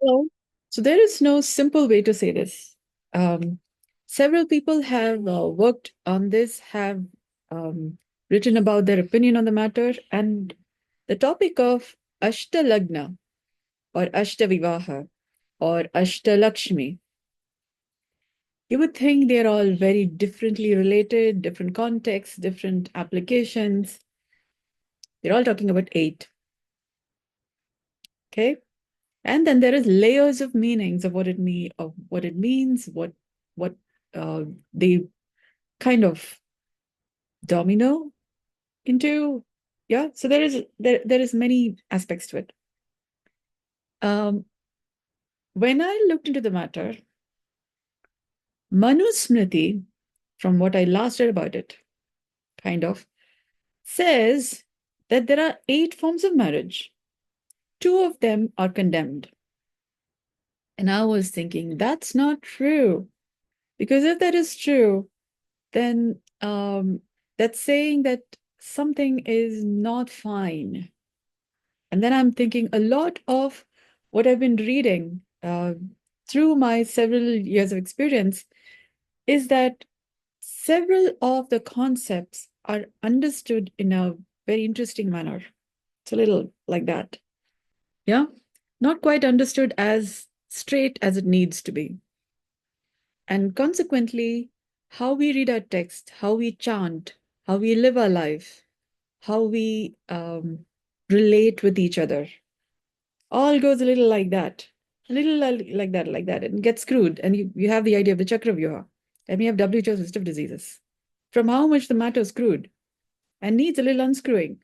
Well, so there is no simple way to say this. Um, Several people have worked on this, have um, written about their opinion on the matter, and the topic of Ashtalagna or vivaaha or ashtalakshmi, you would think they're all very differently related, different contexts, different applications. They're all talking about eight. Okay. And then there is layers of meanings of what it means, what they kind of domino into. Yeah, so there is many aspects to it. When I looked into the matter, Manusmriti, from what I last read about it, kind of says that there are 8 forms of marriage. 2 of them are condemned. And I was thinking, that's not true. Because if that is true, then that's saying that something is not fine. And then I'm thinking a lot of what I've been reading through my several years of experience is that several of the concepts are understood in a very interesting manner. It's a little like that. Yeah. Not quite understood as straight as it needs to be. And consequently, how we read our text, how we chant, how we live our life, how we relate with each other, all goes a little like that, a little like that, and gets screwed. And you have the idea of the chakra vivaaha, and we have WHO's list of diseases from how much the matter is screwed and needs a little unscrewing.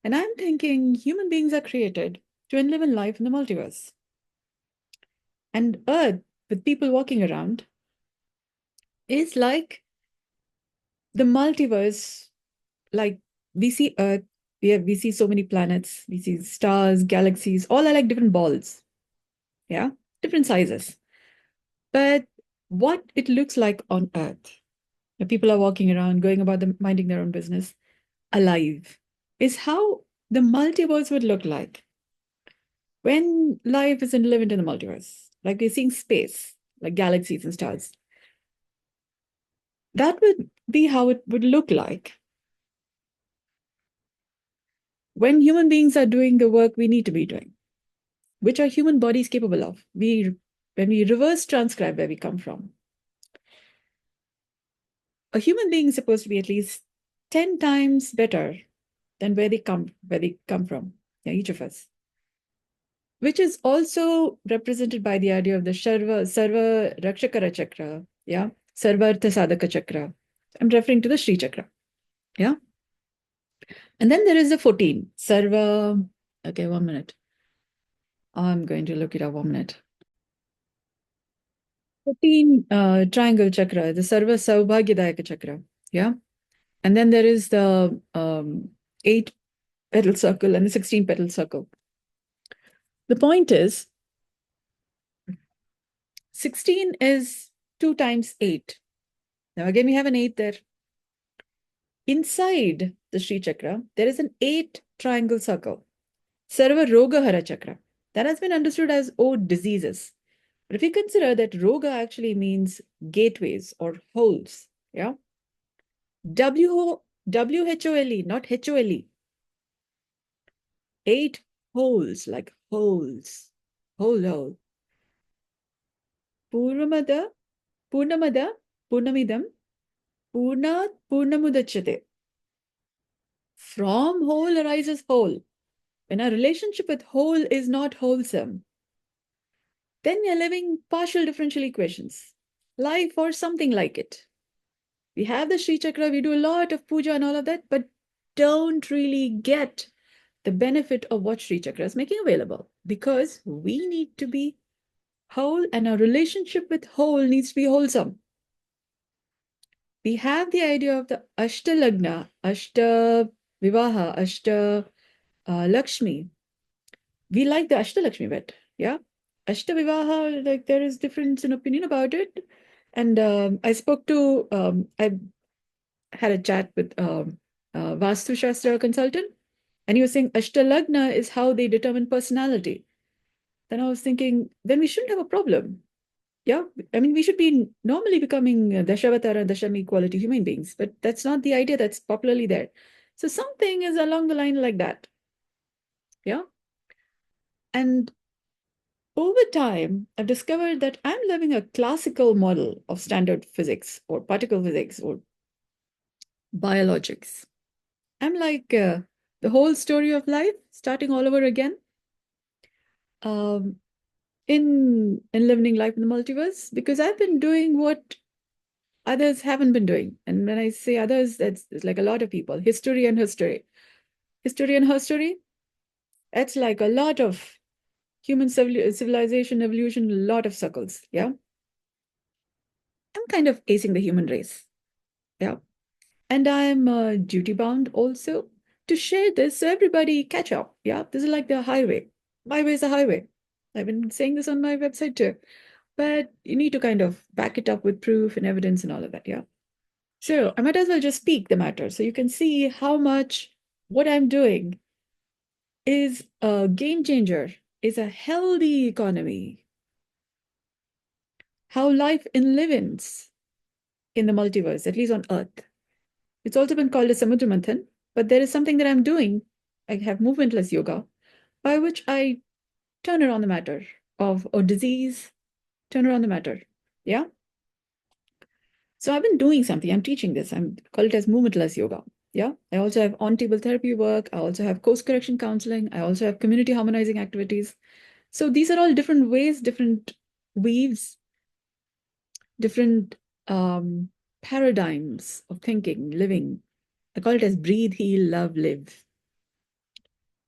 And I'm thinking human beings are created to live in life in the multiverse. And Earth, with people walking around, is like the multiverse. Like we see Earth, we see so many planets, we see stars, galaxies, all are like different balls. Yeah, different sizes. But what it looks like on Earth, the people are walking around, going about them, minding their own business, alive, is how the multiverse would look like when life isn't living in the multiverse. Like we're seeing space, like galaxies and stars. That would be how it would look like when human beings are doing the work we need to be doing, which are human bodies capable of. When we reverse transcribe where we come from, a human being is supposed to be at least 10 times better than where they come from. Yeah, each of us. Which is also represented by the idea of the Sarva Rakshakara Chakra. Yeah. Sarva Artha Sadhaka Chakra. I'm referring to the ShriChakra. Yeah. And then there is the 14. Sarva. Okay, 1 minute. I'm going to look it up 1 minute. 14 triangle chakra, the Sarva Saubhagyadayaka Chakra. Yeah. And then there is the 8 petal circle and the 16 petal circle. The point is, 16 is 2 times 8. Now, again, we have an 8 there. Inside the ShriChakra, there is an 8 triangle circle, Sarva Rogahara Chakra. That has been understood as diseases. But if you consider that Roga actually means gateways or holes, yeah? WHOLE, not HOLE. 8 holes, like holes. Hole. Purnamada, Purnamidam, Purnamudachate. From whole arises whole. When our relationship with whole is not wholesome, then we are living partial differential equations, life or something like it. We have the ShriChakra, we do a lot of puja and all of that, but don't really get the benefit of what ShriChakra is making available because we need to be whole and our relationship with whole needs to be wholesome. We have the idea of the Ashtalagna, Ashta vivaaha, ashta lakshmi. We like the ashtalakshmi bit, yeah. Ashta vivaaha, like there is difference in opinion about it. And I had a chat with Vaastu Shastra consultant, and he was saying Ashtalagna is how they determine personality. then I was thinking, then we shouldn't have a problem. Yeah, I mean, we should be normally becoming Dashavatara and Dashami quality human beings, but that's not the idea that's popularly there. So something is along the line like that. Yeah. And over time, I've discovered that I'm living a classical model of standard physics or particle physics or biologics. I'm like the whole story of life starting all over again. Um, in living life in the multiverse, because I've been doing what others haven't been doing. And when I say others, that's it's like a lot of people. History and history. History and history. That's like a lot of human civilization, evolution, a lot of circles. Yeah. I'm kind of acing the human race. Yeah. And I'm duty bound also to share this so everybody catch up. Yeah. This is like the highway. My way is a highway. I've been saying this on my website too. But you need to kind of back it up with proof and evidence and all of that. Yeah. So I might as well just speak the matter so you can see how much what I'm doing is a game changer, is a healthy economy, how life enlivens in the multiverse, at least on Earth. It's also been called a Samudra Manthan, but there is something that I'm doing. I have movementless yoga, by which I turn around the matter of a disease, turn around the matter. Yeah. So I've been doing something. I'm teaching this. I'm call it as movementless yoga. Yeah. I also have on-table therapy work. I also have course correction counseling. I also have community harmonizing activities. So these are all different ways, different weaves, different paradigms of thinking, living. I call it as breathe, heal, love, live.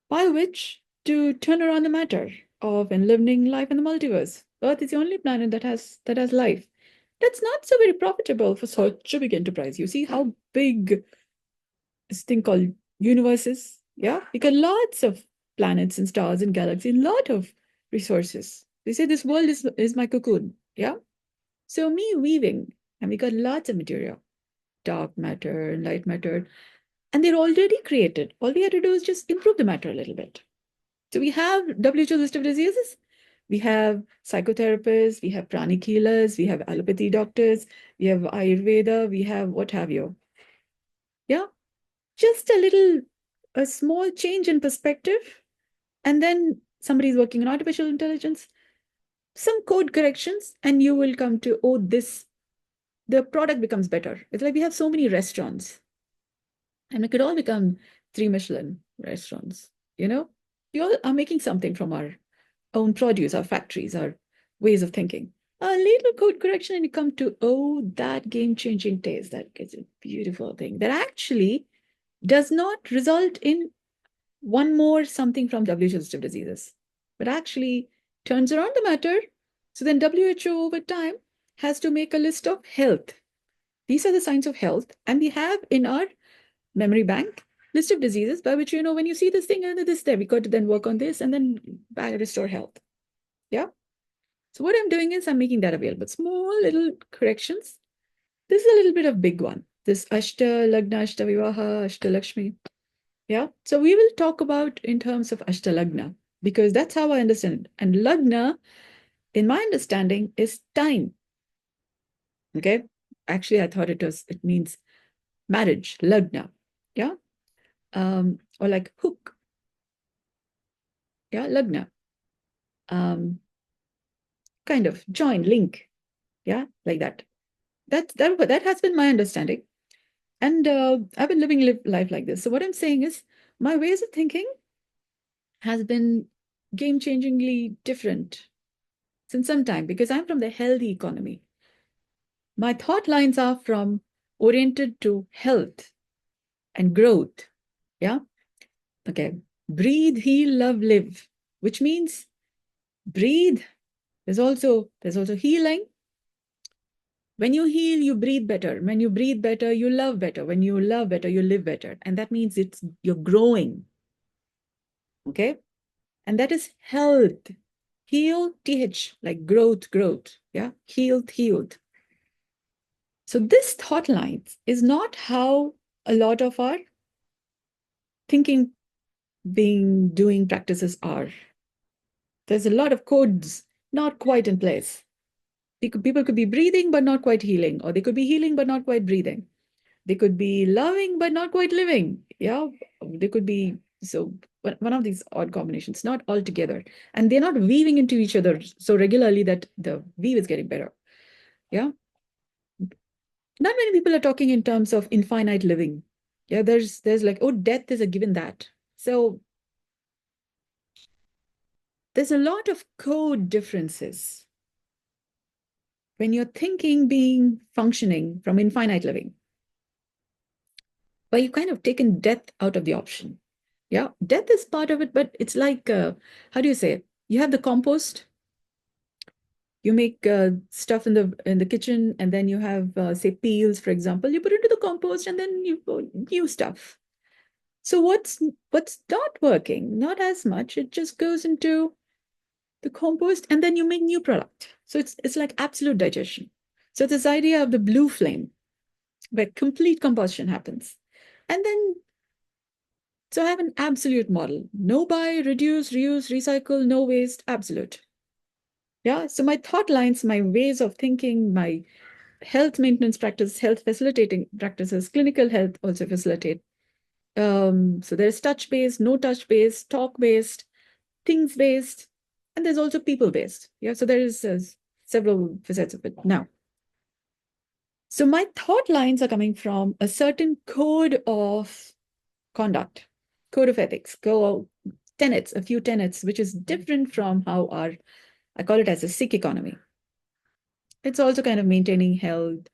By which to turn around the matter of enlivening life in the multiverse. Earth is the only planet that has life. That's not so very profitable for such a big enterprise. You see how big this thing called universe is? Yeah, we got lots of planets and stars and galaxies, a lot of resources. They say this world is my cocoon. Yeah. So me weaving, and we got lots of material, dark matter and light matter, and they're already created. All we have to do is just improve the matter a little bit. So we have WHO list of diseases. We have psychotherapists, we have pranic healers, we have allopathy doctors, we have Ayurveda, we have what have you. Yeah, just a small change in perspective. And then somebody's working on artificial intelligence, some code corrections, and you will come to, oh, the product becomes better. It's like we have so many restaurants, and it could all become 3 Michelin restaurants. You know, we all are making something from our own produce, our factories, our ways of thinking. A little code correction, and you come to, oh, that game-changing taste. That gets a beautiful thing that actually does not result in one more something from WHO list of diseases, but actually turns around the matter. So then WHO over time has to make a list of health. These are the signs of health, and we have in our memory bank list of diseases by which, when you see this thing and this there, we got to then work on this and then back restore health. Yeah. So what I'm doing is I'm making that available. Small little corrections. This is a little bit of big one. This Ashtalagna, ashta, vivaaha, ashtalakshmi. Yeah. So we will talk about in terms of Ashtalagna, because that's how I understand it. And Lagna, in my understanding, is time. Okay. Actually, I thought it means marriage, Lagna. Yeah. Or like hook. Yeah, Lagna. Kind of join, link. Yeah, like that. That has been my understanding. And I've been living life like this. So what I'm saying is my ways of thinking has been game-changingly different since some time, because I'm from the healthy economy. My thought lines are from oriented to health and growth. Yeah. Okay. Breathe, heal, love, live, which means breathe. There's also healing. When you heal, you breathe better. When you breathe better, you love better. When you love better, you live better. And that means you're growing. Okay. And that is health. Heal, TH, like growth. Yeah. Healed. So this thought lines is not how a lot of our thinking doing practices are. There's a lot of codes not quite in place. People could be breathing but not quite healing, or they could be healing but not quite breathing. They could be loving but not quite living. Yeah, they could be one of these odd combinations, not all together, and they're not weaving into each other so regularly that the weave is getting better. Yeah, not many people are talking in terms of infinite living. Yeah, there's like, oh, death is a given that. So there's a lot of code differences when you're thinking being functioning from infinite living, but you've kind of taken death out of the option. Yeah, death is part of it, but it's like, how do you say? You have the compost. You make stuff in the kitchen, and then you have, say, peels, for example. You put it into the compost, and then you put new stuff. So what's not working? Not as much. It just goes into the compost, and then you make new product. So it's like absolute digestion. So this idea of the blue flame, where complete combustion happens, and then so I have an absolute model. No buy, reduce, reuse, recycle, no waste, absolute. Yeah. So my thought lines, my ways of thinking, my health maintenance practice, health facilitating practices, clinical health also facilitate. So there's touch-based, no touch-based, talk-based, things-based, and there's also people-based. Yeah. So there is several facets of it. Now, so my thought lines are coming from a certain code of conduct, code of ethics, tenets, a few tenets, which is different from how I call it as a sick economy. It's also kind of maintaining health,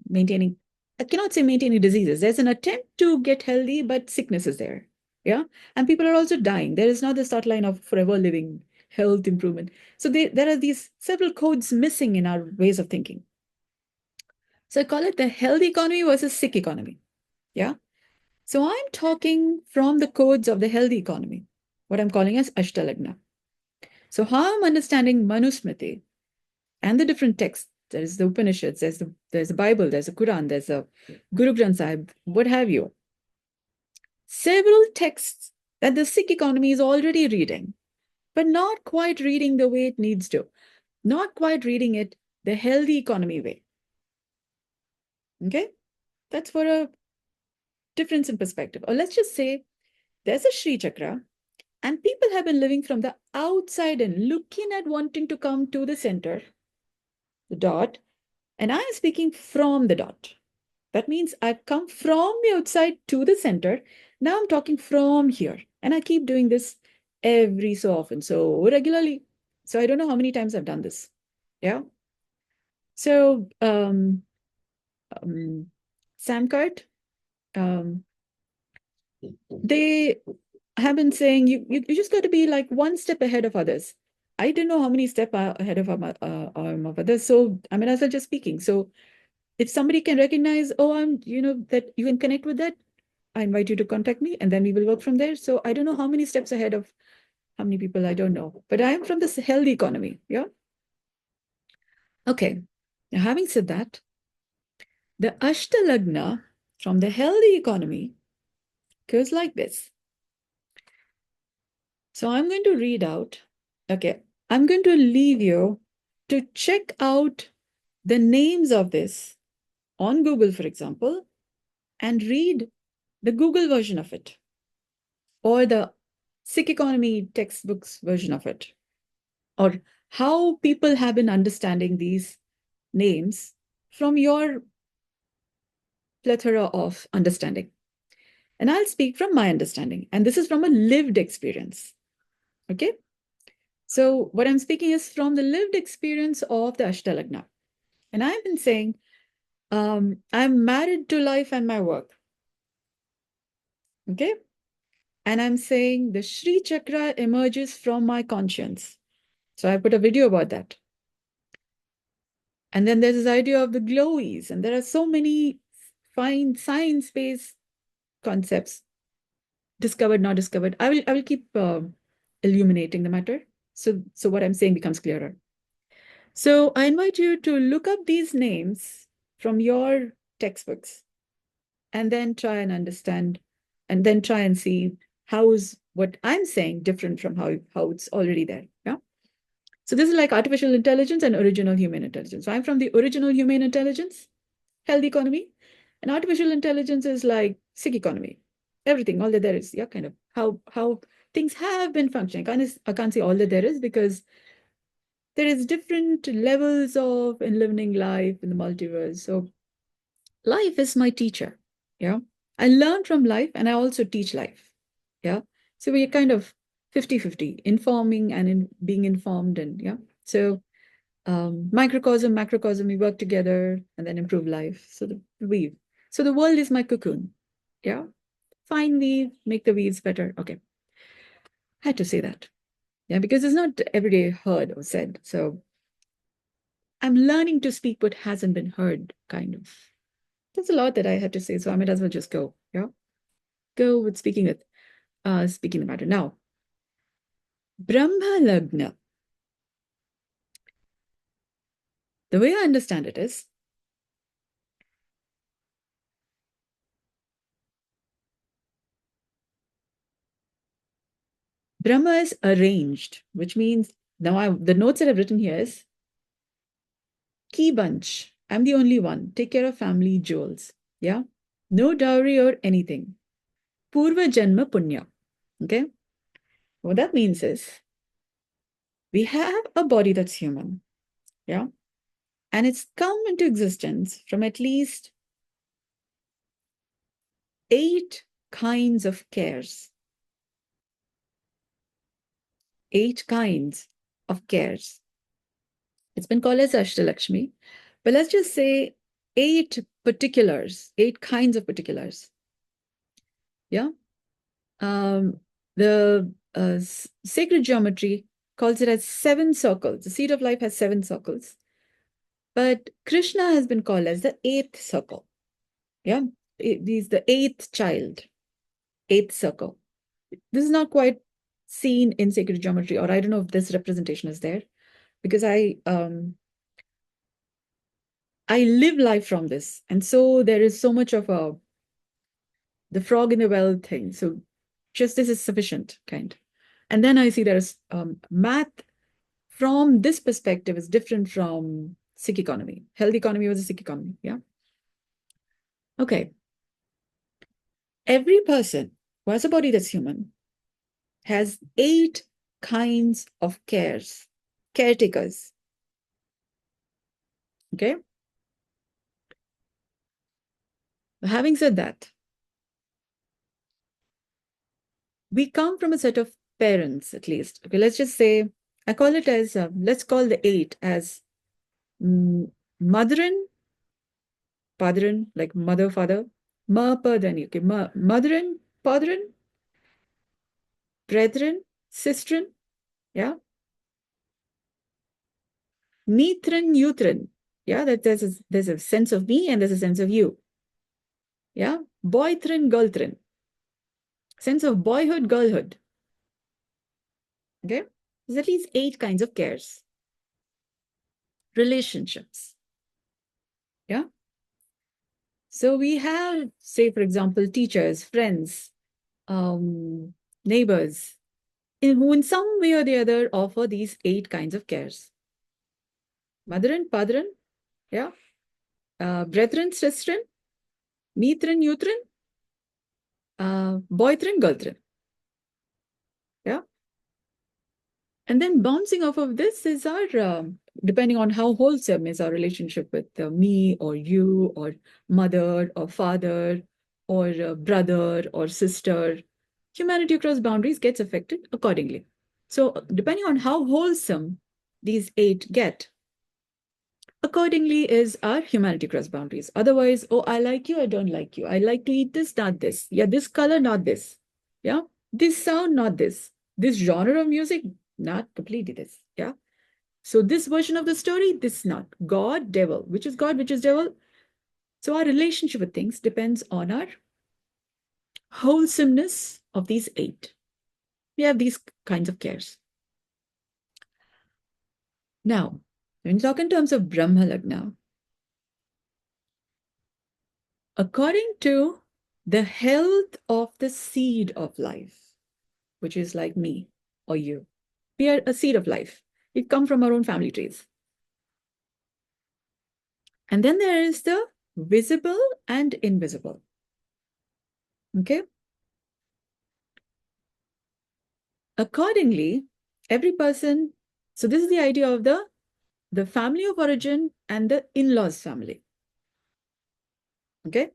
maintaining, I cannot say maintaining diseases. There's an attempt to get healthy, but sickness is there. Yeah. And people are also dying. There is not this thought line of forever living, health improvement. So there are these several codes missing in our ways of thinking. So I call it the healthy economy versus sick economy. Yeah. So I'm talking from the codes of the healthy economy, what I'm calling as Ashtalagna. So how I'm understanding Manusmriti and the different texts. There is the Upanishads, there's the Bible, there's a Quran, there's a Guru Granth Sahib, what have you. Several texts that the Sikh economy is already reading, but not quite reading the way it needs to, not quite reading it the healthy economy way. Okay? That's for a difference in perspective. Or let's just say there's a ShriChakra, and people have been living from the outside and looking at wanting to come to the center, the dot, and I am speaking from the dot. That means I've come from the outside to the center. Now I'm talking from here. And I keep doing this every so often, so regularly. So I don't know how many times I've done this. Yeah. So Samkart, they have been saying you just got to be like one step ahead of others. I don't know how many steps ahead of others. So I mean, as well just speaking. So if somebody can recognize, oh, that you can connect with that, I invite you to contact me, and then we will work from there. So I don't know how many steps ahead of how many people, I don't know. But I am from this healthy economy. Yeah. Okay. Now, having said that, the Ashtalagna from the healthy economy goes like this. So I'm going to read out. Okay. I'm going to leave you to check out the names of this on Google, for example, and read the Google version of it, or the Sikh economy textbooks version of it, or how people have been understanding these names from your plethora of understanding. And I'll speak from my understanding, and this is from a lived experience. Okay. So what I'm speaking is from the lived experience of the Ashtalagna. And I've been saying, I'm married to life and my work. Okay. And I'm saying the ShriChakra emerges from my conscience. So I put a video about that. And then there's this idea of the glowies, and there are so many fine science-based concepts, discovered, not discovered. I will keep illuminating the matter. So what I'm saying becomes clearer. So I invite you to look up these names from your textbooks, and then try and understand, and then try and see how is what I'm saying different from how it's already there. Yeah. So this is like artificial intelligence and original human intelligence. So I'm from the original human intelligence, health economy, and artificial intelligence is like sick economy. Everything, all that there is, yeah, kind of how things have been functioning. I can't say all that there is because there is different levels of enlivening life in the multiverse. So life is my teacher. Yeah. I learn from life and I also teach life. Yeah. So we're kind of 50-50, informing and being informed. And yeah. So microcosm, macrocosm, we work together and then improve life. So the weave. So the world is my cocoon. Yeah. Find weave, make the weaves better. Okay. I had to say that. Yeah, because it's not every day heard or said. So I'm learning to speak what hasn't been heard, kind of. There's a lot that I had to say, so I might as well just go. Yeah. Go with speaking the matter. Now, Brahma Lagna. The way I understand it is Brahma is arranged, which means now the notes that I've written here is key bunch. I'm the only one. Take care of family jewels. Yeah. No dowry or anything. Purva Janma Punya. Okay. What that means is we have a body that's human. Yeah. And it's come into existence from at least 8 kinds of cares. 8 kinds of cares. It's been called as ashtalakshmi, but let's just say 8 particulars, 8 kinds of particulars. Yeah. The sacred geometry calls it as 7 circles. The seed of life has 7 circles. But Krishna has been called as the 8th circle. Yeah. He's the 8th child, 8th circle. This is not quite seen in sacred geometry, or I don't know if this representation is there, because I live life from this. And so there is so much of the frog in the well thing. So just this is sufficient, kind. And then I see there's math from this perspective is different from sick economy. Health economy was a sick economy. Yeah. Okay. Every person who has a body that's human has 8 kinds of caretakers. Okay. Having said that, we come from a set of parents, at least. Okay, let's just say, I call it as, let's call the 8 as Madaran, Padran, like mother, father, Ma, Padani, okay, Madaran, Padran, brethren, sistren, yeah, Mithran, Uthran, yeah, that there's a sense of me and there's a sense of you, yeah, Boythran, Girlthran, sense of boyhood, girlhood, okay, there's at least 8 kinds of cares, relationships, yeah. So we have, say, for example, teachers, friends, neighbors, who in some way or the other offer these 8 kinds of cares. Madaran, Padran, yeah, brethren, sistren, Mithran, Uthran, boythran, girlthran. Yeah. And then bouncing off of this is our, depending on how wholesome is our relationship with me or you or mother or father or brother or sister, humanity across boundaries gets affected accordingly. So depending on how wholesome these 8 get, accordingly is our humanity across boundaries. Otherwise, oh, I like you, I don't like you. I like to eat this, not this. Yeah, this color, not this. Yeah, this sound, not this. This genre of music, not completely this. Yeah. So this version of the story, this not. God, devil. Which is God, which is devil? So our relationship with things depends on our wholesomeness of these 8. We have these kinds of cares. Now, when you talk in terms of Brahma Lagna, according to the health of the seed of life, which is like me or you. We are a seed of life. We come from our own family trees. And then there is the visible and invisible. Okay? Accordingly, every person, so this is the idea of the family of origin and the in-laws family. Okay?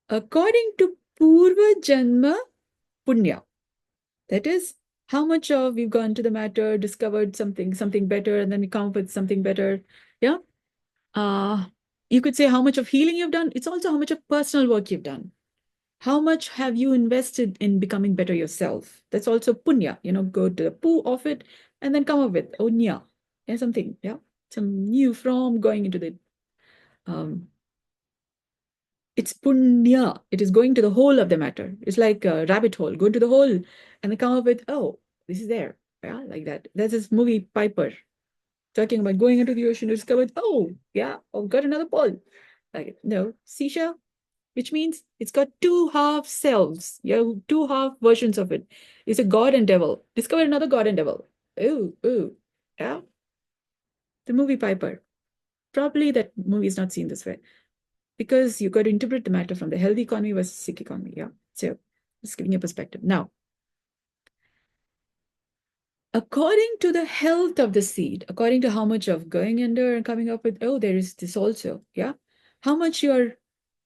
According to Purva Janma Punya, that is how much of we've gone to the matter, discovered something better, and then we come up with something better. Yeah. You could say how much of healing you've done. It's also how much of personal work you've done. How much have you invested in becoming better yourself? That's also punya, go to the poo of it and then come up with onya, something, some new from going into the, it's punya. It is going to the whole of the matter. It's like a rabbit hole, go into the hole and then come up with, oh, this is there. Yeah, like that. That's this movie Piper talking about going into the ocean to discover, oh, yeah, oh, got another ball. Like, no, seashell, which means it's got two half selves. You have two half versions of it. It's a god and devil. Discover another god and devil. Ooh, yeah. The movie Piper. Probably that movie is not seen this way because you got to interpret the matter from the healthy economy versus sick economy. Yeah. So just giving you a perspective. Now, according to the health of the seed, according to how much of going under and coming up with, oh, there is this also. Yeah. How much you're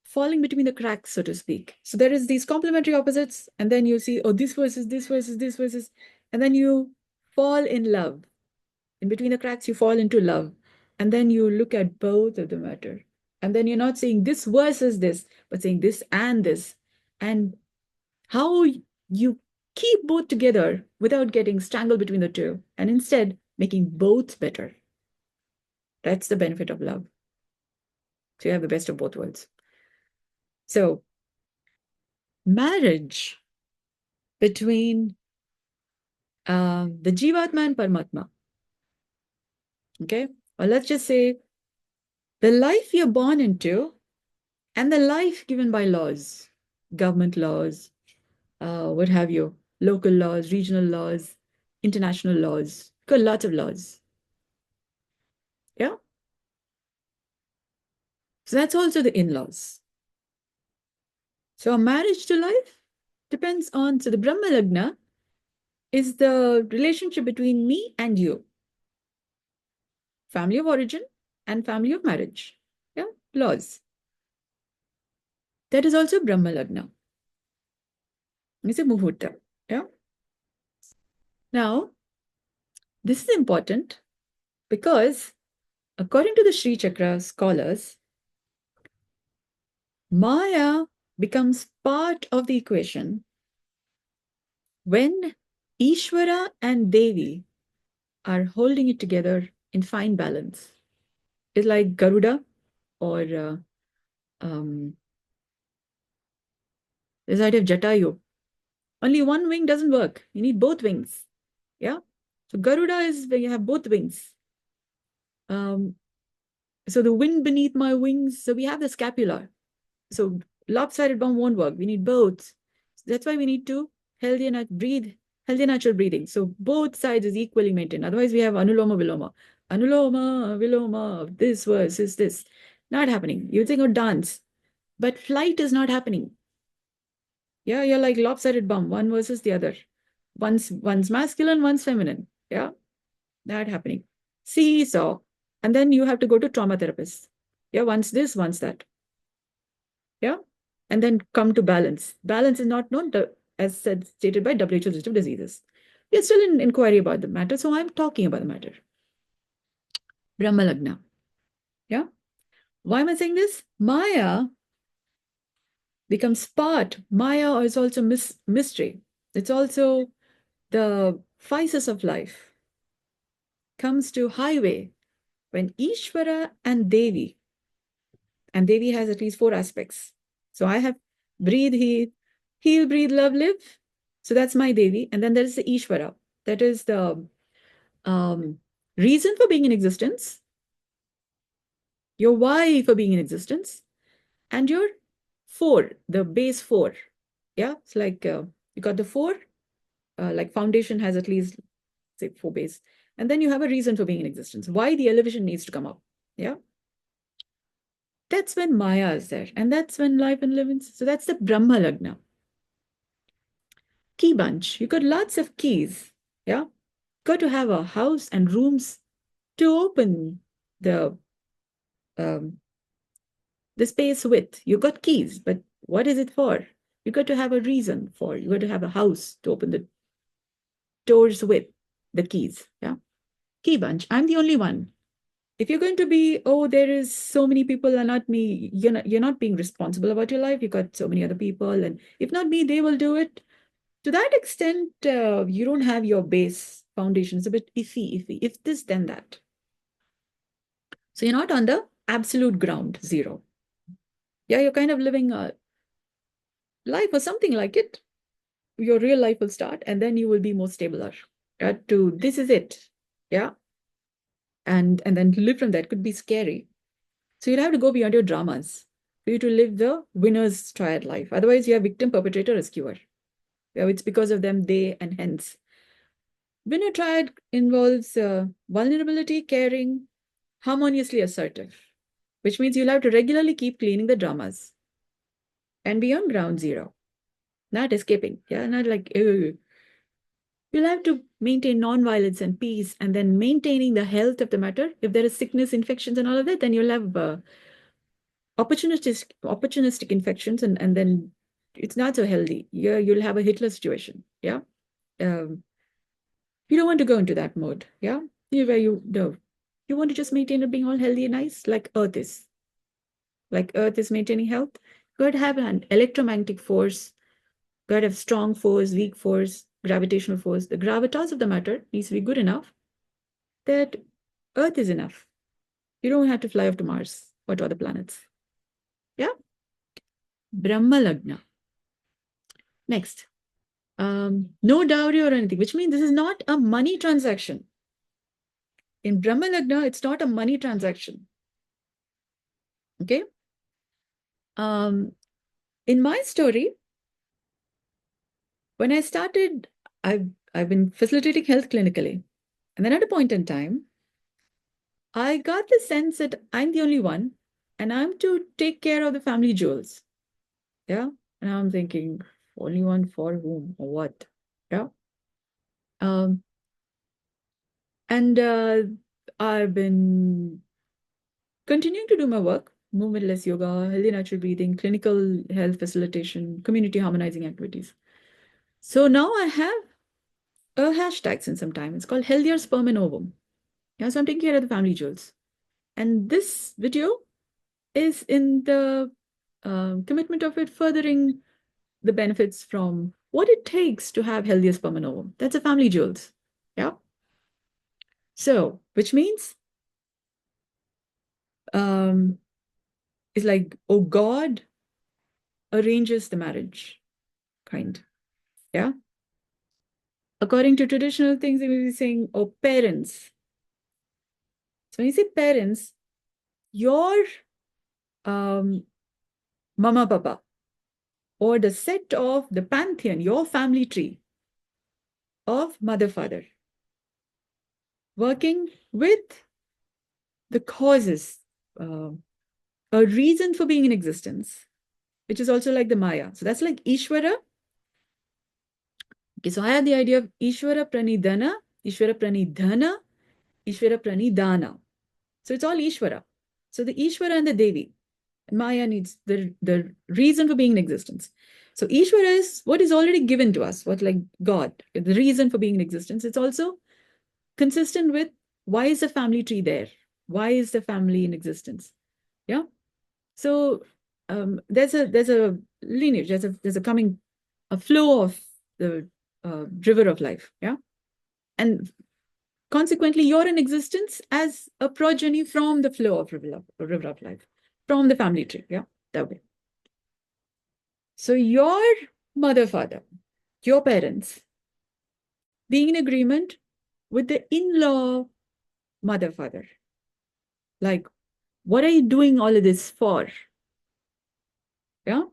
falling between the cracks, so to speak. So there is these complementary opposites, and then you see, oh, this versus this versus this versus, and then you fall in love. In between the cracks, you fall into love. And then you look at both of the matter. And then you're not saying this versus this, but saying this and this. And how you keep both together without getting strangled between the two, and instead making both better. That's the benefit of love. So you have the best of both worlds. So marriage between the Jivatma and Paramatma. Okay? Or let's just say the life you're born into and the life given by laws, government laws, what have you, local laws, regional laws, international laws. Got lots of laws. Yeah? So that's also the in-laws. So a marriage to life depends on, so the Brahma Lagna is the relationship between me and you. Family of origin and family of marriage. Yeah, laws. That is also Brahma Lagna. It's a Muhurta. Yeah. Now, this is important because according to the ShriChakra scholars, Maya becomes part of the equation when Ishvara and Devi are holding it together in fine balance. It's like Garuda or this idea of Jatayu. Only one wing doesn't work. You need both wings. Yeah. So Garuda is where you have both wings. So the wind beneath my wings. So we have the scapula. So lopsided bum won't work. We need both. So that's why we need to healthy natural breathing. So both sides is equally maintained. Otherwise, we have anuloma viloma. Anuloma viloma. This versus this. Not happening. You think of dance, but flight is not happening. Yeah, you're like lopsided bum, one versus the other. One's masculine, one's feminine. Yeah, not happening. Seesaw. And then you have to go to trauma therapist. Yeah, once this, once that. Yeah. And then come to balance. Balance is not known, as stated by WHO list of diseases. We are still in inquiry about the matter, so I'm talking about the matter. Brahma Lagna. Yeah. Why am I saying this? Maya becomes part. Maya is also mystery. It's also the physis of life. Comes to highway when Ishvara and Devi has at least 4 aspects. So I have breathe, heal, breathe, love, live. So that's my Devi. And then there is the Ishvara. That is the reason for being in existence, your why for being in existence, and your 4, the base 4. Yeah, it's like You got the four, like foundation has at least, say, 4 base. And then you have a reason for being in existence, why the elevation needs to come up. Yeah. That's when Maya is there. And that's when life and living. So that's the Brahma Lagna. Key bunch. You got lots of keys. Yeah. Got to have a house and rooms to open the space with. You got keys, but what is it for? You got to have a reason for. You got to have a house to open the doors with the keys. Yeah. Key bunch. I'm the only one. If you're going to be, oh, there is so many people and not me, you're not being responsible about your life. You got so many other people, and if not me, they will do it. To that extent, you don't have your base foundation. It's a bit iffy. If this, then that. So you're not on the absolute ground zero. Yeah, you're kind of living a life or something like it. Your real life will start, and then you will be more stabler. To this is it. Yeah. And then to live from that could be scary. So you'll have to go beyond your dramas for you to live the winner's triad life. Otherwise, you have victim, perpetrator, rescuer. Yeah, it's because of them, they, and hence. Winner triad involves vulnerability, caring, harmoniously assertive, which means you'll have to regularly keep cleaning the dramas. And beyond ground zero, not escaping. Yeah, not like, ew. You'll have to maintain non-violence and peace, and then maintaining the health of the matter. If there is sickness, infections, and all of that, then you'll have opportunistic infections, and then it's not so healthy. Yeah, you'll have a Hitler situation. Yeah. You don't want to go into that mode. Yeah. Where you want to just maintain it being all healthy and nice, like Earth is. Like Earth is maintaining health. Got to have an electromagnetic force, got to have strong force, weak force, gravitational force. The gravitas of the matter needs to be good enough that Earth is enough. You don't have to fly off to Mars or to other planets. Yeah. Brahma Lagna. Next. No dowry or anything, which means this is not a money transaction. In Brahma Lagna, it's not a money transaction. Okay. In my story, when I started, I've been facilitating health clinically. And then at a point in time, I got the sense that I'm the only one and I'm to take care of the family jewels. Yeah. And I'm thinking, only one for whom or what? Yeah. And I've been continuing to do my work, movementless yoga, healthy natural breathing, clinical health facilitation, community harmonizing activities. So now I have a hashtag since some time. It's called Healthier Sperm and Ovum. Yeah, so I'm taking care of the family jewels. And this video is in the commitment of it furthering the benefits from what it takes to have healthier sperm and ovum. That's a family jewels. Yeah. So, which means it's like, oh, God arranges the marriage, kind. Yeah. According to traditional things, they may be saying, oh, parents. So when you say parents, your mama, papa, or the set of the pantheon, your family tree of mother, father, working with the causes, a reason for being in existence, which is also like the Maya. So that's like Ishvara. Okay, so I had the idea of Ishvara Pranidhana, Ishvara Pranidhana, Ishvara Pranidhana. So it's all Ishvara. So the Ishvara and the Devi. Maya needs the reason for being in existence. So Ishvara is what is already given to us, what like God, the reason for being in existence. It's also consistent with why is the family tree there? Why is the family in existence? Yeah. So there's a lineage, there's a flow of the river of life. Yeah. And consequently, you're in existence as a progeny from the flow of river of life, from the family tree. Yeah, that way. So your mother, father, your parents, being in agreement with the in-law mother, father. Like, what are you doing all of this for? Yeah.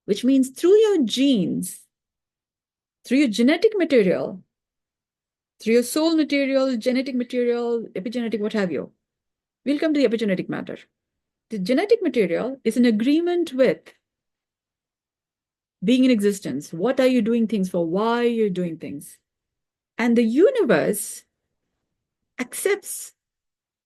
Which means through your genes, through your genetic material, through your soul material, genetic material, epigenetic, what have you. We'll come to the epigenetic matter. The genetic material is in agreement with being in existence. What are you doing things for? Why are you doing things? And the universe accepts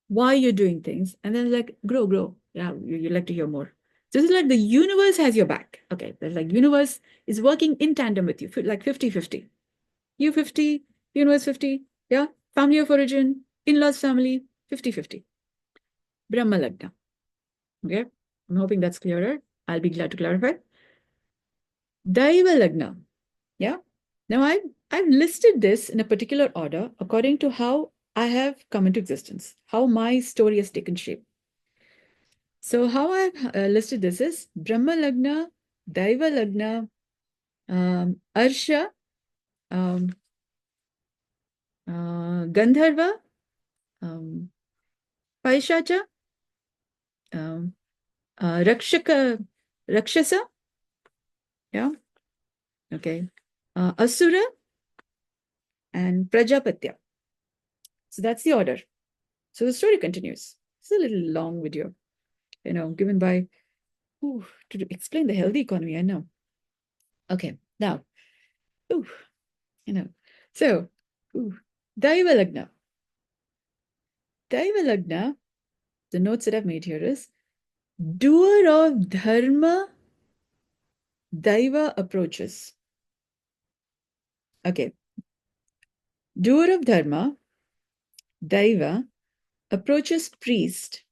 why you're doing things, and then like, grow. Yeah, you like to hear more. So it's like the universe has your back. Okay, there's like universe is working in tandem with you, like 50-50. You 50, universe 50, yeah? Family of origin, in-laws family, 50-50. Brahma Lagna. Okay, I'm hoping that's clearer. I'll be glad to clarify. Daiva Lagna. Yeah. Now I've listed this in a particular order according to how I have come into existence, how my story has taken shape. So how I've listed this is Brahma Lagna, Daiva Lagna, Arsha, um, Gandharva, Paishacha, um, Rakshasa, yeah, okay, Asura, and Prajapatya. So that's the order. So the story continues. It's a little long video, given by, to explain the healthy economy, I know. Okay, now, so, Daiva Lagna. Daiva Lagna, the notes that I've made here is, doer of dharma, Daiva approaches. Okay. Doer of dharma, Daiva, approaches priest,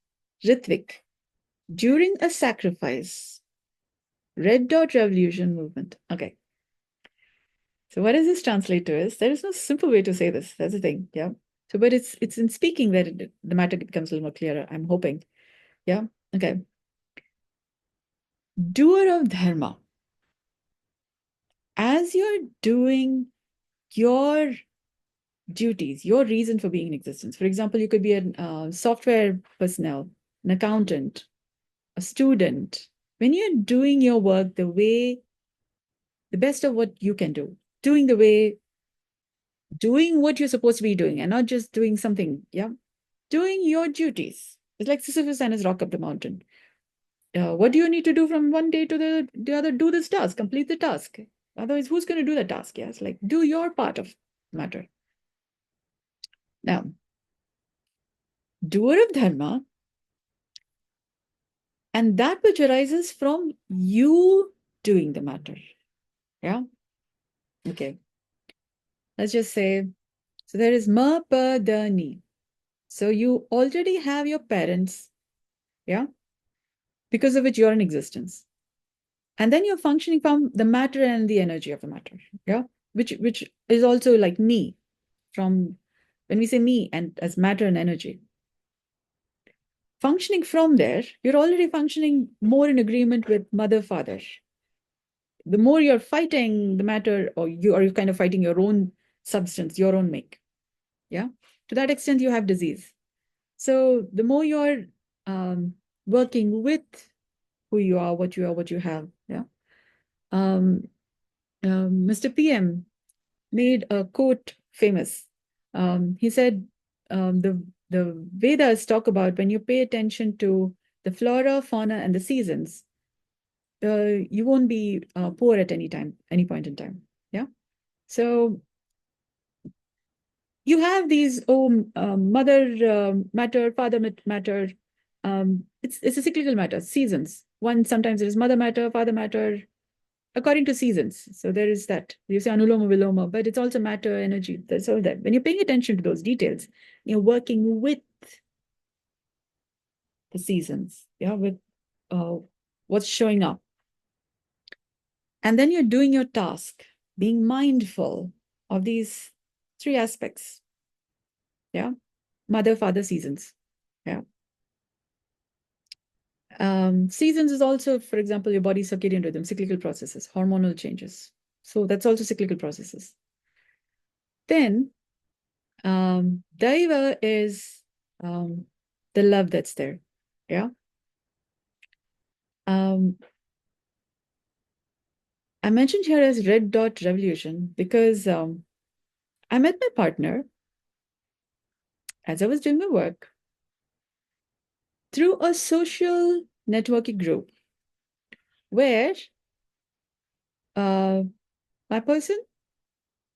Ritvik, during a sacrifice. Red Dot Revolution movement. Okay. So what does this translate to is, there is no simple way to say this. That's the thing. Yeah. So, but it's in speaking that the matter becomes a little more clearer, I'm hoping. Yeah. Okay. Doer of dharma. As you're doing your duties, your reason for being in existence. For example, you could be a software personnel, an accountant, a student. When you're doing your work the best of what you can do, doing what you're supposed to be doing and not just doing something, yeah? Doing your duties. It's like Sisyphus and his rock up the mountain. What do you need to do from one day to the other? Do this task, complete the task. Otherwise, who's going to do the task? Yeah, it's like, do your part of matter. Now, doer of dharma, and that which arises from you doing the matter. Yeah? Okay. Let's just say, so there is ma, pa, da, ni. So you already have your parents, yeah? Because of which you're in existence. And then you're functioning from the matter and the energy of the matter, yeah? Which is also like me, from when we say me and as matter and energy. Functioning from there, you're already functioning more in agreement with mother, father. The more you're fighting the matter, or you're kind of fighting your own substance, your own make. Yeah. To that extent, you have disease. So the more you're working with who you are, what you have. Yeah. Mr. PM made a quote famous. He said, the Vedas talk about when you pay attention to the flora, fauna, and the seasons, you won't be poor at any point in time. Yeah. So you have these mother matter, father matter. It's a cyclical matter, seasons. One, sometimes it is mother matter, father matter, according to seasons. So there is that. You say anuloma viloma, but it's also matter, energy. That's all that. When you're paying attention to those details, you're working with the seasons, yeah, with what's showing up. And then you're doing your task, being mindful of these three aspects. Yeah. Mother, father, seasons. Yeah. Seasons is also, for example, your body's circadian rhythm, cyclical processes, hormonal changes. So that's also cyclical processes. Then Daiva is the love that's there. Yeah. I mentioned here as red dot revolution because I met my partner as I was doing my work through a social networking group where my person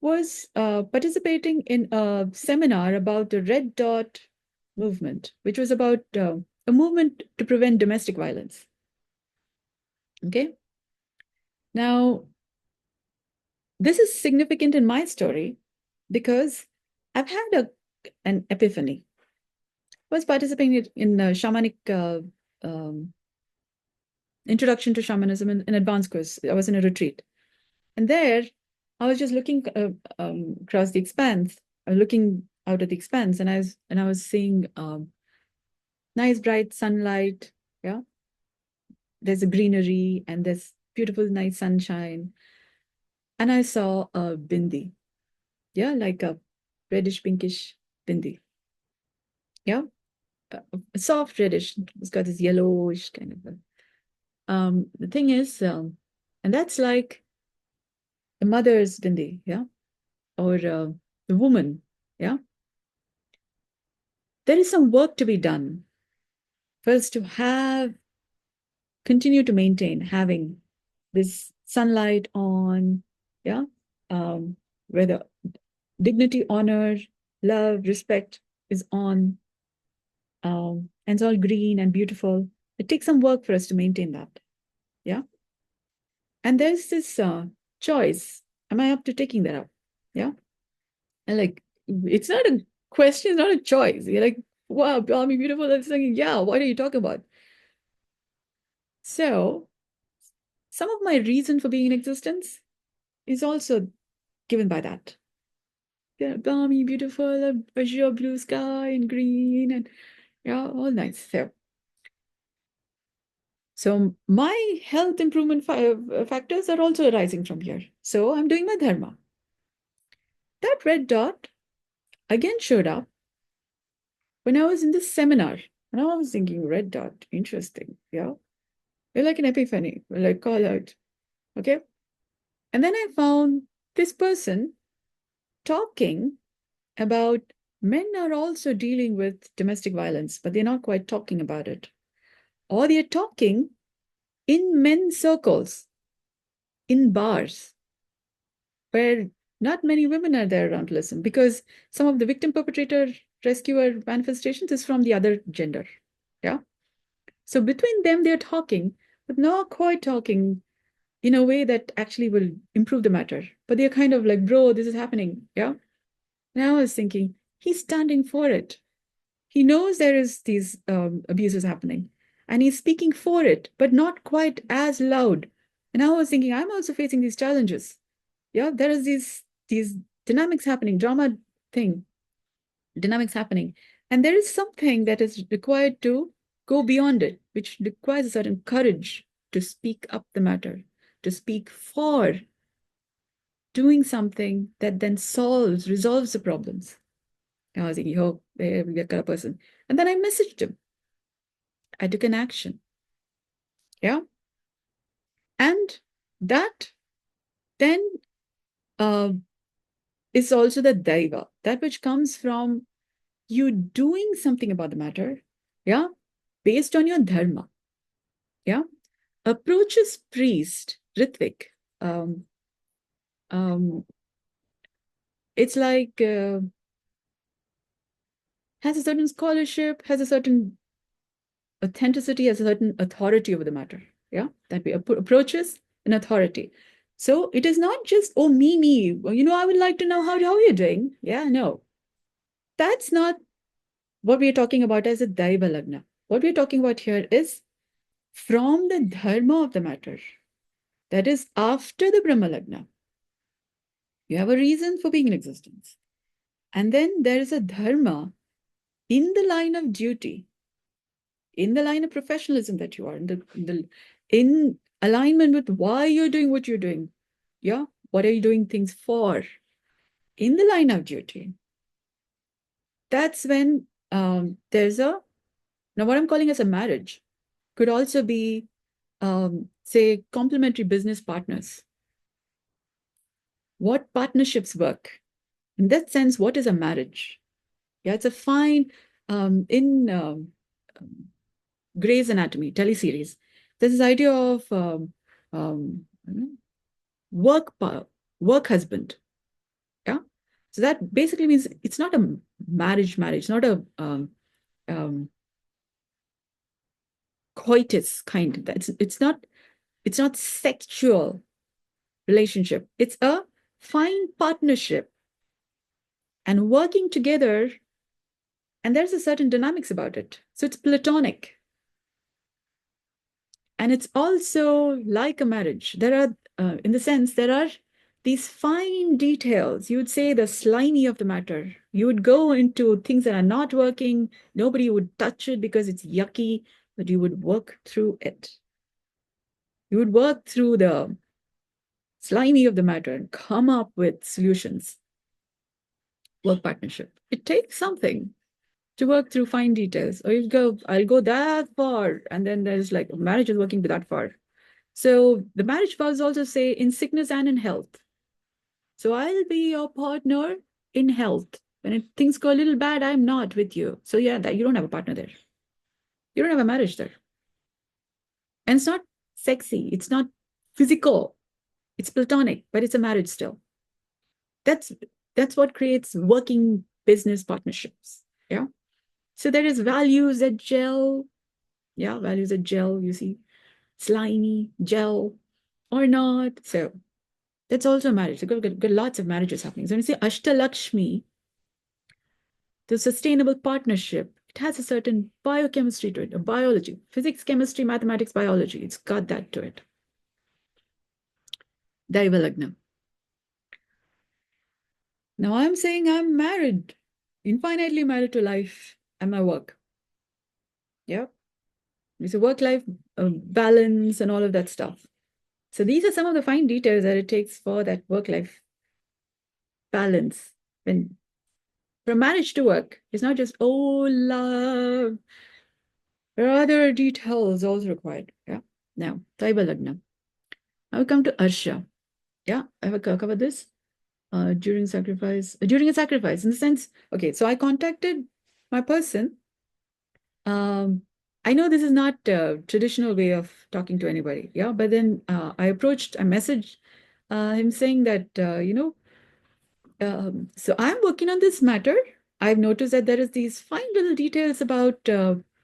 was participating in a seminar about the red dot movement, which was about a movement to prevent domestic violence. Okay. Now, this is significant in my story because I've had an epiphany. I was participating in a shamanic introduction to shamanism in advanced course. I was in a retreat. And there, I was just looking across the expanse, looking out at the expanse, and I was seeing nice bright sunlight. Yeah, there's a greenery and there's beautiful nice sunshine. And I saw a bindi, yeah, like a reddish pinkish bindi. Yeah, soft reddish. It's got this yellowish kind of. The thing is, and that's like the mother's bindi, yeah, or the woman, yeah. There is some work to be done. First, to continue to maintain having this sunlight on, yeah, where the dignity, honor, love, respect is on, and it's all green and beautiful. It takes some work for us to maintain that, yeah. And there's this choice. Am I up to taking that up? Yeah. And like, it's not a question, it's not a choice. You're like, wow, Bami, beautiful. That's like, yeah, what are you talking about? So, some of my reason for being in existence is also given by that. Yeah, balmy, beautiful, azure blue sky and green, and yeah, all nice. So my health improvement factors are also arising from here. So I'm doing my dharma. That red dot again showed up when I was in this seminar. And I was thinking, red dot, interesting. Yeah. You're like an epiphany, like call out. Okay. And then I found this person talking about men are also dealing with domestic violence, but they're not quite talking about it. Or they're talking in men's circles, in bars, where not many women are there around to listen because some of the victim perpetrator rescuer manifestations is from the other gender. Yeah. So between them, they're talking, but not quite talking in a way that actually will improve the matter. But they're kind of like, bro, this is happening. Yeah. And I was thinking, he's standing for it. He knows there is these abuses happening and he's speaking for it, but not quite as loud. And I was thinking, I'm also facing these challenges. Yeah, there is these dynamics happening, drama thing, dynamics happening. And there is something that is required to go beyond it, which requires a certain courage to speak up the matter, to speak for doing something that then resolves the problems. And I was thinking, oh, there we got a person. And then I messaged him. I took an action. Yeah. And that then is also the daiva, that which comes from you doing something about the matter, yeah, based on your dharma, yeah. Approaches priest, Ritvik. Um, um, it's like has a certain scholarship, has a certain authenticity, has a certain authority over the matter, yeah. That way approaches an authority. So it is not just, oh, me, well, I would like to know how you're doing. Yeah, no. That's not what we're talking about as a Daiva Lagna. What we're talking about here is from the dharma of the matter. That is after the Brahma Lagna. You have a reason for being in existence. And then there is a dharma in the line of duty, in the line of professionalism that you are, in alignment with why you're doing what you're doing. Yeah. What are you doing things for? In the line of duty. That's when there's now what I'm calling as a marriage could also be, say, complementary business partners. what partnerships work. In that sense, what is a marriage? Yeah, it's a fine, in Grey's Anatomy teleseries, there's this idea of um, work work husband. Yeah, so that basically means it's not a marriage, not a um, coitus kind. It's not sexual relationship. It's a fine partnership and working together, and there's a certain dynamics about it. So it's platonic. And it's also like a marriage. There are, in the sense, there are these fine details. You would say the slimy of the matter. You would go into things that are not working. Nobody would touch it because it's yucky, but you would work through it. You would work through the slimy of the matter and come up with solutions. Work partnership. It takes something to work through fine details. Or you go, I'll go that far. And then there's like marriage is working that far. So the marriage vows also say in sickness and in health. So I'll be your partner in health. When things go a little bad, I'm not with you. So yeah, that you don't have a partner there. You don't have a marriage there. And it's not sexy. It's not physical. It's platonic, but it's a marriage still. That's what creates working business partnerships. Yeah. So there is values that gel. Yeah, values that gel, you see. Slimy, gel, or not. So that's also a marriage. So got lots of marriages happening. So when you say ashtalakshmi, the sustainable partnership, it has a certain biochemistry to it, a biology, physics, chemistry, mathematics, biology. It's got that to it. Daivalagna. Now I'm saying I'm married, infinitely married to life and my work. Yeah. It's a work-life balance and all of that stuff. So these are some of the fine details that it takes for that work-life balance. When from marriage to work, it's not just, oh, love. There are other details also required. Yeah. Now, Taibalagna. Now we come to Arsha. Yeah, I have covered this during sacrifice. During a sacrifice, in the sense, okay, so I contacted my person. I know this is not a traditional way of talking to anybody. Yeah, but then I messaged him saying that, so I'm working on this matter. I've noticed that there is these fine little details about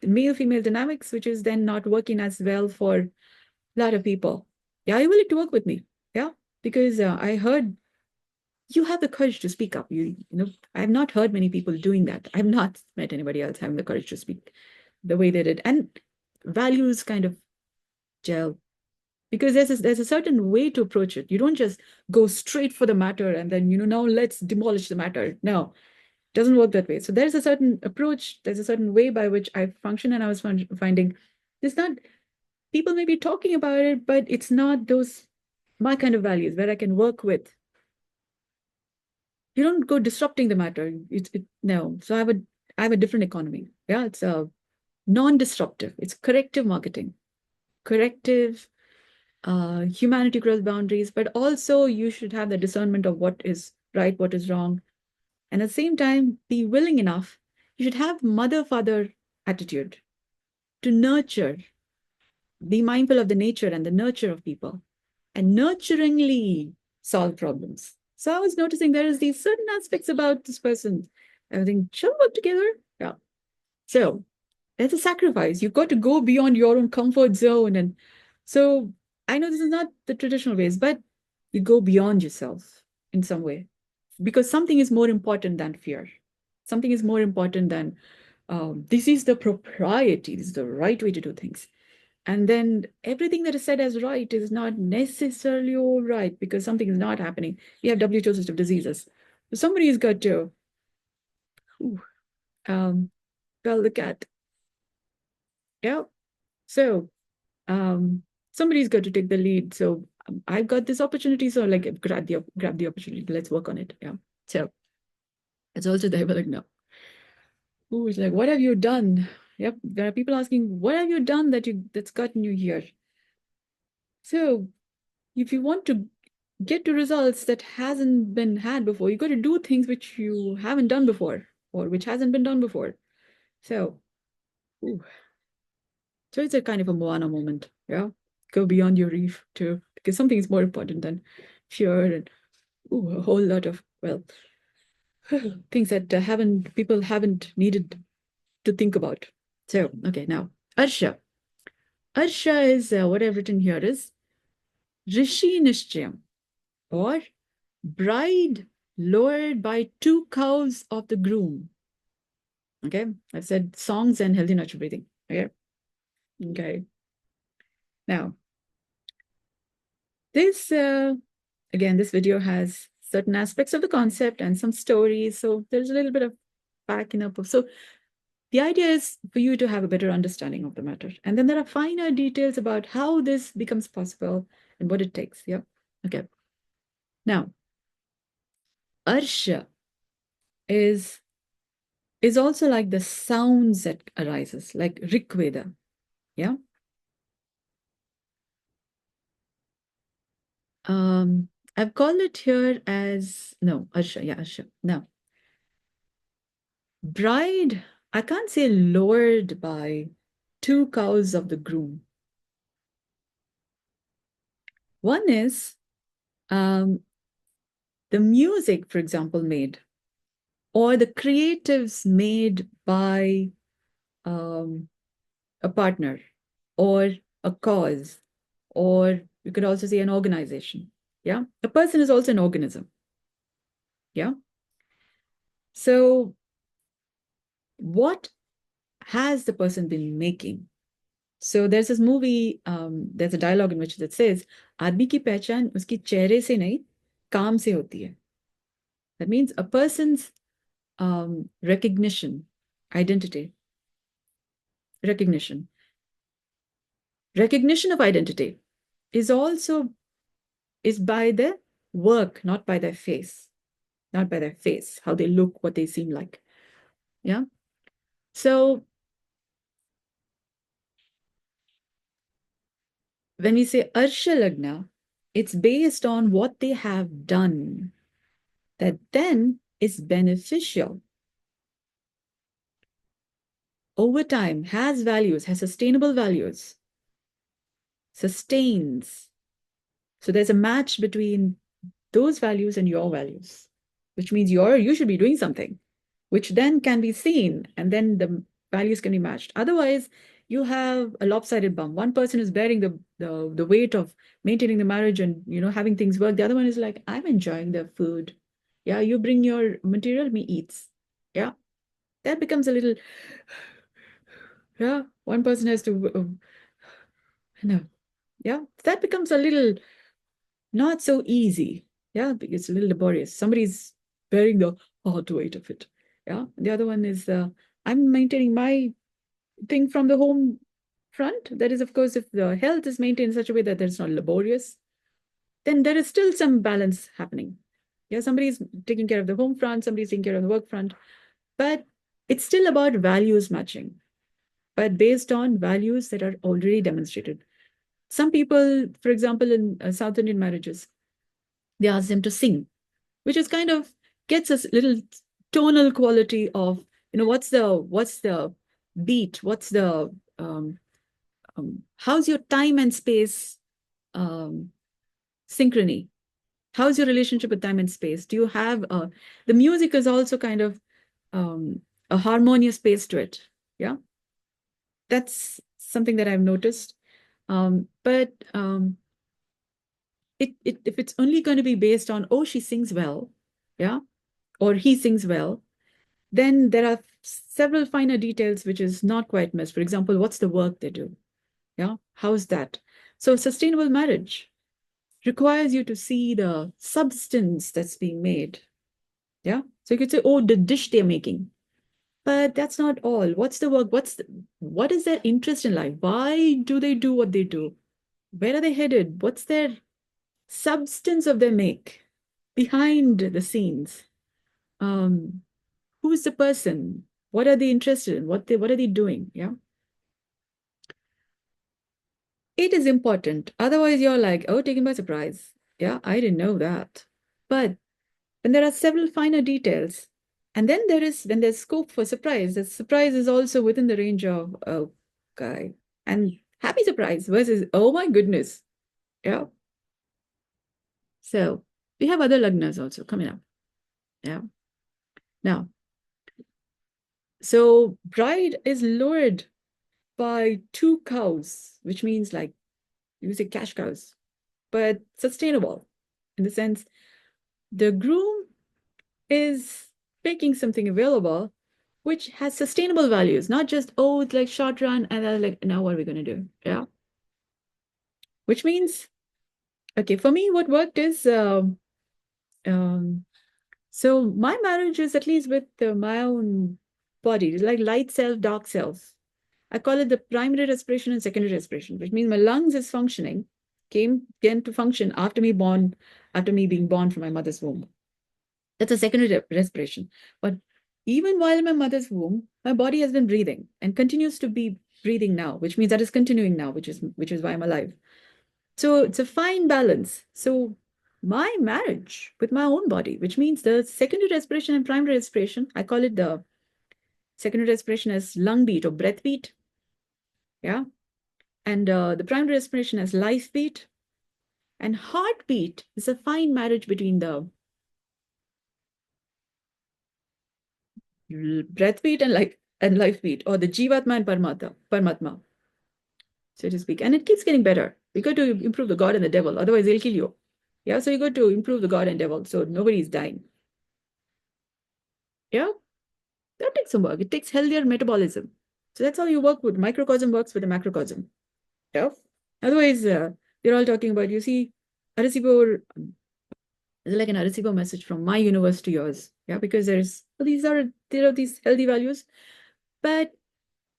male-female dynamics, which is then not working as well for a lot of people. Yeah, are you willing to work with me? Yeah, because I heard you have the courage to speak up. I have not heard many people doing that. I have not met anybody else having the courage to speak the way they did. And values kind of gel because there's a certain way to approach it. You don't just go straight for the matter and then, now let's demolish the matter. No, it doesn't work that way. So there's a certain approach, there's a certain way by which I function, and I was finding it's not, people may be talking about it, but it's not my kind of values where I can work with. You don't go disrupting the matter. No. So I have a different economy. Yeah, it's a non-disruptive. It's corrective marketing, corrective humanity across boundaries, but also you should have the discernment of what is right, what is wrong. And at the same time, be willing enough. You should have mother-father attitude to nurture, be mindful of the nature and the nurture of people, and nurturingly solve problems. So I was noticing there is these certain aspects about this person. I think, shall we work together? Yeah. So there's a sacrifice. You've got to go beyond your own comfort zone. And so I know this is not the traditional ways, but you go beyond yourself in some way because something is more important than fear. Something is more important than this is the propriety, this is the right way to do things. And then everything that is said as right is not necessarily all right because something is not happening. You have WHO list of diseases. So somebody's got to tell the cat. Yeah. So somebody's got to take the lead. So I've got this opportunity. So like grab the opportunity. Let's work on it. Yeah. So it's also the like no. Ooh, it's like, what have you done? Yep. There are people asking, what have you done that's gotten you here? So if you want to get to results that hasn't been had before. You got to do things which you haven't done before or which hasn't been done before. So, ooh. So it's a kind of a Moana moment. Yeah. Go beyond your reef too, because something is more important than fear and a whole lot of, well, things that people haven't needed to think about. So, okay, now, Arsha. Arsha is, what I've written here is Rishi Nishchayam, or bride lowered by two cows of the groom. Okay, I've said songs and healthy natural breathing. Okay. Now, this, again, this video has certain aspects of the concept and some stories. So there's a little bit of backing up. So the idea is for you to have a better understanding of the matter. And then there are finer details about how this becomes possible and what it takes. Yeah. Okay. Now, Arsha is also like the sounds that arises, like Rig Veda. Yeah. I've called it here as, no, Arsha. Yeah, Arsha. Now, bride, I can't say lowered by two cows of the groom. One is the music, for example, made, or the creatives made by a partner, or a cause, or you could also say an organization. Yeah. A person is also an organism. Yeah. So, what has the person been making? So there's this movie, there's a dialogue in which it says, आदमी की पहचान उसकी चेहरे से नहीं, काम से होती है. That means a person's recognition, identity, recognition. Recognition of identity is by their work, not by their face. Not by their face, how they look, what they seem like. Yeah. So when we say Ashtalagna, it's based on what they have done that then is beneficial over time, has values, has sustainable values, sustains. So there's a match between those values and your values, which means you should be doing something, which then can be seen, and then the values can be matched. Otherwise, you have a lopsided bump. One person is bearing the weight of maintaining the marriage and having things work. The other one is like, I'm enjoying the food. Yeah, you bring your material, me eats. Yeah, that becomes a little. Yeah, one person has to. No, yeah, that becomes a little not so easy. Yeah, because it's a little laborious. Somebody's bearing the hard weight of it. Yeah, the other one is I'm maintaining my thing from the home front. That is, of course, if the health is maintained in such a way that it's not laborious, then there is still some balance happening. Yeah, somebody's taking care of the home front, somebody's taking care of the work front, but it's still about values matching, but based on values that are already demonstrated. Some people, for example, in South Indian marriages, they ask them to sing, which is kind of gets us a little tonal quality of, what's the beat, what's the how's your time and space synchrony? How's your relationship with time and space? Do you have the music is also kind of a harmonious space to it? Yeah, that's something that I've noticed. But if it's only going to be based on, oh, she sings well, yeah, or he sings well, then there are several finer details which is not quite missed. For example, what's the work they do? Yeah, how's that? So sustainable marriage requires you to see the substance that's being made. Yeah, so you could say, oh, the dish they're making, but that's not all. What's the work? What is their interest in life? Why do they do what they do? Where are they headed? What's their substance of their make behind the scenes? Who's the person? What are they interested in? What are they doing? Yeah. It is important. Otherwise, you're like, oh, taken by surprise. Yeah, I didn't know that. But when there are several finer details, and then when there's scope for surprise, the surprise is also within the range of, okay, and happy surprise versus, oh my goodness. Yeah. So we have other lagnas also coming up. Yeah. Now, so bride is lured by two cows, which means like you say cash cows, but sustainable in the sense the groom is making something available which has sustainable values, not just, oh, it's like short run, and then like, now what are we going to do? Yeah. Which means, okay, for me, what worked is, um, so my marriage is at least with my own body, it's like light self, dark self. I call it the primary respiration and secondary respiration, which means my lungs is functioning, came to function after me being born from my mother's womb. That's a secondary respiration. But even while in my mother's womb, my body has been breathing and continues to be breathing now, which means that is continuing now, which is why I'm alive. So it's a fine balance. So my marriage with my own body, which means the secondary respiration and primary respiration, I call it the secondary respiration as lung beat or breath beat. Yeah. And the primary respiration as life beat. And heartbeat is a fine marriage between the breath beat and life beat, or the jivatma and paramatma, so to speak. And it keeps getting better. We got to improve the God and the devil, otherwise they'll kill you. Yeah, so you got to improve the God and devil, so nobody's dying. Yeah, that takes some work. It takes healthier metabolism. So that's how you work with microcosm works with the macrocosm. Yeah. Otherwise, they're all talking about, you see, Arecibo is like an Arecibo message from my universe to yours. Yeah, because there are these healthy values, but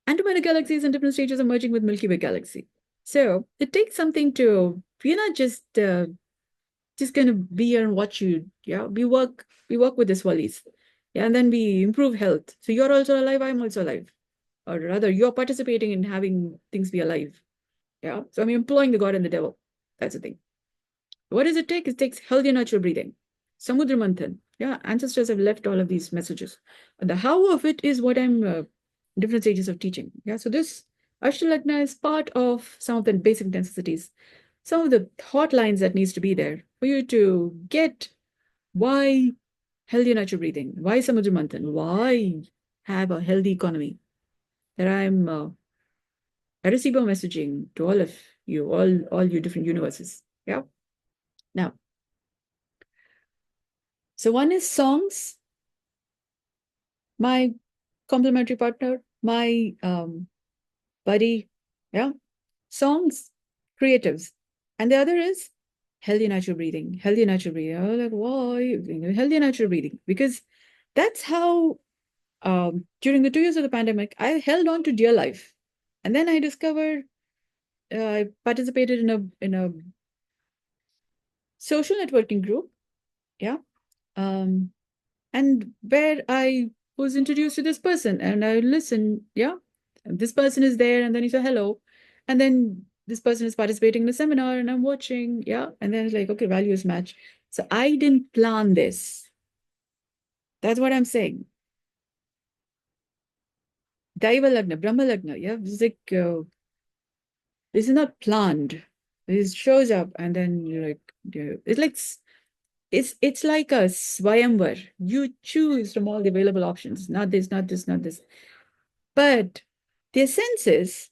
Andromeda galaxies and different stages are merging with Milky Way galaxy. So it takes something to, we're not just gonna be here and watch you. Yeah, we work with this wallies. Yeah, and then we improve health. So you're also alive, I'm also alive. Or rather, you're participating in having things be alive. Yeah. So I'm employing the God and the devil. That's the thing. What does it take? It takes healthy natural breathing. Samudra Manthan. Yeah, ancestors have left all of these messages. The how of it is what I'm different stages of teaching. Yeah, so this Ashtalagna is part of some of the basic necessities, some of the thought lines that needs to be there for you to get why healthy natural breathing, why Samudra Manthan, why have a healthy economy. That I'm Arecibo messaging to all of you, all your different universes. Yeah. Now, so one is songs, my complementary partner, my buddy, yeah, songs, creatives. And the other is healthy natural breathing, healthy natural breathing. I was like, why? Healthy natural breathing. Because that's how, during the 2 years of the pandemic, I held on to dear life. And then I discovered, I participated in a social networking group. Yeah. Um, and where I was introduced to this person and I listened, yeah, this person is there, and then you say hello, and then this person is participating in a seminar and I'm watching, yeah, and then it's like, okay, values match. So I didn't plan this. That's what I'm saying. Daiva Lagna, Brahma Lagna, yeah, it's like, this is not planned. This shows up and then you're like, it's like, it's like a swayamvar. You choose from all the available options, not this, not this, not this. But the essence is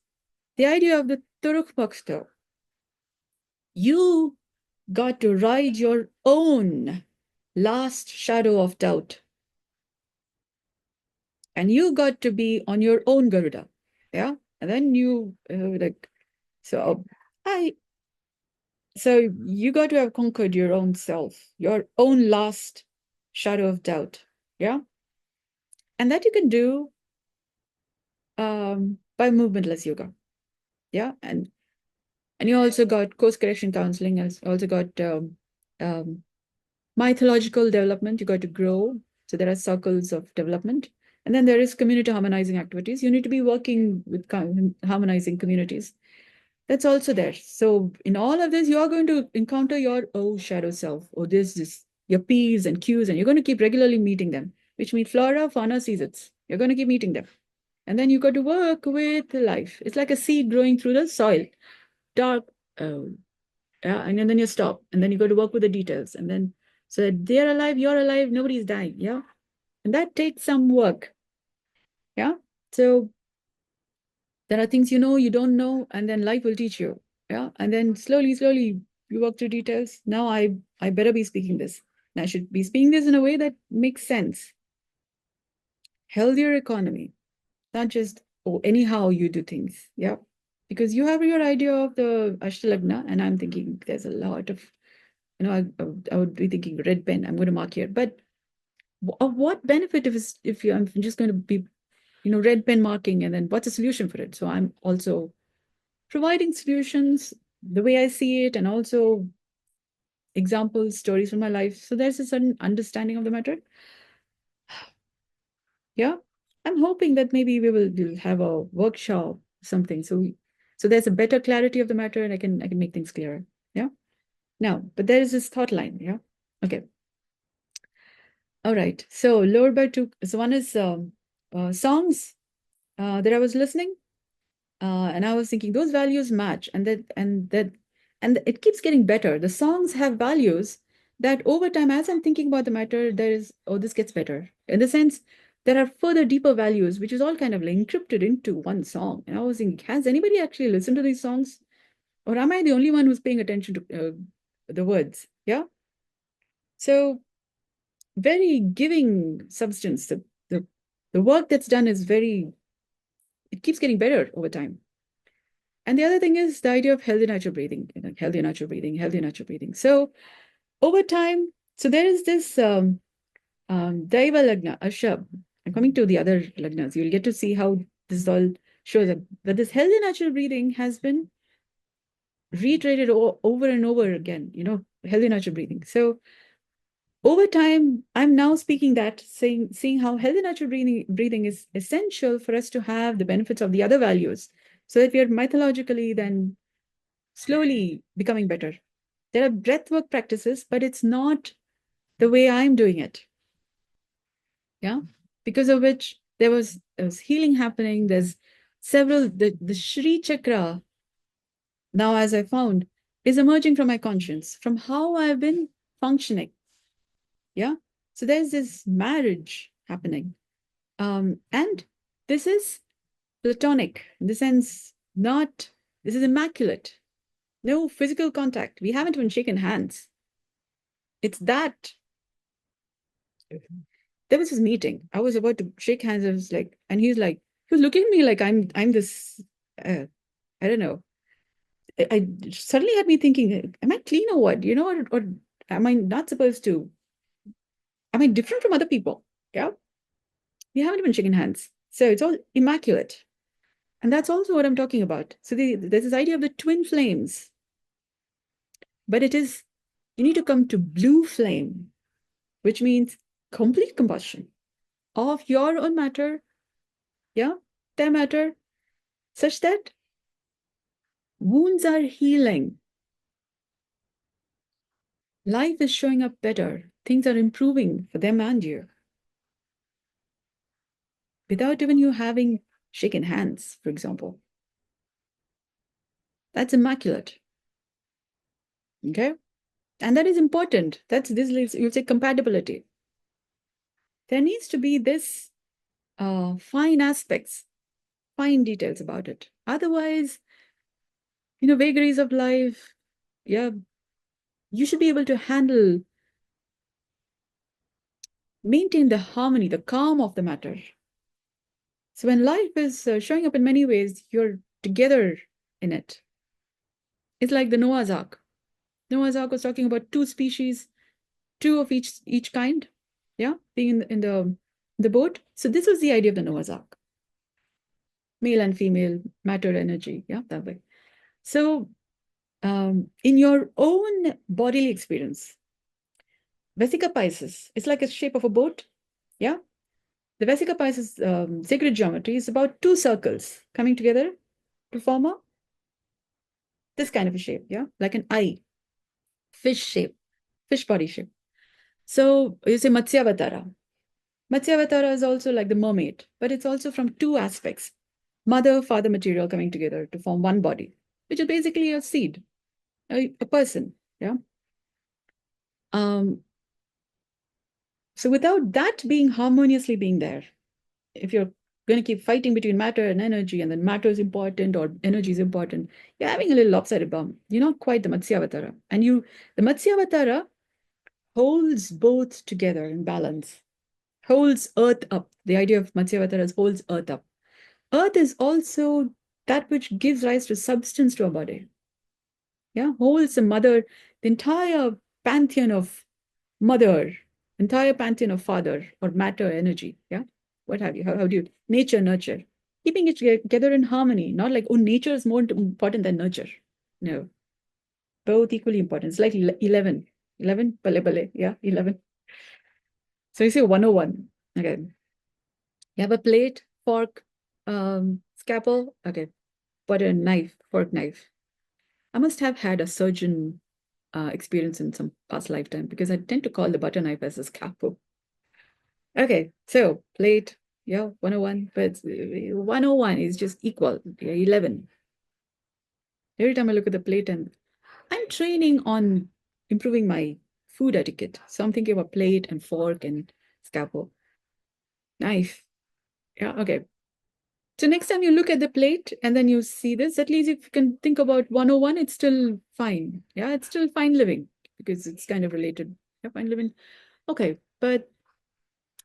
the idea of the Turuk Bhakta. You got to ride your own last shadow of doubt. And you got to be on your own Garuda. Yeah. And then you so I so you got to have conquered your own self, your own last shadow of doubt. Yeah. And that you can do by movementless yoga. Yeah. And you also got course correction counseling, also got mythological development. You got to grow. So there are circles of development. And then there is community harmonizing activities. You need to be working with harmonizing communities. That's also there. So in all of this, you are going to encounter your shadow self, or this your P's and Q's, and you're going to keep regularly meeting them, which means flora, fauna, seasons. You're going to keep meeting them. And then you got to work with life. It's like a seed growing through the soil. Dark, yeah, and then you stop. And then you got to work with the details. And then so that they're alive, you're alive, nobody's dying. Yeah. And that takes some work. Yeah. So there are things you don't know, and then life will teach you. Yeah. And then slowly, slowly you work through details. Now I better be speaking this. And I should be speaking this in a way that makes sense. Healthier economy, not just anyhow you do things. Yeah. Because you have your idea of the Ashtalagna, and I'm thinking there's a lot of, I would be thinking red pen, I'm going to mark here. But of what benefit if I'm just going to be, red pen marking, and then what's a solution for it? So I'm also providing solutions the way I see it, and also examples, stories from my life. So there's a certain understanding of the matter. Yeah. I'm hoping that maybe we'll have a workshop, something. So there's a better clarity of the matter, and I can make things clearer. Yeah. Now, but there is this thought line. Yeah. Okay. All right. So lower by two. So one is songs that I was listening, and I was thinking those values match, and it keeps getting better. The songs have values that over time, as I'm thinking about the matter, this gets better. In the sense, there are further deeper values, which is all kind of like encrypted into one song. And I was thinking, has anybody actually listened to these songs? Or am I the only one who's paying attention to the words? Yeah. So very giving substance. The work that's done is it keeps getting better over time. And the other thing is the idea of healthy natural breathing, healthy natural breathing, healthy natural breathing. So over time, so there is this Daiva Lagna, Ashab. I'm coming to the other Lagnas. You'll get to see how this all shows up. But this healthy natural breathing has been reiterated over and over again, healthy natural breathing. So over time, I'm now speaking that, seeing how healthy natural breathing is essential for us to have the benefits of the other values, so that we are mythologically then slowly becoming better. There are breathwork practices, but it's not the way I'm doing it. Yeah. Because of which there was healing happening. There's several, the ShriChakra, now as I found, is emerging from my conscience, from how I've been functioning. Yeah. So there's this marriage happening. And this is platonic in the sense, this is immaculate. No physical contact. We haven't even shaken hands. It's that. There was this meeting. I was about to shake hands. I was like, and he was looking at me like I'm this, I don't know. I suddenly had me thinking, am I clean or what? Or am I not supposed to? Am I different from other people? Yeah. We haven't even shaken hands. So it's all immaculate. And that's also what I'm talking about. So there's this idea of the twin flames. But you need to come to blue flame, which means complete combustion of your own matter, yeah, their matter, such that wounds are healing. Life is showing up better. Things are improving for them and you. Without even you having shaken hands, for example. That's immaculate. Okay? And that is important. You'll say compatibility. There needs to be this fine aspects, fine details about it. Otherwise, vagaries of life, yeah, you should be able to maintain the harmony, the calm of the matter. So when life is showing up in many ways, you're together in it. It's like the Noah's Ark. Noah's Ark was talking about two species, two of each kind, yeah, being in the boat. So this was the idea of the Noah's Ark. Male and female, matter, energy, yeah, that way. So in your own bodily experience, Vesica Pisces, it's like a shape of a boat, yeah? The Vesica Pisces sacred geometry is about two circles coming together to form a this kind of a shape, yeah, like an eye, fish shape, fish body shape. So you say Matsyavatara. Matsyavatara is also like the mermaid, but it's also from two aspects: mother, father material coming together to form one body, which is basically a seed, a person, yeah. So without that being harmoniously being there, if you're going to keep fighting between matter and energy, and then matter is important or energy is important, you're having a little lopsided bomb. You're not quite the Matsyavatara. And the Matsyavatara holds both together in balance, holds earth up. The idea of Matsyavatara is holds earth up. Earth is also that which gives rise to substance to our body. Yeah, holds the mother, the entire pantheon of mother, entire pantheon of father or matter, energy. Yeah, what have you? How do you nature, nurture, keeping it together in harmony? Not like, oh, nature is more important than nurture. No, both equally important. It's like 11, 11, bale bale. Yeah, 11. So you say 101. Okay, you have a plate, fork, scalpel. Okay, butter, knife, fork, knife. I must have had a surgeon experience in some past lifetime, because I tend to call the butter knife as a scalpel. Okay, so plate, yeah, 101, but 101 is just equal, yeah, 11. Every time I look at the plate, and I'm training on improving my food etiquette. So I'm thinking about plate and fork and scalpel. Knife. Yeah, okay. So next time you look at the plate and then you see this, at least if you can think about 101, it's still fine. Yeah, it's still fine living, because it's kind of related. Yeah, fine living. Okay, but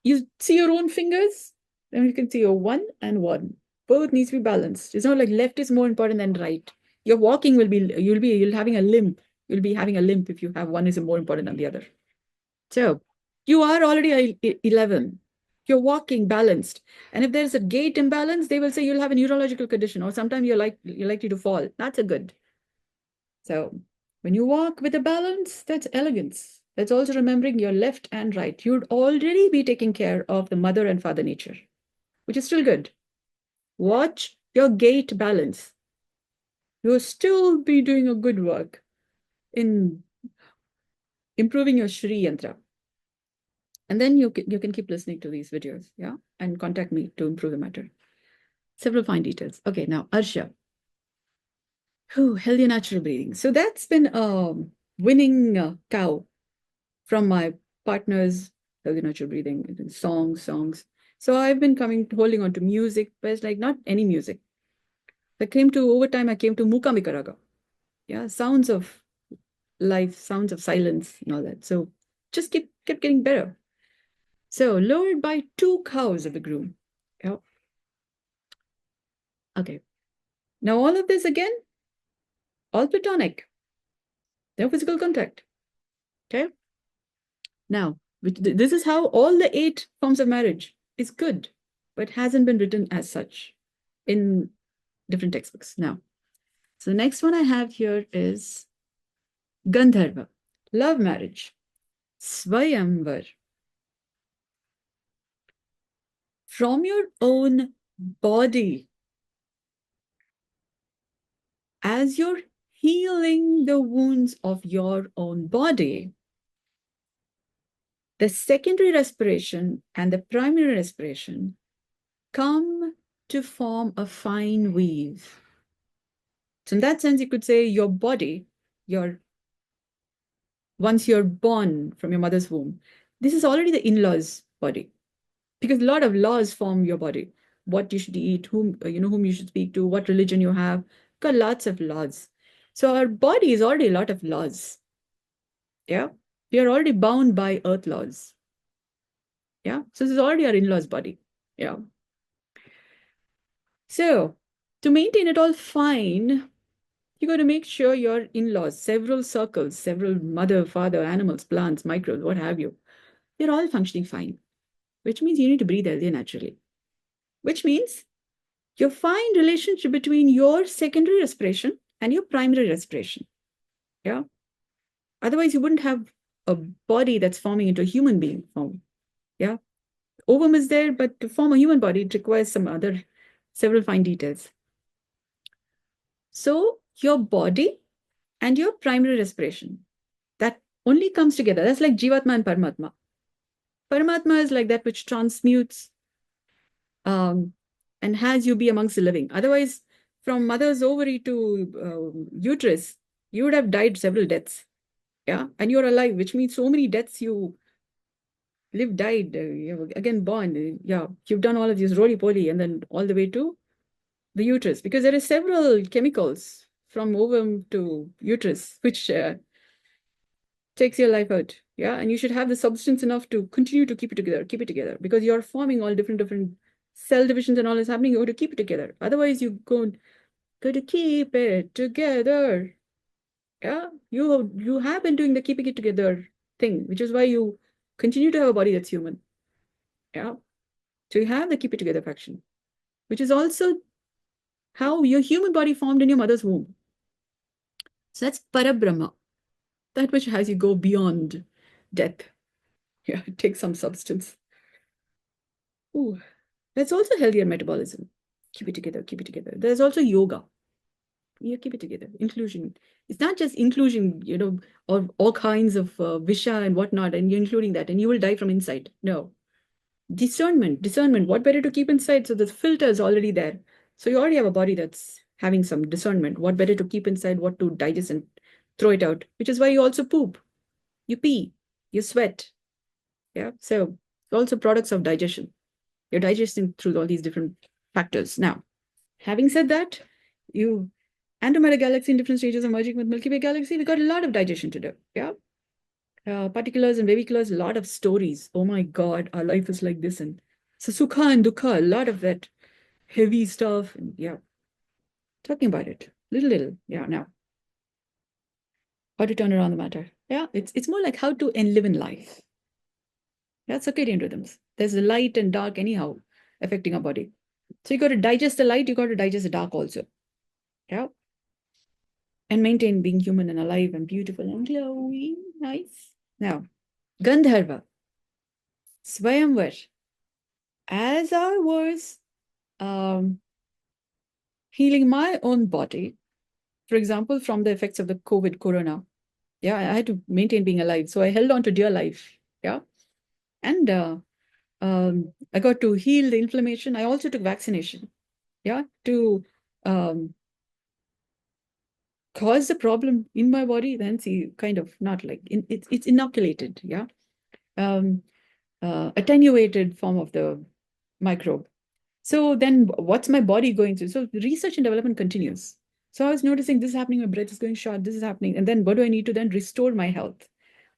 you see your own fingers, then you can see your 1 and 1. Both needs to be balanced. It's not like left is more important than right. Your walking will be, you'll having a limp. You'll be having a limp if you have one is more important than the other. So you are already 11. You're walking balanced. And if there's a gait imbalance, they will say you'll have a neurological condition, or sometimes you're likely to fall. That's a good. So when you walk with a balance, that's elegance. That's also remembering your left and right. You'd already be taking care of the mother and father nature, which is still good. Watch your gait balance. You'll still be doing a good work in improving your ShriYantra. And then you can keep listening to these videos, yeah, and contact me to improve the matter. Several fine details. Okay, now Arsha. Healthy natural breathing. So that's been a winning cow from my partner's healthy natural breathing, songs. So I've been holding on to music, but it's like not any music. Over time, I came to Mukamikaraga. Yeah, sounds of life, sounds of silence, and all that. So just kept getting better. So lowered by 2 cows of the groom. Yeah. Okay. Now all of this again, all platonic. No physical contact. Okay. Now, this is how all the 8 forms of marriage is good, but hasn't been written as such in different textbooks. Now, so the next one I have here is Gandharva, love marriage, Swayamvar. From your own body, as you're healing the wounds of your own body, the secondary respiration and the primary respiration come to form a fine weave. So in that sense, you could say your body, once you're born from your mother's womb, this is already the in-laws body, because a lot of laws form your body. What you should eat, whom you should speak to, what religion you have, got lots of laws. So our body is already a lot of laws. Yeah, we are already bound by earth laws. Yeah, so this is already our in-laws body. Yeah. So to maintain it all fine, you got to make sure your in-laws, several circles, several mother, father, animals, plants, microbes, what have you, they're all functioning fine, which means you need to breathe healthy naturally, which means your fine relationship between your secondary respiration and your primary respiration. Yeah. Otherwise, you wouldn't have a body that's forming into a human being form. Yeah. Ovum is there, but to form a human body, it requires several fine details. So your body and your primary respiration. That only comes together. That's like Jivatma and Paramatma. Paramatma is like that which transmutes and has you be amongst the living. Otherwise, from mother's ovary to uterus, you would have died several deaths. Yeah. And you're alive, which means so many deaths you live, died, you again born. Yeah. You've done all of these roly-poly and then all the way to the uterus, because there are several chemicals from ovum to uterus, which takes your life out. Yeah. And you should have the substance enough to continue to keep it together, because you're forming all different cell divisions and all is happening. You have to keep it together. Otherwise, you go to keep it together. Yeah. You have been doing the keeping it together thing, which is why you continue to have a body that's human. Yeah. So you have the keep it together faction, which is also how your human body formed in your mother's womb. So that's Parabrahma, that which has you go beyond death. Yeah, it takes some substance. Ooh, that's also healthier metabolism. Keep it together, keep it together. There's also yoga. Yeah, keep it together. Inclusion. It's not just inclusion, or all kinds of visha and whatnot, and you're including that, and you will die from inside. No. Discernment. What better to keep inside? So the filter is already there. So you already have a body that's having some discernment. What better to keep inside, what to digest and throw it out, which is why you also poop, you pee, you sweat. Yeah. So also products of digestion. You're digesting through all these different factors. Now, having said that, you Andromeda Galaxy in different stages of merging with Milky Way Galaxy, we got a lot of digestion to do. Yeah. Particulars and vehiculars, a lot of stories. Oh my God, our life is like this. And so Sukha and Dukha, a lot of that heavy stuff. And yeah, talking about it. Little. Yeah, now. How to turn around the matter. Yeah, it's more like how to enliven life. Yeah, circadian rhythms. There's the light and dark anyhow affecting our body. So you got to digest the light, you got to digest the dark also. Yeah. And maintain being human and alive and beautiful and glowy. Nice. Now, Gandharva, Swayamvar. As I was healing my own body, for example, from the effects of the COVID corona, yeah, I had to maintain being alive. So I held on to dear life. Yeah. And I got to heal the inflammation. I also took vaccination. Yeah. To cause the problem in my body, then see, kind of not like it's inoculated. Yeah. Attenuated form of the microbe. So then what's my body going through? So research and development continues. So I was noticing this is happening, my breath is going short, this is happening. And then what do I need to then restore my health?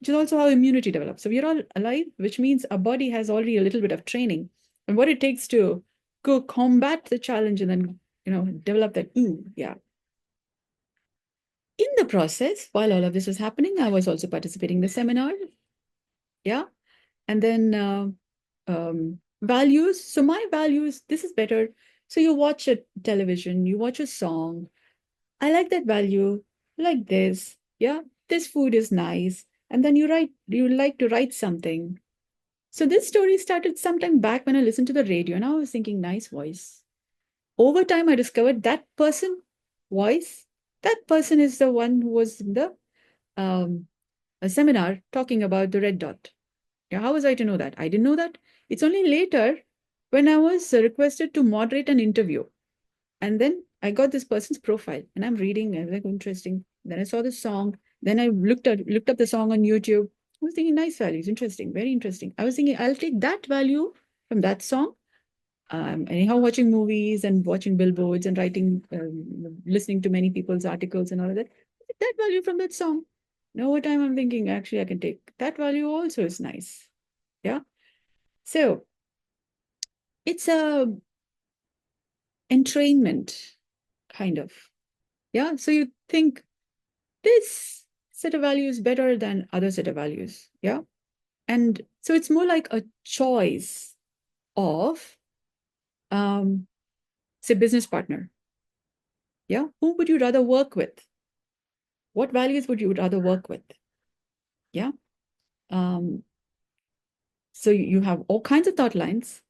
Which is also how immunity develops. So we're all alive, which means our body has already a little bit of training and what it takes to go combat the challenge and then, develop that, yeah. In the process, while all of this was happening, I was also participating in the seminar. Yeah. And then values. So my values, this is better. So you watch a television, you watch a song. I like that value, like this. Yeah, this food is nice. And then you like to write something. So this story started sometime back when I listened to the radio and I was thinking, nice voice. Over time, I discovered that person voice, that person is the one who was in the a seminar talking about the red dot. Yeah, how was I to know that? I didn't know that. It's only later when I was requested to moderate an interview. And then I got this person's profile and I'm reading and like interesting. Then I saw the song. Then I looked up the song on YouTube. I was thinking nice values, interesting, very interesting. I was thinking I'll take that value from that song. Anyhow, watching movies and watching billboards and writing, listening to many people's articles and all of that. That value from that song. Now, what time I'm thinking, actually, I can take that value also is nice. Yeah. So it's a entrainment kind of. Yeah. So you think this set of values better than other set of values. Yeah. And so it's more like a choice of, say, business partner. Yeah. Who would you rather work with? What values would you rather work with? Yeah. So you have all kinds of thought lines.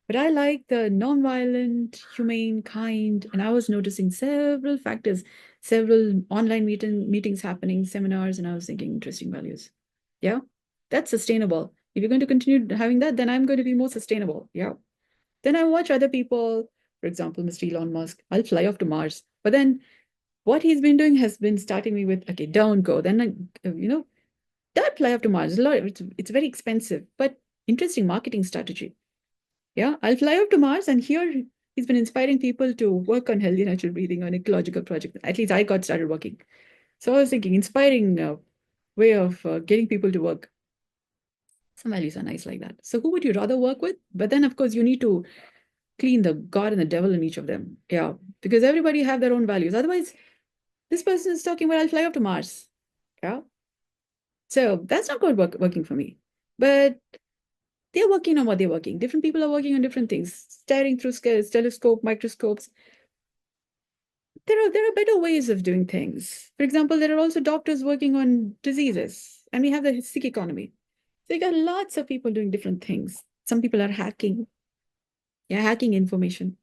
But I like the non-violent, humane, kind, and I was noticing several factors, several online meetings happening, seminars, and I was thinking interesting values. Yeah, that's sustainable. If you're going to continue having that, then I'm going to be more sustainable. Yeah. Then I watch other people, for example, Mr. Elon Musk. I'll fly off to Mars. But then what he's been doing has been starting me with, okay, don't go. Then, don't fly off to Mars. It's very expensive, but interesting marketing strategy. Yeah, I'll fly off to Mars, and here he's been inspiring people to work on healthy natural breathing on ecological project. At least I got started working. So I was thinking, inspiring way of getting people to work. Some values are nice like that. So who would you rather work with? But then, of course, you need to clean the God and the devil in each of them. Yeah, because everybody have their own values. Otherwise, this person is talking about I'll fly off to Mars. Yeah. So that's not good working for me. But they're working on what they're working. Different people are working on different things, staring through telescope, microscopes. There are better ways of doing things. For example, there are also doctors working on diseases, and we have the sick economy. So you got lots of people doing different things. Some people are hacking. Yeah, hacking information.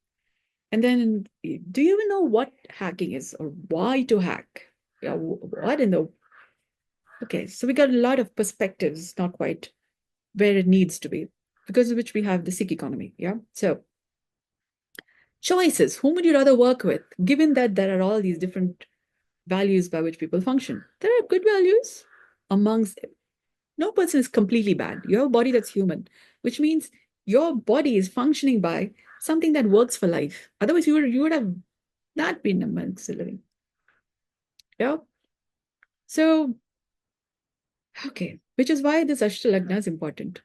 And then, do you even know what hacking is or why to hack? Yeah, what in the... Okay, so we got a lot of perspectives, not quite where it needs to be, because of which we have the sick economy. Yeah. So choices. Whom would you rather work with, given that there are all these different values by which people function? There are good values amongst them. No person is completely bad. You have a body that's human, which means your body is functioning by something that works for life. Otherwise, you would have not been amongst the living. Yeah. So, okay, which is why this Ashtalagna is important.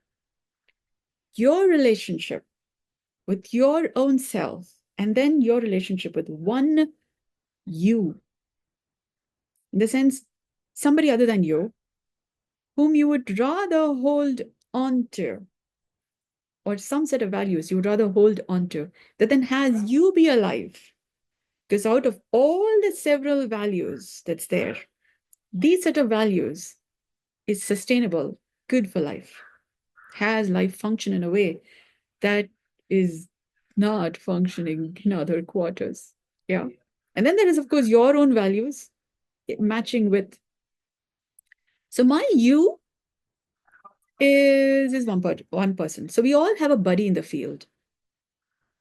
Your relationship with your own self, and then your relationship with one you, in the sense, somebody other than you, whom you would rather hold on to, or some set of values you would rather hold on to, that then has you be alive. Because out of all the several values that's there, these set of values is sustainable, good for life, has life function in a way that is not functioning in other quarters. Yeah. And then there is, of course, your own values matching with. So my you is one person. So we all have a buddy in the field.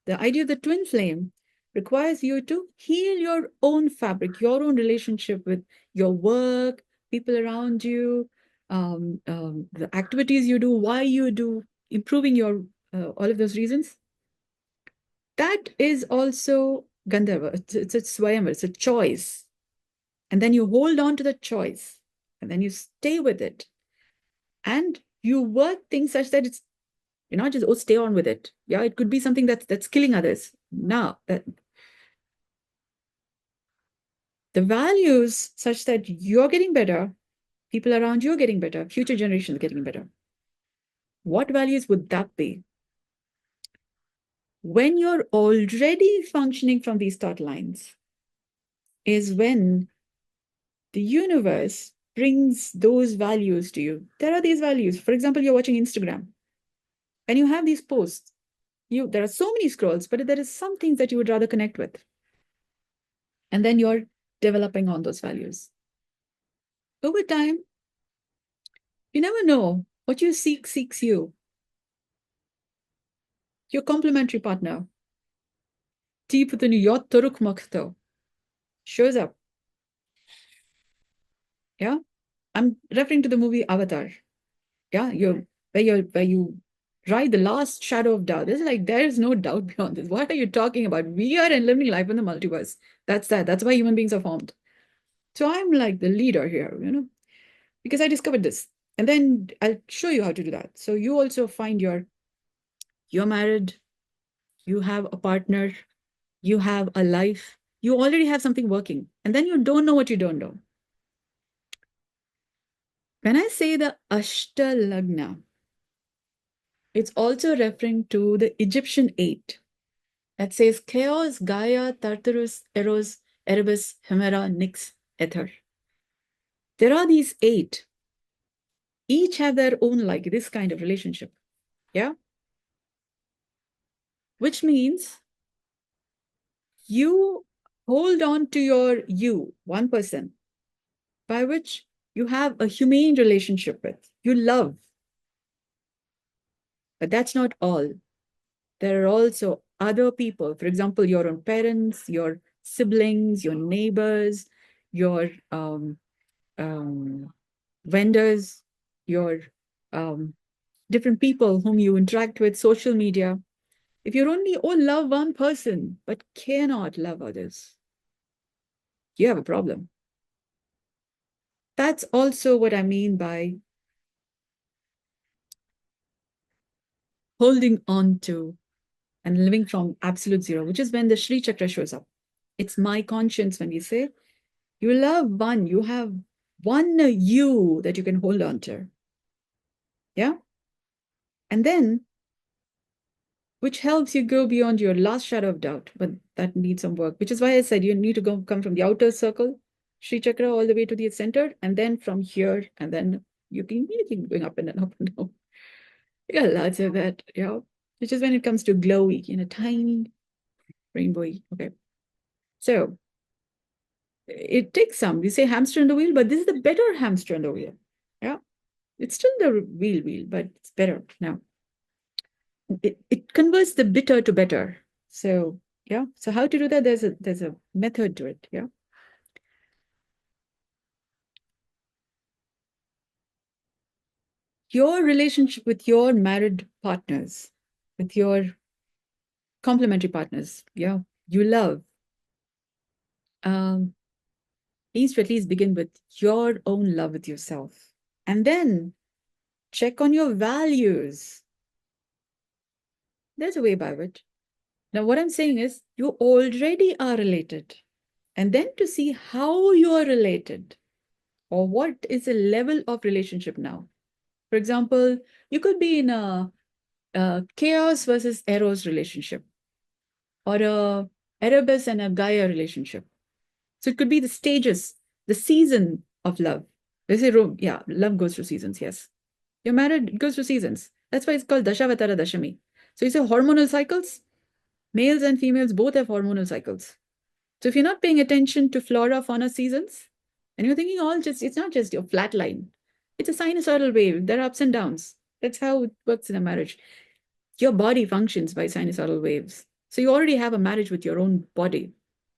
The idea of the twin flame requires you to heal your own fabric, your own relationship with your work, people around you, the activities you do, why you do, improving your all of those reasons. That is also Gandharva. It's a Swayamvar, it's a choice. And then you hold on to the choice, and then you stay with it. And you work things such that you're not just, oh, stay on with it. Yeah, it could be something that's killing others. No, the values such that you're getting better, people around you are getting better, future generations are getting better. What values would that be? When you're already functioning from these thought lines, is when the universe brings those values to you. There are these values. For example, you're watching Instagram and you have these posts. There are so many scrolls, but there is some things that you would rather connect with. And then you're developing on those values. Over time, you never know what you seek seeks you. Your complementary partner, shows up. Yeah. I'm referring to the movie Avatar. Yeah. Where you ride the last shadow of doubt. It's like there is no doubt beyond this. What are you talking about? We are living life in the multiverse. That's that. That's why human beings are formed. So I'm like the leader here, because I discovered this. And then I'll show you how to do that. So you also find you're married, you have a partner, you have a life, you already have something working, and then you don't know what you don't know. When I say the Ashtalagna, it's also referring to the Egyptian eight that says chaos, Gaia, Tartarus, Eros, Erebus, Hemera, Nyx, Ether. There are these eight. Each have their own, like this kind of relationship. Yeah. which means you hold on to your you, one person, by which you have a humane relationship with, you love. But that's not all. There are also other people, for example, your own parents, your siblings, your neighbors, your vendors, your different people whom you interact with, social media. If you're only love one person but cannot love others, you have a problem. That's also what I mean by holding on to and living from absolute zero, which is when the ShriChakra shows up. It's my conscience when we say, you love one, you have one you that you can hold on to. Yeah? And then, which helps you go beyond your last shadow of doubt, but that needs some work, which is why I said you need to come from the outer circle, ShriChakra, all the way to the center, and then from here, and then you keep going up and down, up and down. You got lots of that, yeah. Which is when it comes to glowy, tiny rainbowy. Okay. So it takes some. We say hamster on the wheel, but this is the better hamster on the wheel. Yeah. It's still the wheel, but it's better now. It converts the bitter to better. So yeah. So how to do that? There's a method to it. Yeah. Your relationship with your married partners, with your complementary partners, yeah, you love, needs to at least begin with your own love with yourself. And then check on your values. There's a way by it. Now, what I'm saying is you already are related. And then to see how you are related or what is the level of relationship now. For example, you could be in a chaos versus eros relationship or a Erebus and a Gaia relationship. So it could be the stages, the season of love. They say, yeah, love goes through seasons, yes. You're married, it goes through seasons. That's why it's called Dashavatara Dashami. So you say hormonal cycles, males and females both have hormonal cycles. So if you're not paying attention to flora, fauna, seasons, and you're thinking it's not just your flat line. It's a sinusoidal wave. There are ups and downs. That's how it works in a marriage. Your body functions by sinusoidal waves. So you already have a marriage with your own body.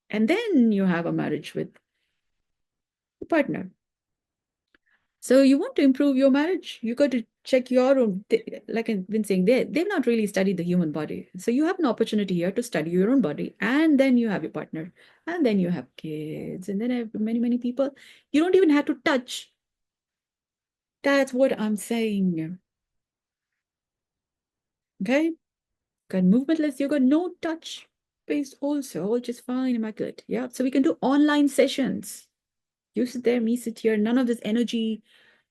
And then you have a marriage with a partner. So you want to improve your marriage, you got to check your own, like I've been saying, they've not really studied the human body. So you have an opportunity here to study your own body, and then you have your partner, and then you have kids, and then I have many, many people. You don't even have to touch. That's what I'm saying. Okay? Got movementless yoga, no touch based also, all just fine, immaculate. Yeah. So we can do online sessions. You sit there, me sit here, none of this energy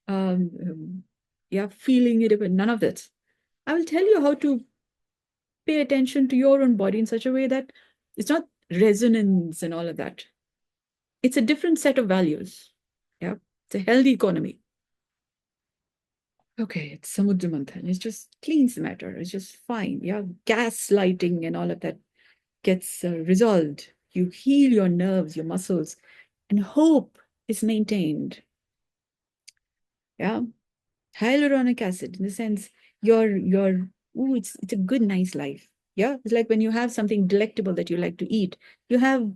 yeah, feeling it, but none of that. I will tell you how to pay attention to your own body in such a way that it's not resonance and all of that. It's a different set of values. Yeah, it's a healthy economy. Okay, it's Samudra Manthan. It just cleans the matter. It's just fine. Yeah, gaslighting and all of that gets resolved. You heal your nerves, your muscles, and hope is maintained. Yeah, hyaluronic acid in the sense it's a good nice life. Yeah, it's like when you have something delectable that you like to eat, you have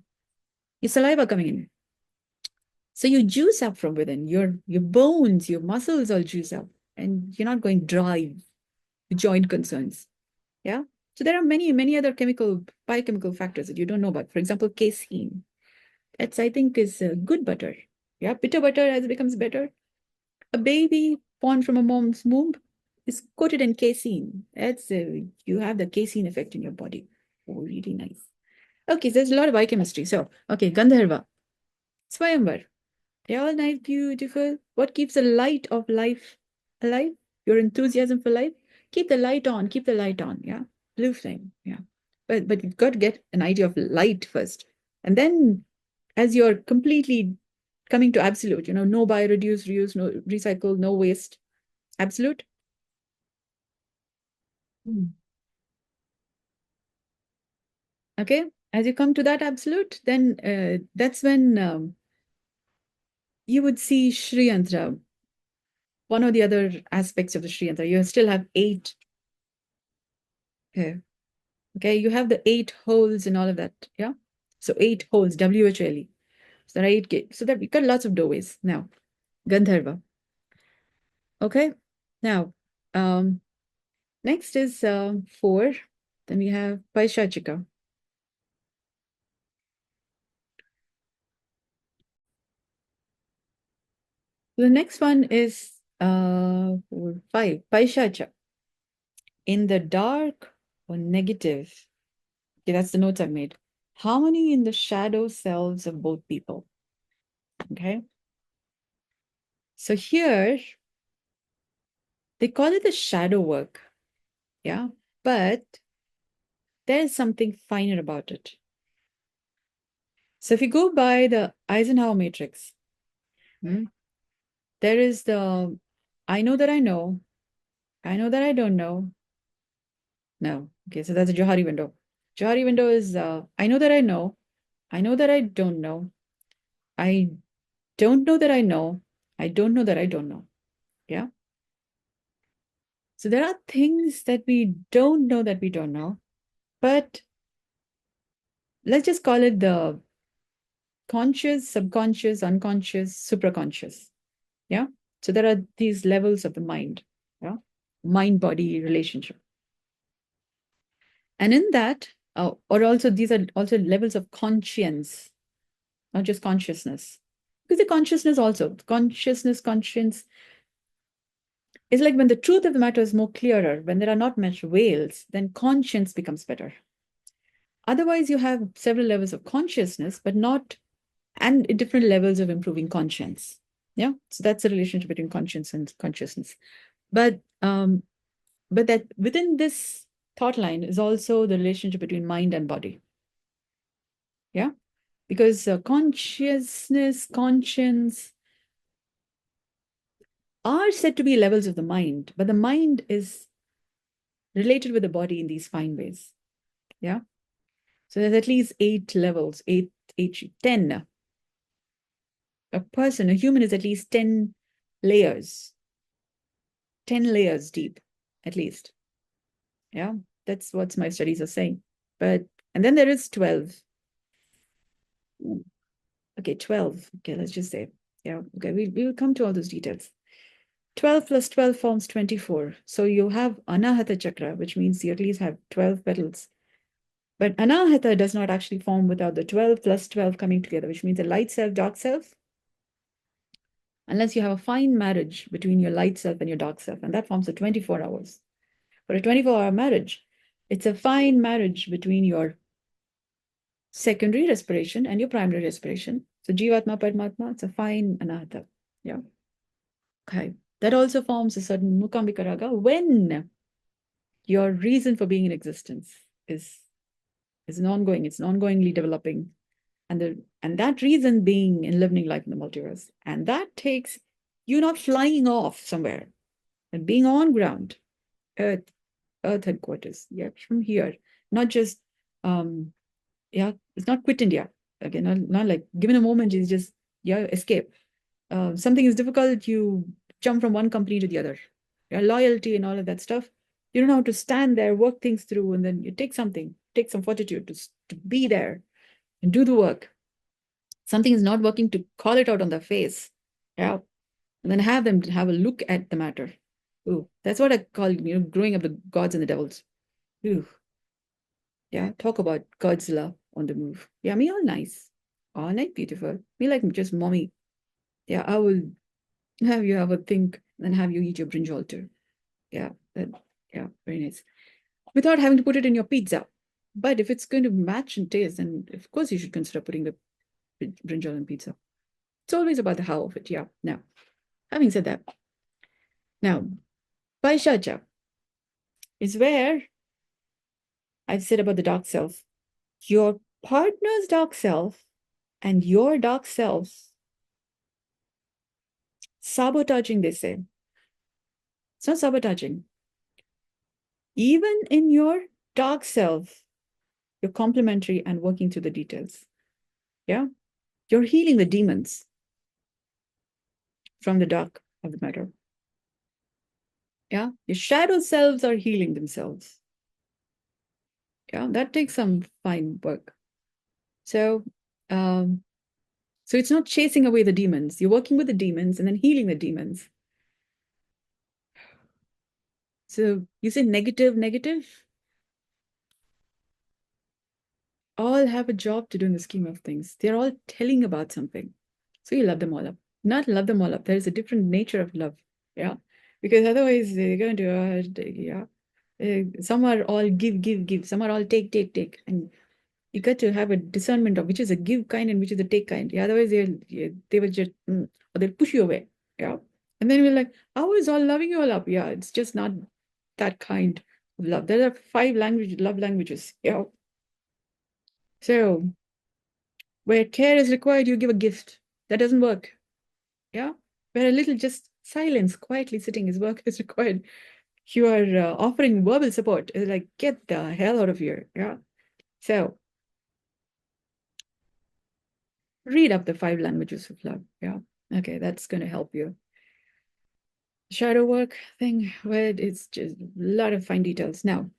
your saliva coming in, so you juice up from within. Your bones, your muscles all juice up, and you're not going dry with joint concerns. Yeah, so there are many other biochemical factors that you don't know about. For example, casein. That's, I think, is good butter. Yeah, bitter butter as it becomes better. A baby born from a mom's womb is coated in casein. That's you have the casein effect in your body. Oh, really nice. Okay, so there's a lot of biochemistry. So, okay, Gandharva, Swayamvar. They're all nice, beautiful. What keeps the light of life alive? Your enthusiasm for life? Keep the light on, keep the light on. Yeah. Blue flame. Yeah. But you've got to get an idea of light first. And then as you're completely coming to absolute, no buy, reduce, reuse, no recycle, no waste. Absolute. Okay, as you come to that absolute, then that's when you would see ShriYantra, one or the other aspects of the ShriYantra. You still have 8 here. Okay, you have the 8 holes and all of that. Yeah, so 8 holes, WHLE. So there are 8 gates. So that we got lots of doorways now. Gandharva. Okay, now next is 4. Then we have Paishachika. The next one is 5, Paishacha. In the dark or negative, okay, that's the notes I've made. Harmony in the shadow selves of both people. Okay. So here, they call it the shadow work. Yeah. But there's something finer about it. So if you go by the Eisenhower matrix, there is the I know that I know, I know that I don't know. No. Okay, so that's a Johari window. Johari window is I know that I know, I know that I don't know, I don't know that I know, I don't know that I don't know. Yeah. So there are things that we don't know that we don't know, but let's just call it the conscious, subconscious, unconscious, supraconscious. Yeah. So there are these levels of the mind. Yeah. Mind body relationship. And in that, or also these are also levels of conscience, not just consciousness. Because the consciousness also, conscience is like when the truth of the matter is more clearer, when there are not much veils, then conscience becomes better. Otherwise, you have several levels of consciousness, but not, and different levels of improving conscience. Yeah. So that's the relationship between conscience and consciousness. But that within this thought line is also the relationship between mind and body. Yeah. Because consciousness, conscience are said to be levels of the mind, but the mind is related with the body in these fine ways. Yeah. So there's at least 8 levels, 10. A person, a human is at least 10 layers, 10 layers deep, at least. Yeah. That's what my studies are saying. But, and then there is 12. Okay, 12. Okay, let's just say. Yeah. Okay, we will come to all those details. 12 plus 12 forms 24. So you have Anahata Chakra, which means you at least have 12 petals. But Anahata does not actually form without the 12 plus 12 coming together, which means a light self, dark self, unless you have a fine marriage between your light self and your dark self, and that forms a 24 hours. For a 24-hour marriage, it's a fine marriage between your secondary respiration and your primary respiration. So Jivatma, Paramatma, it's a fine Anahata. Yeah. Okay. That also forms a certain Mukambika Raga when your reason for being in existence is an ongoing, it's an ongoingly developing. And that reason being in living life in the multiverse. And that takes you not flying off somewhere and being on ground, Earth headquarters. Yeah, from here. Not just it's not quit India. Again, not like given a moment, it's just escape. Something is difficult, you jump from one company to the other. Yeah, loyalty and all of that stuff. You don't know how to stand there, work things through, and then you take some fortitude to be there and do the work. Something is not working, to call it out on their face. Yeah. And then have them have a look at the matter. Ooh, that's what I call, growing up the gods and the devils. Ooh. Yeah. Talk about Godzilla on the move. Yeah, me all nice. All night beautiful. Me like just mommy. Yeah, I will have you have a think, then have you eat your brinjal too. Yeah. Yeah, very nice. Without having to put it in your pizza. But if it's going to match and taste, then of course you should consider putting the brinjal in pizza. It's always about the how of it. Yeah. Now, having said that, now, Paishacha is where I've said about the dark self. Your partner's dark self and your dark self sabotaging, they say. It's not sabotaging. Even in your dark self, you're complementary and working through the details. Yeah. You're healing the demons from the dark of the matter. Yeah. Your shadow selves are healing themselves. Yeah. That takes some fine work. So, so it's not chasing away the demons. You're working with the demons and then healing the demons. So you say negative, negative. All have a job to do in the scheme of things. They're all telling about something. So you love them all up. Not love them all up. There is a different nature of love. Yeah. Because otherwise they're going to, yeah. Some are all give, give, give. Some are all take, take, take. And you got to have a discernment of which is a give kind and which is a take kind. Yeah, otherwise they will just, or they'll push you away. Yeah. And then we're like, how is all loving you all up? Yeah, it's just not that kind of love. There are 5 love languages. Yeah. So where care is required, you give a gift. That doesn't work. Yeah. Where a little just silence, quietly sitting is work is required. You are offering verbal support. It's like, get the hell out of here. Yeah. So read up the 5 languages of love. Yeah. Okay, that's going to help you. Shadow work thing, where it's just a lot of fine details. Now,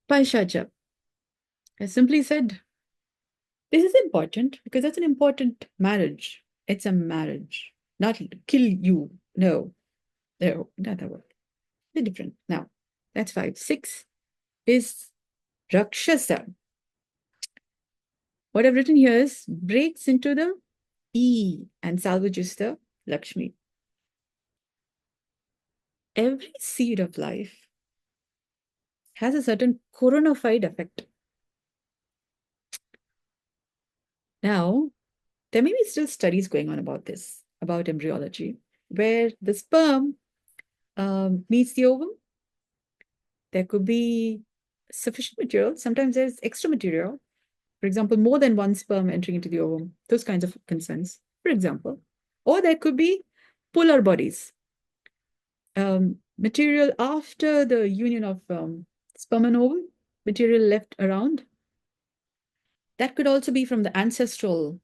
Paishacha, I simply said, this is important because that's an important marriage. It's a marriage, not kill you. No, no, not that word. They're different. Now, that's 5. 6 is Rakshasa. What I've written here is breaks into the E and salvages the Lakshmi. Every seed of life has a certain coronified effect. Now, there may be still studies going on about this, about embryology, where the sperm meets the ovum. There could be sufficient material. Sometimes there's extra material. For example, more than one sperm entering into the ovum, those kinds of consents, for example. Or there could be polar bodies, material after the union of sperm and ovum, material left around. That could also be from the ancestral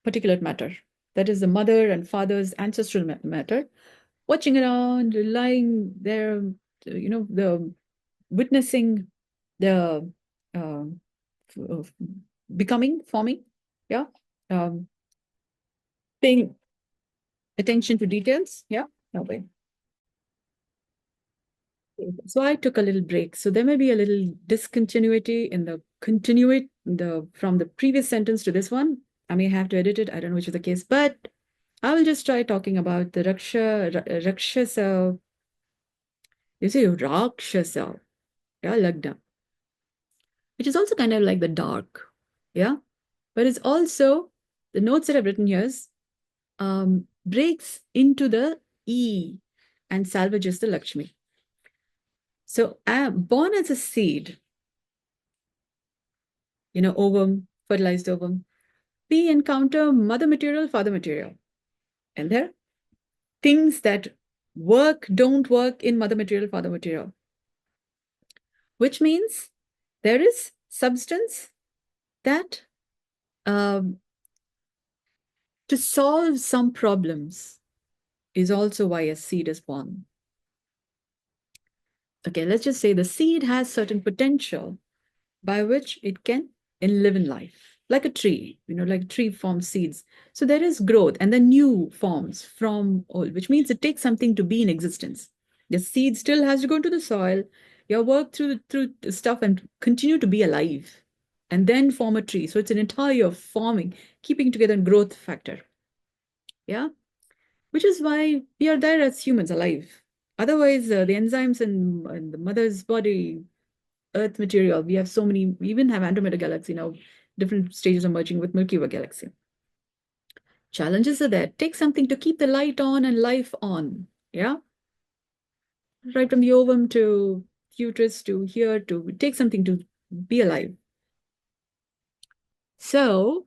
particulate matter. That is the mother and father's ancestral matter, watching around, lying there, the witnessing the uh, becoming, forming, yeah, paying attention to details, yeah, no way. So I took a little break. So there may be a little discontinuity in the from the previous sentence to this one. I may have to edit it. I don't know which is the case, but I will just try talking about the Rakshasa. You see, Rakshasa, yeah, Lagna, which is also kind of like the dark, yeah, but it's also the notes that I've written here is breaks into the E and salvages the Lakshmi. So born as a seed, ovum, fertilized ovum, we encounter mother material, father material. And there are things that don't work in mother material, father material, which means there is substance that to solve some problems is also why a seed is born. Okay, let's just say the seed has certain potential by which it can live in life, like a tree, like a tree forms seeds. So there is growth and then new forms from old, which means it takes something to be in existence. The seed still has to go into the soil, you work through stuff and continue to be alive and then form a tree. So it's an entire forming, keeping together and growth factor. Yeah. Which is why we are there as humans alive. Otherwise, the enzymes in the mother's body, Earth material, we have so many, we even have Andromeda galaxy now, different stages of merging with Milky Way galaxy. Challenges are there. Take something to keep the light on and life on. Yeah. Right from the ovum to uterus to here to take something to be alive. So,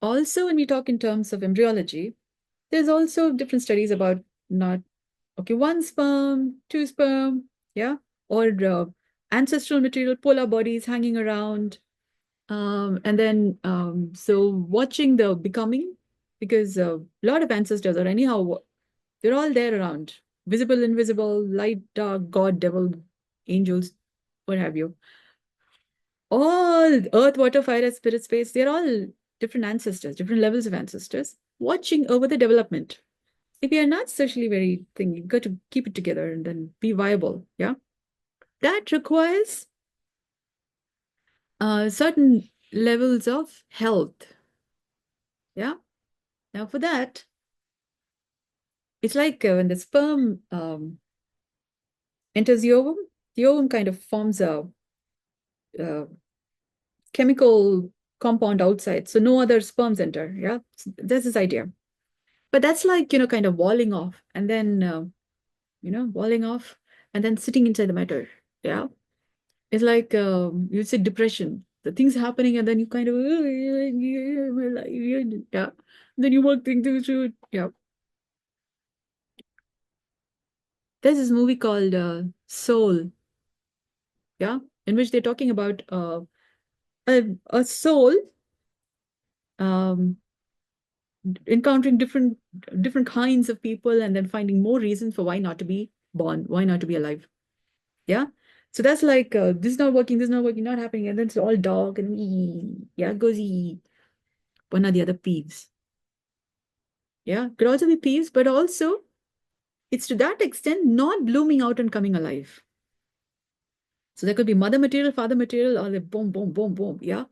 also when we talk in terms of embryology, there's also different studies about not, okay, 1 sperm, 2 sperm, yeah, or ancestral material, polar bodies hanging around. And then, so watching the becoming, because a lot of ancestors, or anyhow, they're all there around, visible, invisible, light, dark, God, devil, angels, what have you. All earth, water, fire, spirit, space, they're all different ancestors, different levels of ancestors, watching over the development. If you're not socially very thing, you've got to keep it together and then be viable. Yeah. That requires certain levels of health. Yeah. Now, for that, it's like when the sperm enters the ovum kind of forms a chemical compound outside. So no other sperms enter. Yeah. So there's this idea. But that's like, kind of walling off and then, walling off and then sitting inside the matter. Yeah. It's like you say depression. The things happening and then you kind of, yeah. Then you work things through it. Yeah. There's this movie called Soul, yeah, in which they're talking about a soul um, encountering different kinds of people and then finding more reasons for why not to be born, why not to be alive. Yeah. So that's like this is not working, this is not working, not happening, and then it's all dark and yeah, it goes one or the other peeves. Yeah, could also be peeves, but also it's to that extent not blooming out and coming alive. So there could be mother material, father material, or the boom, boom, boom, boom. Yeah.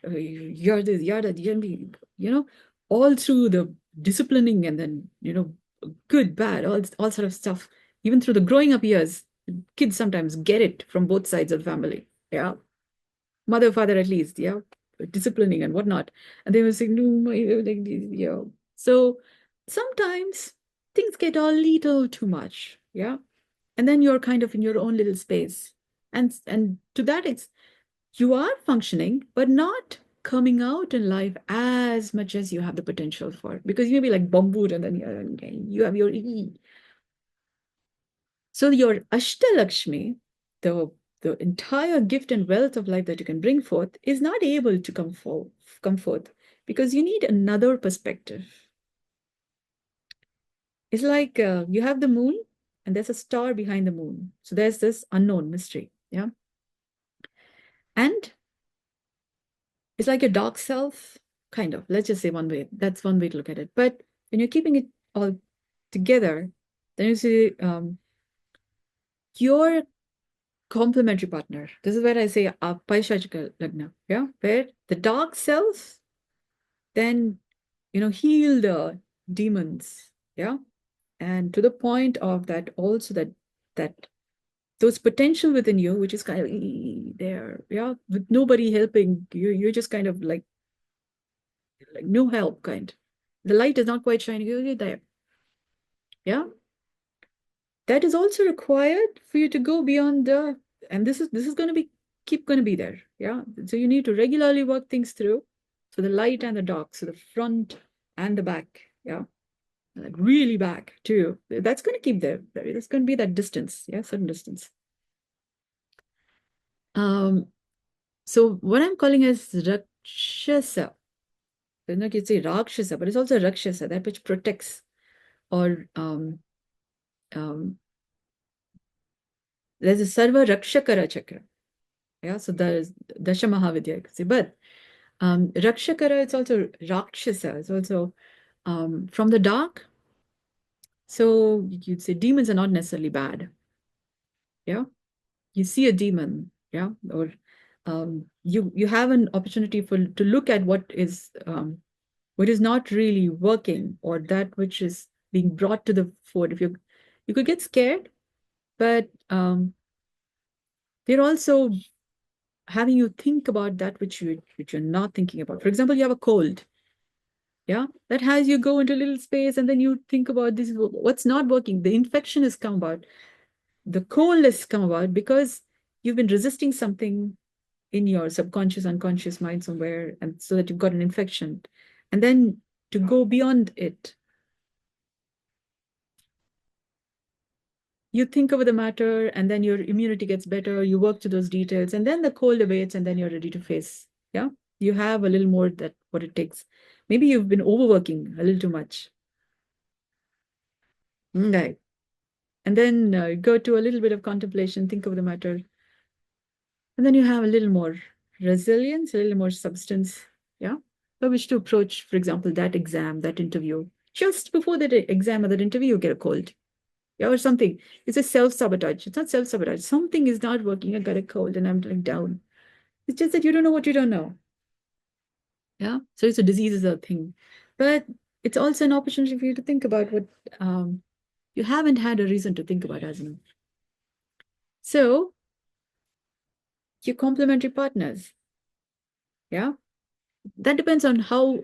You're this, you're that, all through the disciplining and then, good, bad, all sort of stuff. Even through the growing up years, kids sometimes get it from both sides of the family. Yeah. Mother, father, at least. Yeah. Disciplining and whatnot. And they will say, no, like this, yeah. So sometimes things get a little too much. Yeah. And then you're kind of in your own little space. And to that it's you are functioning, but not coming out in life as much as you have the potential for. Because you may be like bamboo and then you have your so your ashtalakshmi, the entire gift and wealth of life that you can bring forth, is not able to come forth because you need another perspective. It's like you have the moon and there's a star behind the moon. So there's this unknown mystery. Yeah. And it's like your dark self, kind of. Let's just say one way. That's one way to look at it. But when you're keeping it all together, then you see your complementary partner. This is where I say Ashtalagna, yeah, where the dark self then heal the demons, yeah, and to the point of that also that those potential within you, which is kind of there, yeah, with nobody helping you, you're just kind of like no help kind. The light is not quite shining, you're there, yeah. That is also required for you to go beyond the, and this is going to be keep going to be there, yeah. So you need to regularly work things through, so the light and the dark, so the front and the back, yeah, like really back too, that's going to keep there. There's going to be that distance, yeah, certain distance. So what I'm calling as rakshasa, you know, you say rakshasa, but it's also rakshasa, that which protects, or um there's a sarva rakshakara chakra. Yeah, so there's Dasha Mahavidya, you could say. But Rakshakara, it's also Rakshasa, it's also from the dark. So you'd say demons are not necessarily bad. Yeah. You see a demon, yeah, or you have an opportunity to look at what is not really working, or that which is being brought to the fore. If you could get scared, but they're also having you think about that which you're not thinking about. For example, you have a cold. Yeah, that has you go into a little space and then you think about this is what's not working. The infection has come about, the cold has come about because you've been resisting something in your subconscious, unconscious mind somewhere, and so that you've got an infection. And then to go beyond it, you think over the matter, and then your immunity gets better, you work to those details, and then the cold awaits, and then you're ready to face. Yeah. You have a little more that what it takes. Maybe you've been overworking a little too much. Right. And then go to a little bit of contemplation, think over the matter. And then you have a little more resilience, a little more substance. Yeah. By which to approach, for example, that exam, that interview. Just before that exam or that interview, you get a cold. Yeah, or something. It's a self-sabotage. It's not self-sabotage. Something is not working. I got a cold and I'm like down. It's just that you don't know what you don't know. Yeah. So it's a disease is a thing. But it's also an opportunity for you to think about what you haven't had a reason to think about as enough. So your complementary partners. Yeah. That depends on how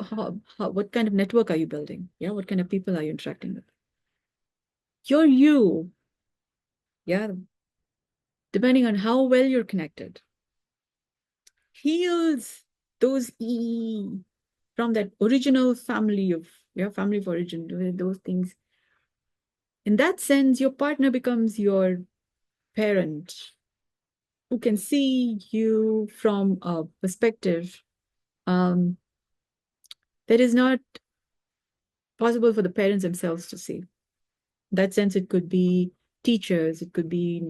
what kind of network are you building? Yeah. What kind of people are you interacting with? Your you. Yeah. Depending on how well you're connected, heals those from that original family of family of origin, those things. In that sense, your partner becomes your parent who can see you from a perspective um, that is not possible for the parents themselves to see. In that sense, it could be teachers, it could be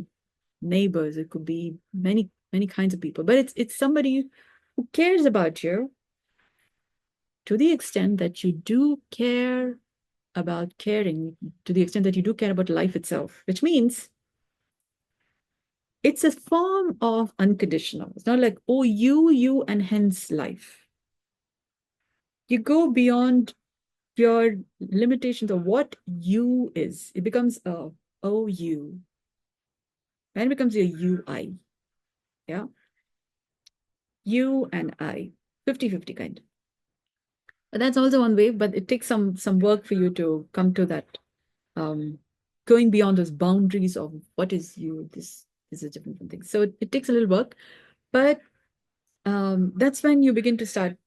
neighbors, it could be many kinds of people, but it's somebody who cares about you to the extent that you do care about caring, to the extent that you do care about life itself, which means it's a form of unconditional. It's not like, oh, you, and hence life. You go beyond your limitations of what you is. It becomes a oh, you. And it becomes a you, I. Yeah. You and I. 50-50 kind. But that's also one way, but it takes some work for you to come to that going beyond those boundaries of what is you, this is a different thing. So it takes a little work, but that's when you begin to start.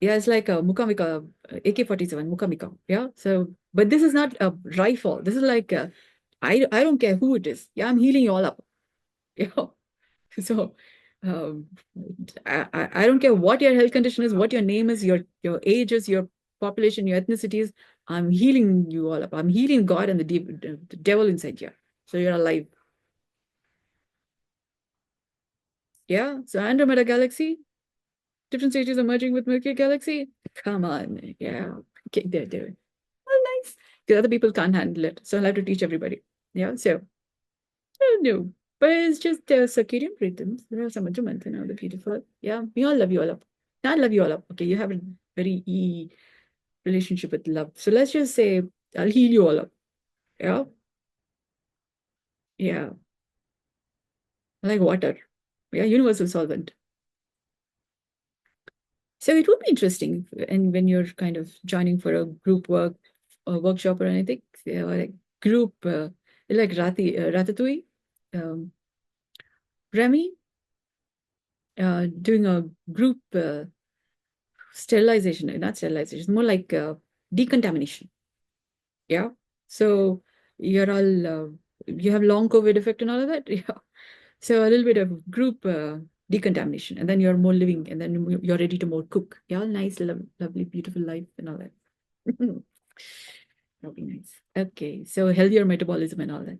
Yeah, it's like a Mukamika, AK-47, Mukamika. Yeah. So, but this is not a rifle. This is like, I don't care who it is. Yeah, I'm healing you all up. Yeah. So, um, I don't care what your health condition is, what your name is, your age is, your population, your ethnicity is. I'm healing you all up. I'm healing God and the devil inside you. So you're alive. Yeah. So Andromeda Galaxy, different stages emerging with Milky Galaxy. Come on. Yeah. Okay, there. Oh, nice. The other people can't handle it. So I'll have to teach everybody. Yeah. So, oh, no. But it's just circadian rhythms. There are so much the beautiful. Yeah. We all love you all up. I love you all up. Okay. You have a very relationship with love. So let's just say I'll heal you all up. Yeah. Yeah. Like water. Yeah. Universal solvent. So it would be interesting, and when you're kind of joining for a group work or workshop or anything, or like group, like Ratatouille, um, Remy, doing a group sterilization, not sterilization, it's more like decontamination. Yeah. So you're all, you have long COVID effect and all of that. Yeah. So a little bit of group decontamination, and then you're more living, and then you're ready to more cook. Yeah, nice, lovely, beautiful life and all that. That'll be nice. Okay, so healthier metabolism and all that.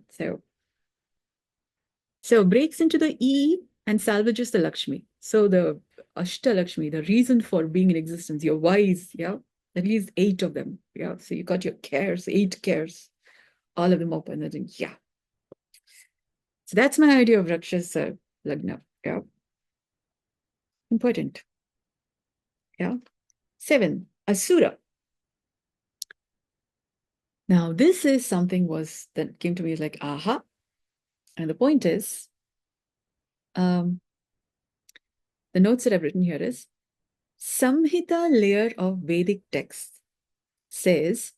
So breaks into the E and salvages the Lakshmi. So the ashtalakshmi, the reason for being in existence, your whys, yeah, at least 8 of them. Yeah, so you got your cares, 8 cares, all of them up, and then yeah. So that's my idea of Rakshasa Lagna. Yeah. Important. Yeah. 7, Asura. Now, this is something that came to me like, aha. And the point is, the notes that I've written here is, Samhita layer of Vedic text says,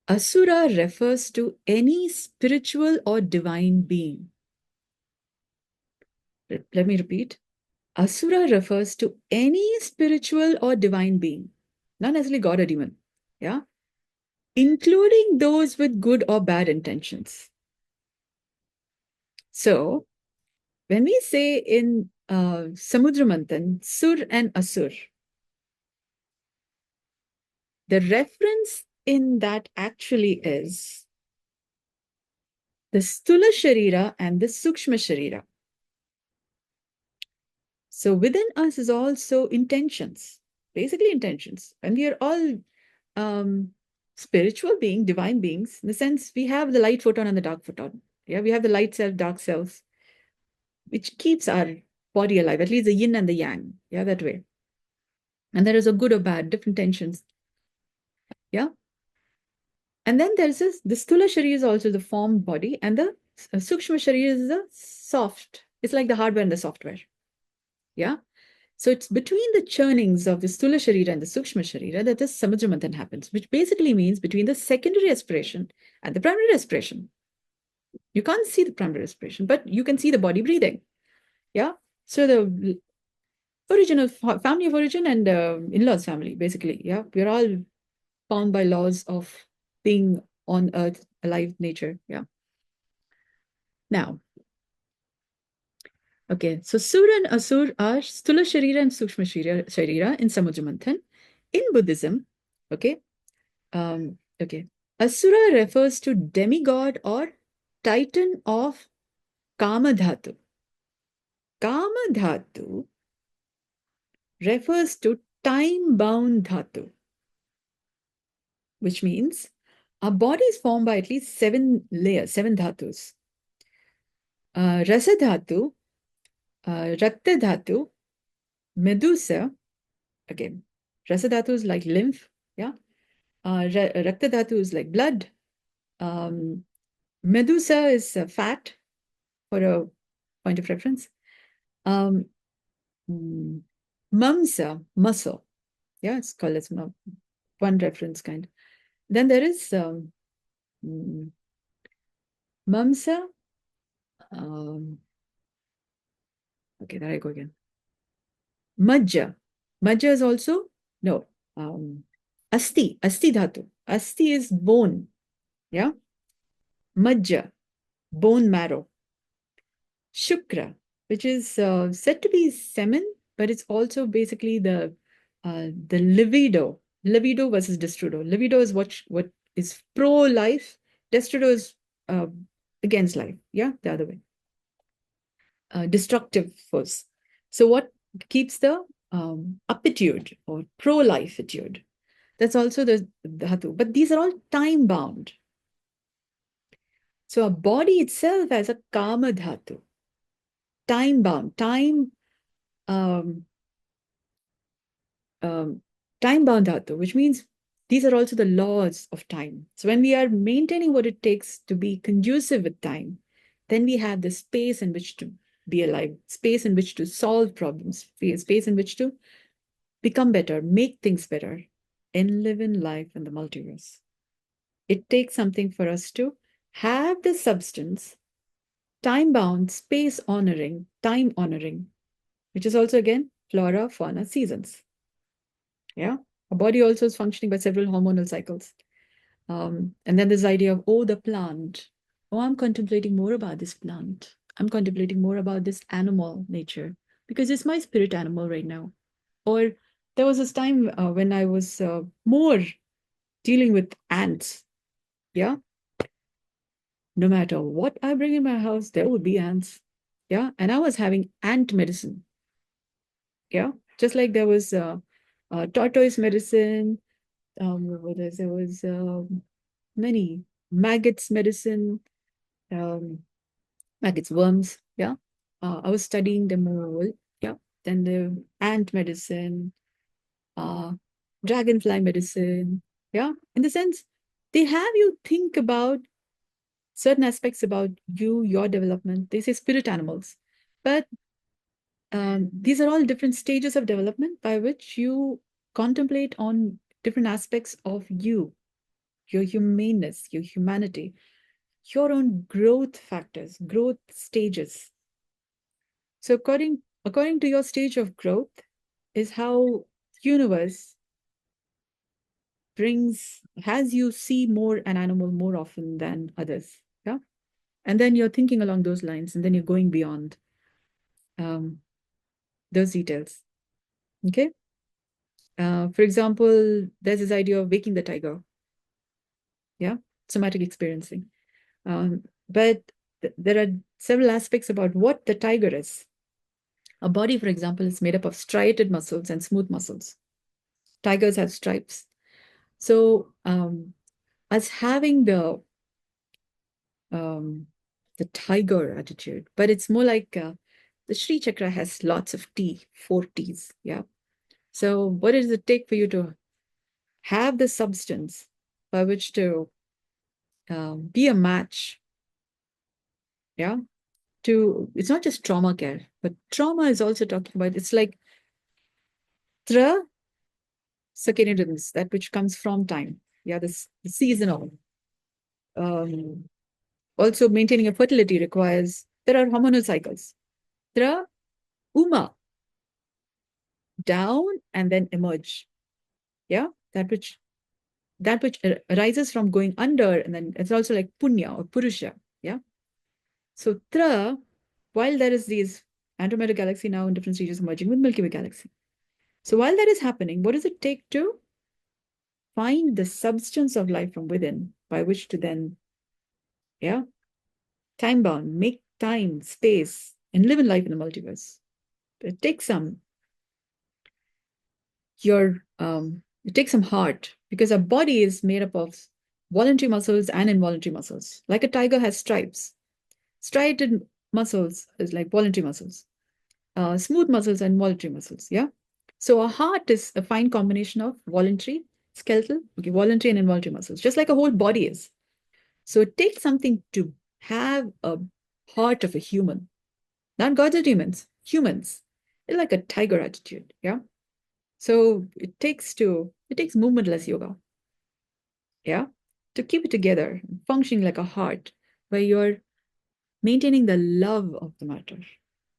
Asura refers to any spiritual or divine being. Let me repeat. Asura refers to any spiritual or divine being, not necessarily God or demon. Yeah. including those with good or bad intentions. So, when we say in Samudra Manthan, Sur and Asur, the reference in that actually is the Stula Sharira and the Sukshma Sharira. So within us is also intentions, basically intentions. And we are all spiritual beings, divine beings, in the sense we have the light photon and the dark photon. Yeah, we have the light self, dark self, which keeps our body alive, at least the yin and the yang. Yeah, that way. And there is a good or bad, different tensions. Yeah. And then there's this, the Stula Sharira is also the formed body, and the Sukshma Sharira is the soft. It's like the hardware and the software. Yeah. So it's between the churnings of the Stula Sharira and the Sukshma Sharira that this Samudra Manthan happens, which basically means between the secondary respiration and the primary respiration. You can't see the primary respiration, but you can see the body breathing. Yeah. So the original family of origin and in-laws family, basically. Yeah. We're all bound by laws of being on earth, alive nature. Yeah. Now, okay, so Sur and Asur are Stula Sharira and Sukshma Sharira in Samudra Manthan. In Buddhism, okay, okay, Asura refers to demigod or titan of Kama Dhatu. Kama Dhatu refers to time-bound Dhatu, which means our body is formed by at least 7 layers, 7 dhatus. Rasa Dhatu, Rakta Dhatu, Medusa, again, Rasa Dhatu is like lymph, yeah. Rakta Dhatu is like blood. Medusa is fat, for a point of reference. Mamsa, muscle. Yeah, it's called as one reference kind. Then there is Mamsa. Okay, there I go again. Majja. Majja is also, no, Asti. Asti Dhatu. Asti is bone. Yeah. Majja, bone marrow. Shukra, which is said to be semen, but it's also basically the libido. Libido versus destrudo. Libido is what is pro-life. Destrudo is against life. Yeah, the other way. Destructive force. So what keeps the aptitude or pro-life attitude? That's also the dhatu. But these are all time-bound. So a body itself has a kama dhatu. Time-bound. Time-bound dhatu, which means these are also the laws of time. So when we are maintaining what it takes to be conducive with time, then we have the space in which to be alive, space in which to solve problems, space in which to become better, make things better, and live in life in the multiverse. It takes something for us to have the substance, time-bound, space-honoring, time-honoring, which is also, again, flora, fauna, seasons. Yeah. Our body also is functioning by several hormonal cycles. And then this idea of, oh, the plant. Oh, I'm contemplating more about this plant. I'm contemplating more about this animal nature because it's my spirit animal right now. Or there was this time when I was more dealing with ants. Yeah. No matter what I bring in my house, there would be ants. Yeah. And I was having ant medicine. Yeah. Just like there was tortoise medicine. There was many maggots medicine, maggots, worms. Yeah. I was studying them all. Yeah. Then the ant medicine, dragonfly medicine. Yeah. In the sense, they have you think about certain aspects about you, your development. They say spirit animals. But these are all different stages of development by which you contemplate on different aspects of you, your humaneness, your humanity, your own growth factors, growth stages. So according to your stage of growth is how universe has you see more an animal more often than others. Yeah. And then you're thinking along those lines, and then you're going beyond those details. Okay. For example, there's this idea of waking the tiger. Yeah. Somatic experiencing. But there are several aspects about what the tiger is. A body, for example, is made up of striated muscles and smooth muscles. Tigers have stripes. So us having the tiger attitude, but it's more like the ShriChakra has lots of T, 4 T's. Yeah. So what does it take for you to have the substance by which to be a match? Yeah. It's not just trauma care, but trauma is also talking about, it's like tra circadian rhythms, that which comes from time. Yeah, the seasonal. Also, maintaining a fertility there are hormonal cycles. Tra, uma, down and then emerge. Yeah, that which arises from going under, and then it's also like punya or purusha. Yeah. So tra, while there is these Andromeda galaxy now in different stages merging with Milky Way galaxy. So while that is happening, what does it take to find the substance of life from within by which to then, yeah, time bound, make time, space, and live in life in the multiverse? It takes some it takes some heart, because our body is made up of voluntary muscles and involuntary muscles. Like a tiger has stripes. Striated muscles is like voluntary muscles. Smooth muscles and involuntary muscles. Yeah. So our heart is a fine combination of voluntary, skeletal, okay, voluntary and involuntary muscles, just like a whole body is. So it takes something to have a heart of a human, not gods or demons, humans. It's like a tiger attitude. Yeah. So it takes movementless yoga. Yeah. To keep it together, functioning like a heart, where you're maintaining the love of the matter.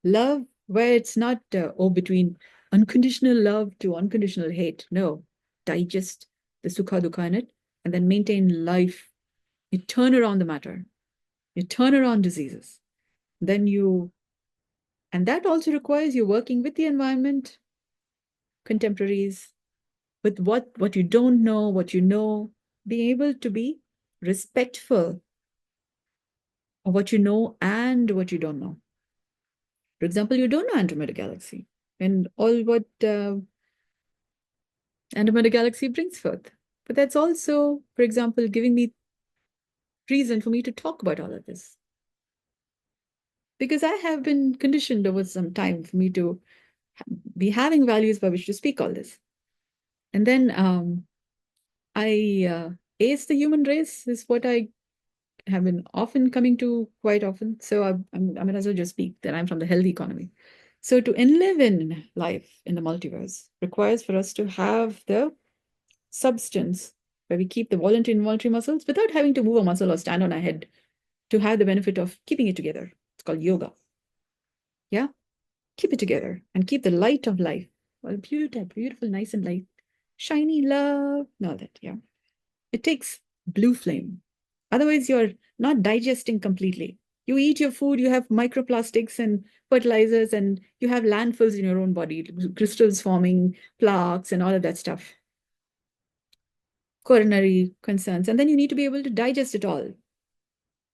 Love where it's not, between unconditional love to unconditional hate. No, digest the sukha dukha in it and then maintain life. You turn around the matter. You turn around diseases. And that also requires you working with the environment, contemporaries, with what you don't know, what you know, being able to be respectful of what you know and what you don't know. For example, you don't know Andromeda Galaxy and all what Andromeda Galaxy brings forth. But that's also, for example, giving me reason for me to talk about all of this. Because I have been conditioned over some time for me to be having values by which to speak all this. And then ace the human race is what I have been often coming to quite often. So I might as well just speak that I'm from the healthy economy. So to live in life in the multiverse requires for us to have the substance where we keep the voluntary and involuntary muscles without having to move a muscle or stand on our head to have the benefit of keeping it together. It's called yoga. Yeah? Keep it together and keep the light of life. Well, beautiful, nice and light, shiny love, and all that. Yeah. It takes blue flame. Otherwise, you're not digesting completely. You eat your food, you have microplastics and fertilizers, and you have landfills in your own body, crystals forming, plaques, and all of that stuff. Coronary concerns. And then you need to be able to digest it all.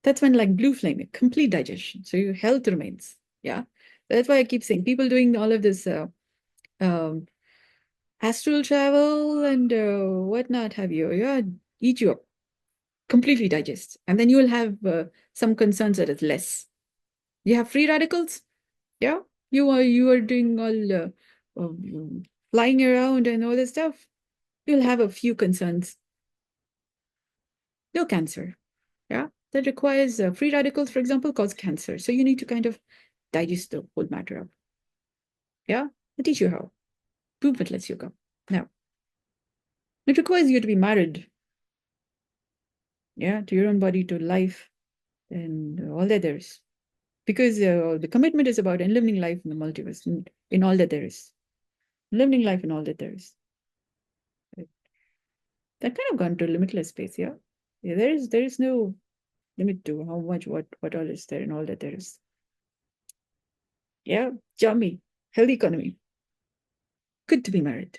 That's when, like blue flame, complete digestion. So your health remains. Yeah. That's why I keep saying people doing all of this astral travel and whatnot have you. Yeah, eat you up, completely digest. And then you will have some concerns that it's less. You have free radicals. Yeah. You are doing all flying around and all this stuff. You'll have a few concerns. No cancer. Yeah. That requires free radicals, for example, cause cancer. So you need to kind of digest the whole matter up. Yeah. I teach you how. Movement lets you go. Now, it requires you to be married. Yeah. To your own body, to life, and all that there is. Because the commitment is about living life in the multiverse, in all that there is. Living life in all that there is. That kind of gone to limitless space, yeah. Yeah, there is no limit to how much what all is there and all that there is. Yeah, yummy, healthy economy. Good to be married.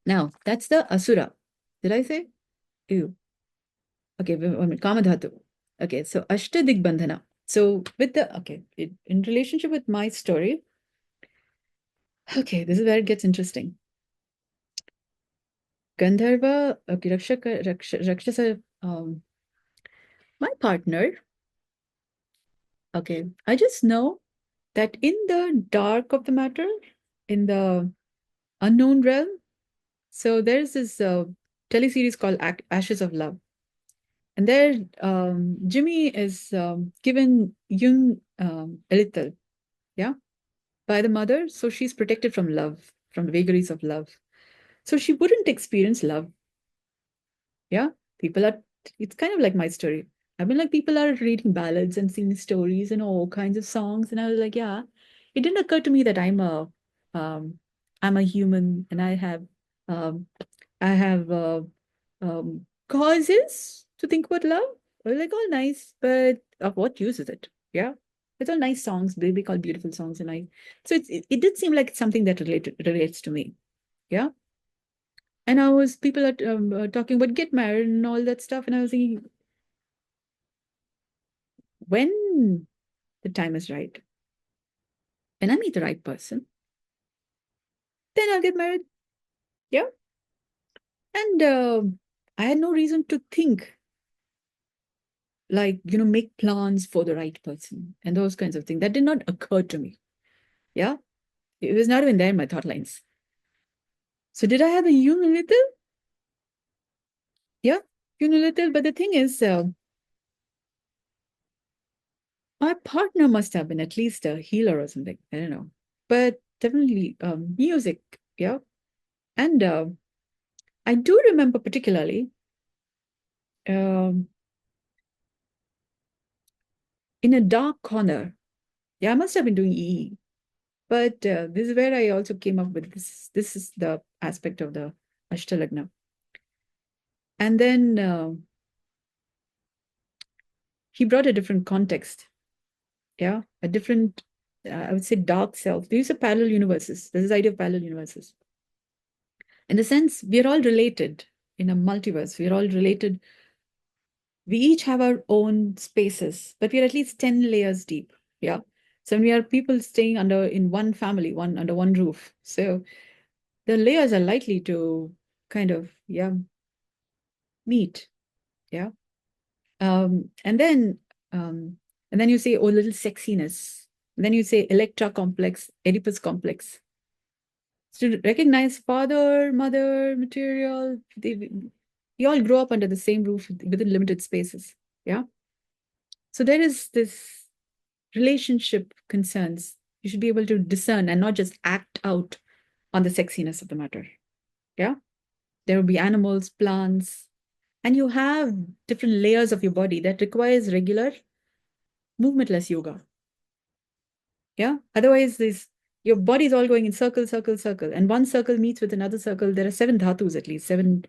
Now, that's the asura. Did I say? Ew. Okay, Kamadhatu. Okay, so ashta digbandhana. So with the, okay, in relationship with my story, okay, this is where it gets interesting. Gandharva, okay, Rakshasa, my partner, okay, I just know that in the dark of the matter, in the unknown realm, so there's this teleseries called Ashes of Love. And there, Jimmy is given young Elithal, yeah, by the mother. So she's protected from love, from the vagaries of love. So she wouldn't experience love. Yeah, people are, it's kind of like my story. I mean, like, people are reading ballads and singing stories and all kinds of songs. And I was like, yeah, it didn't occur to me that um, I'm a human and um, I have causes to think about love. I was like, all nice, but of what use is it? Yeah. It's all nice songs, they call beautiful songs. And so it did seem like something that relates to me. Yeah. And people are talking about get married and all that stuff. And I was thinking, when the time is right, when I meet the right person, then I'll get married. Yeah. And I had no reason to think, like, make plans for the right person and those kinds of things. That did not occur to me. Yeah. It was not even there in my thought lines. So did I have a human little? Yeah, human little. But the thing is, my partner must have been at least a healer or something. I don't know. But definitely music. Yeah. And I do remember particularly um, in a dark corner. Yeah, I must have been doing EE. But this is where I also came up with this. This is the aspect of the Ashtalagna. And then he brought a different context. Yeah, a different, I would say, dark self. These are parallel universes. There's this idea of parallel universes. In the sense, we are all related in a multiverse. We are all related. We each have our own spaces, but we are at least 10 layers deep. Yeah. So we are people staying in one family, under one roof. So the layers are likely to kind of, yeah, meet. Yeah. And then you say, oh, little sexiness. And then you say Electra complex, Oedipus complex. So to recognize father, mother, material, we all grow up under the same roof within limited spaces. Yeah. So there is this relationship concerns. You should be able to discern and not just act out on the sexiness of the matter. Yeah. There will be animals, plants, and you have different layers of your body that requires regular movementless yoga. Yeah. Otherwise, your body is all going in circle, circle, circle. And one circle meets with another circle. There are 7 dhatus, at least 7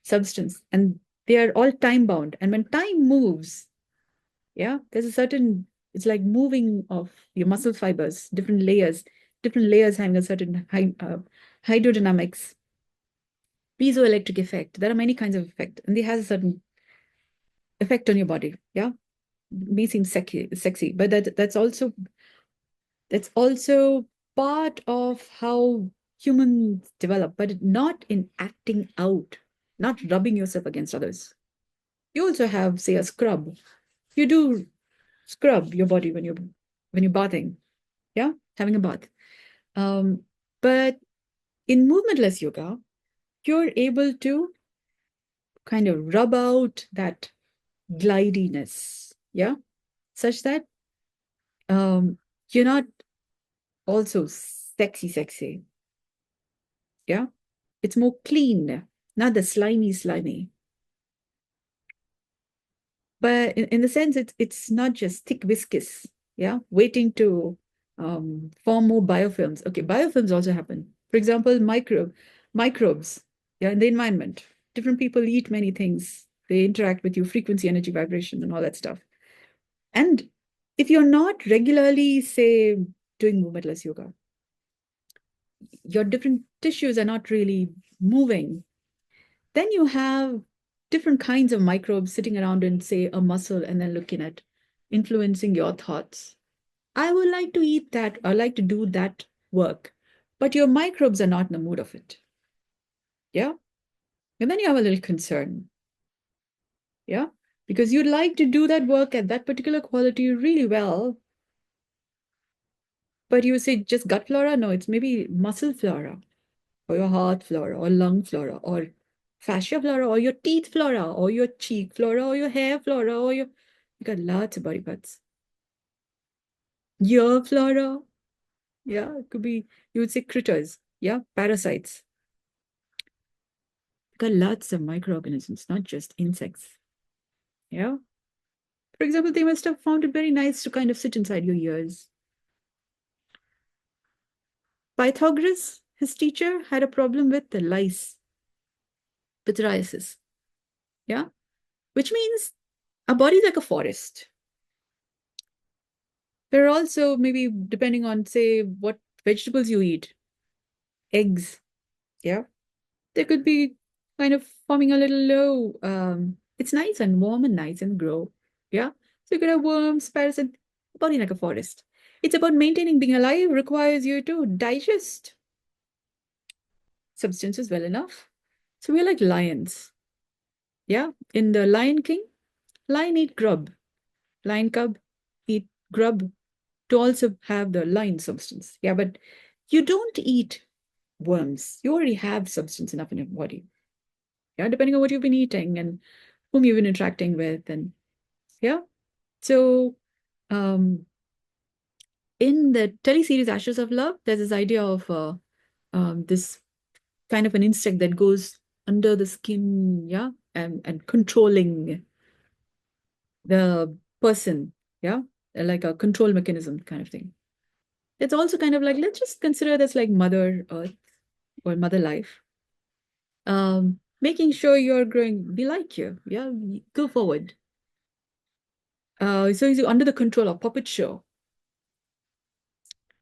substance. And they are all time bound. And when time moves, yeah, there's a certain, it's like moving of your muscle fibers, different layers having a certain hydrodynamics, piezoelectric effect. There are many kinds of effect. And they have a certain effect on your body. Yeah. May seem sexy, but that's also part of how humans develop, but not in acting out, not rubbing yourself against others. You also have, say, a scrub. You do scrub your body when you're bathing, yeah, having a bath. But in movementless yoga, you're able to kind of rub out that glidiness, yeah, such that you're not also sexy. Yeah. It's more clean, not the slimy. But in the sense, it's not just thick viscous, yeah, waiting to form more biofilms. Okay, biofilms also happen. For example, microbes. Yeah, in the environment. Different people eat many things. They interact with you, frequency, energy, vibration, and all that stuff. And if you're not regularly, say, doing movementless yoga, your different tissues are not really moving, then you have different kinds of microbes sitting around in, say, a muscle and then looking at influencing your thoughts. I would like to eat that, I like to do that work, but your microbes are not in the mood of it. Yeah. And then you have a little concern. Yeah. Because you'd like to do that work at that particular quality really well, but you say just gut flora? No, it's maybe muscle flora, or your heart flora, or lung flora, or fascia flora, or your teeth flora, or your cheek flora, or your hair flora, or your. You got lots of body parts. Ear flora. Yeah, it could be, you would say critters. Yeah, parasites. You got lots of microorganisms, not just insects. Yeah. For example, they must have found it very nice to kind of sit inside your ears. Pythagoras, his teacher, had a problem with the lice, pityriasis. Yeah, which means our body's like a forest. There are also, maybe depending on, say, what vegetables you eat, eggs. Yeah, they could be kind of forming a little low. It's nice and warm and nice and grow. Yeah, so you could have worms, parasites, body like a forest. It's about maintaining being alive, requires you to digest substances well enough. So we're like lions. Yeah, in the Lion King, lion eat grub, lion cub eat grub to also have the lion substance. Yeah, but you don't eat worms. You already have substance enough in your body. Yeah, depending on what you've been eating and whom you've been interacting with, and yeah. So, um, in the teleseries Ashes of Love, there's this idea of this kind of an insect that goes under the skin, yeah, and controlling the person, yeah, like a control mechanism kind of thing. It's also kind of like, let's just consider this like Mother Earth or Mother Life. Making sure you're growing, be like you, yeah, go forward. So you're under the control of puppet show.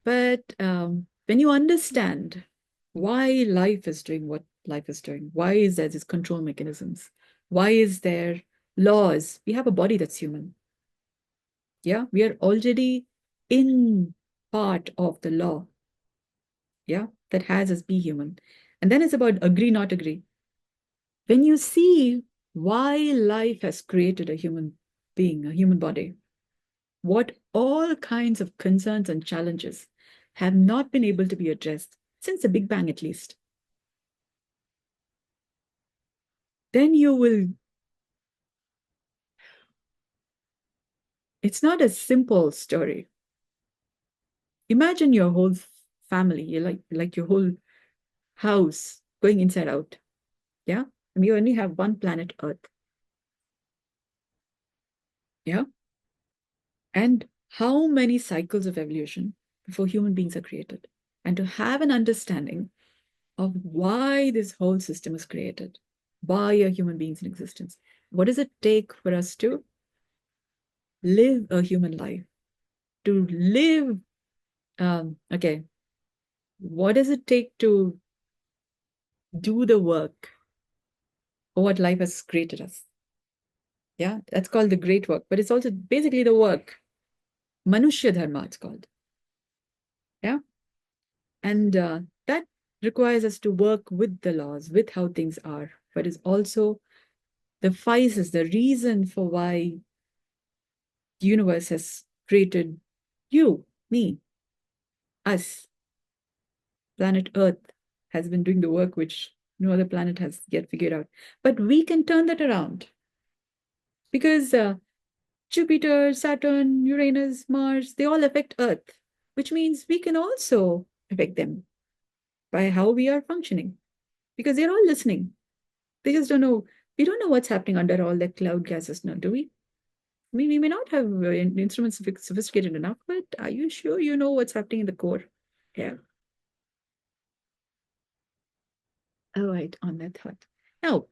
But when you understand why life is doing what life is doing, why is there these control mechanisms? Why is there laws? We have a body that's human. Yeah, we are already in part of the law. Yeah, that has us be human. And then it's about agree, not agree. When you see why life has created a human being, a human body, what all kinds of concerns and challenges have not been able to be addressed since the Big Bang, at least, then you will. It's not a simple story. Imagine your whole family, you like your whole house going inside out. Yeah. And you only have one planet Earth. Yeah. And how many cycles of evolution before human beings are created? And to have an understanding of why this whole system is created, why are human beings in existence? What does it take for us to live a human life? To live, okay, what does it take to do the work of what life has created us? Yeah, that's called the great work, but it's also basically the work. Manushya dharma, it's called. Yeah. And that requires us to work with the laws, with how things are, but it's also the physis, the reason for why the universe has created you, me, us. Planet Earth has been doing the work which no other planet has yet figured out. But we can turn that around because Jupiter, Saturn, Uranus, Mars, they all affect Earth, which means we can also affect them by how we are functioning because they're all listening. They just don't know. We don't know what's happening under all that cloud gases now, do we? I mean, we may not have instruments sophisticated enough, but are you sure you know what's happening in the core? Yeah. All right, on that thought. Now,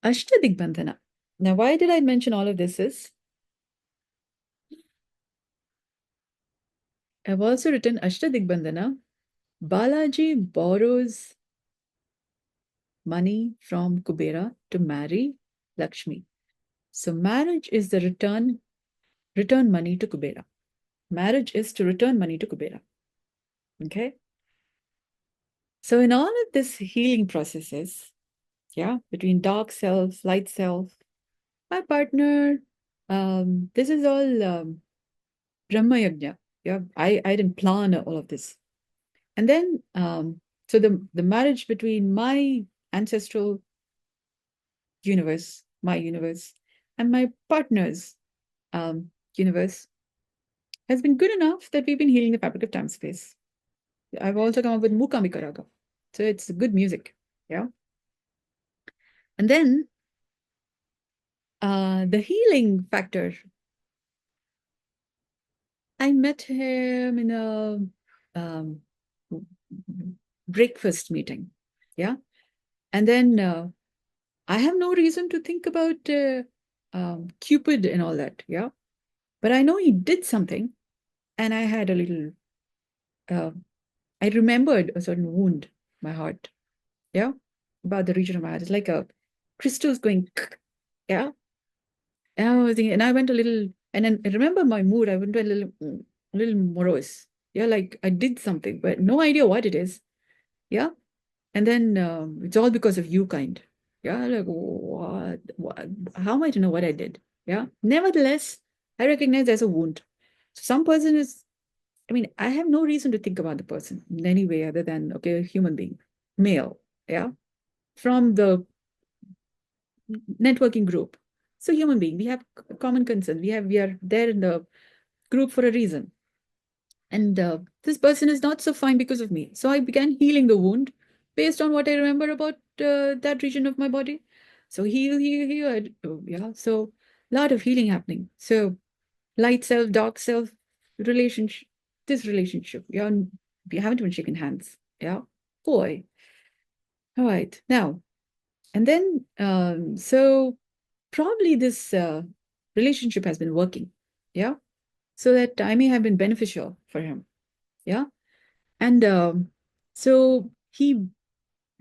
Ashtalagna. Now, why did I mention all of this is I've also written Ashtalagna. Balaji borrows money from Kubera to marry Lakshmi. So marriage is the return money to Kubera. Marriage is to return money to Kubera. Okay. So in all of this healing processes, yeah, between dark self, light self, my partner, this is all Brahma Yajna. Yeah, I didn't plan all of this. And then so the marriage between my ancestral universe, my universe, and my partner's universe has been good enough that we've been healing the fabric of time space. I've also come up with Mukamika Raga. So it's good music. Yeah. And then the healing factor. I met him in a um, breakfast meeting. Yeah. And then I have no reason to think about Cupid and all that. Yeah. But I know he did something. And I had a little, I remembered a certain wound, my heart. Yeah. About the region of my heart. It's like a crystals going, yeah. And I was thinking, and I went a little, and then I remember my mood. I went a little morose. Yeah, like I did something, but no idea what it is. Yeah, and then it's all because of you, kind. Yeah, like what? How am I to know what I did? Yeah. Nevertheless, I recognize there's a wound. So some person is. I mean, I have no reason to think about the person in any way other than okay, a human being, male. Yeah, from the networking group. So human being, we have common concern. We are there in the group for a reason. And this person is not so fine because of me. So I began healing the wound based on what I remember about that region of my body. So heal. Yeah. So a lot of healing happening. So light self, dark self, relationship, this relationship. Yeah. We haven't even shaken hands. Yeah. Boy. All right. Now, and then, so probably this relationship has been working. Yeah. So that I may have been beneficial for him. Yeah. And so he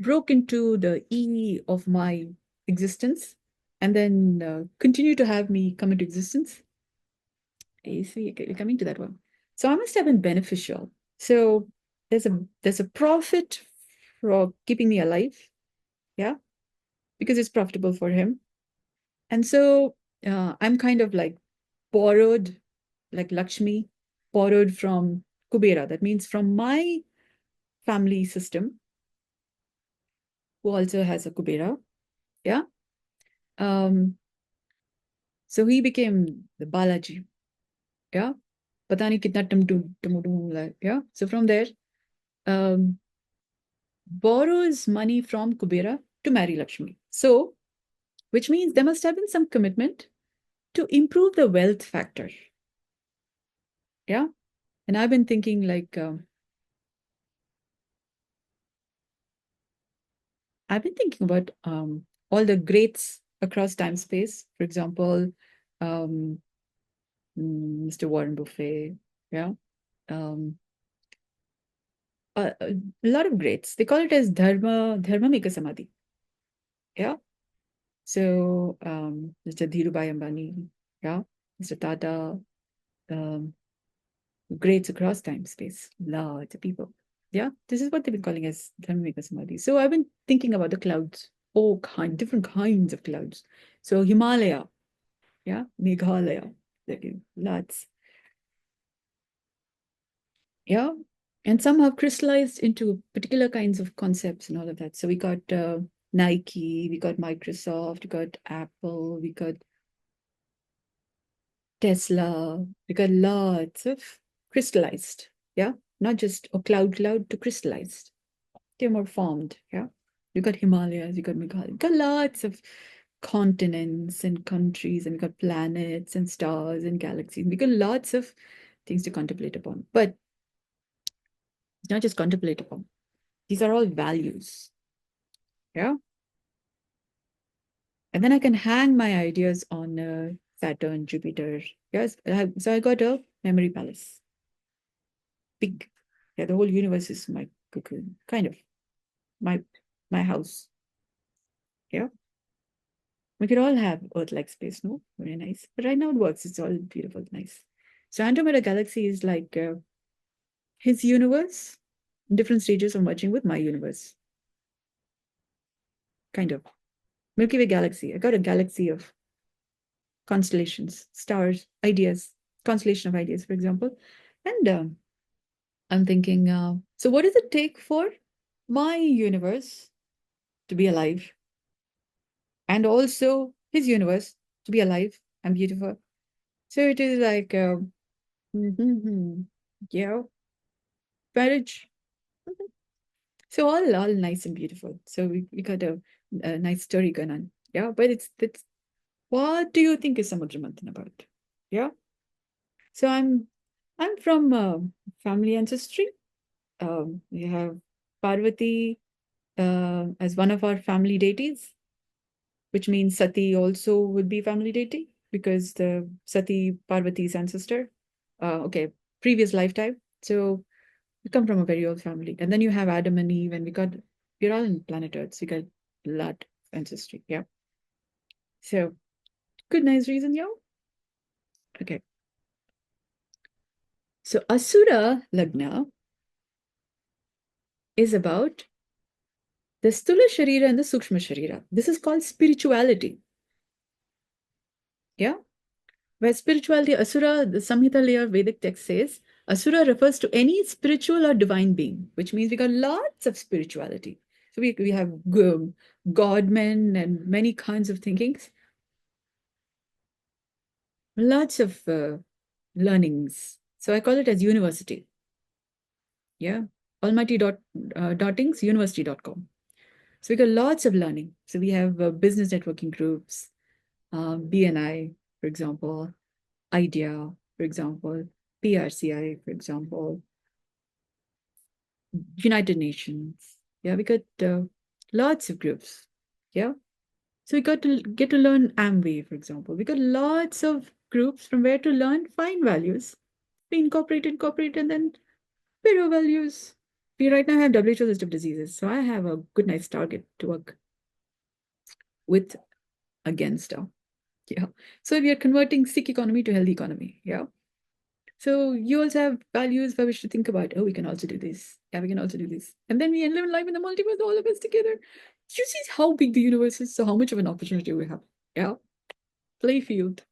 broke into the E of my existence and then continued to have me come into existence. You see, you're coming to that one. So I must have been beneficial. So there's a profit for keeping me alive. Yeah. Because it's profitable for him. And so I'm kind of like borrowed, like Lakshmi, borrowed from Kubera. That means from my family system, who also has a Kubera. Yeah. Um, so he became the Balaji. Yeah. Pata nahi kitna tum, yeah. So from there, um, borrows money from Kubera to marry Lakshmi. So, which means there must have been some commitment to improve the wealth factor. Yeah. And I've been thinking like, I've been thinking about all the greats across time space. For example, um, Mr. Warren Buffett. Yeah. Um, a lot of greats. They call it as dharma meka samadhi. Yeah. So Mr. Dhirubhai Ambani, yeah, Mr. Tata, um, greats across time space, lots of people. Yeah, this is what they've been calling as dharma meka samadhi. So I've been thinking about the clouds, different kinds of clouds. So Himalaya, yeah, Meghalaya, like, lots. Yeah. And some have crystallized into particular kinds of concepts and all of that. So we got Nike, we got Microsoft, we got Apple, we got Tesla, we got lots of crystallized. Yeah. Not just a cloud to crystallized. They're more formed. Yeah. You got Himalayas, you got Meghalaya, you got lots of continents and countries, and we got planets and stars and galaxies. We got lots of things to contemplate upon. But it's not just contemplate upon. These are all values. Yeah. And then I can hang my ideas on Saturn, Jupiter. Yes. So I got a memory palace. Big. Yeah, the whole universe is my cocoon, kind of. My house. Yeah. We could all have Earth-like space, no? Very nice. But right now it works. It's all beautiful, nice. So Andromeda Galaxy is like his universe, different stages of merging with my universe. Kind of. Milky Way galaxy. I got a galaxy of constellations, stars, ideas, constellation of ideas, for example. And I'm thinking, so what does it take for my universe to be alive? And also his universe to be alive and beautiful. So it is like, yeah, marriage. So all nice and beautiful. So we got a nice story going on. Yeah, but it's what do you think is Samudra Manthan about? Yeah. So I'm from family ancestry. We have Parvati as one of our family deities, which means Sati also would be family deity because the Sati Parvati's ancestor. Okay, previous lifetime. So we come from a very old family. And then you have Adam and Eve, and we're all in planet Earth. So you got blood ancestry. Yeah. So good, nice reason, yo. Okay. So Asura Lagna is about the Sthula Sharira and the Sukshma Sharira. This is called spirituality. Yeah. Where spirituality, Asura, the Samhita layer Vedic text says, Asura refers to any spiritual or divine being, which means we got lots of spirituality. So we have God-men and many kinds of thinkings. Lots of learnings. So I call it as university. Yeah. Almighty dottings, university.com. So we got lots of learning. So we have business networking groups, BNI, for example, IDEA, for example, PRCI, for example, United Nations. Yeah, we got lots of groups. Yeah. So we got to get to learn Amway, for example. We got lots of groups from where to learn fine values. We incorporate, and then better values. We right now have WHO list of diseases. So I have a good, nice target to work with against. Yeah. So we are converting sick economy to healthy economy. Yeah. So you also have values by which to think about. Oh, we can also do this. Yeah, we can also do this. And then we live life in the multiverse, all of us together. You see how big the universe is, so how much of an opportunity we have. Yeah. Play field.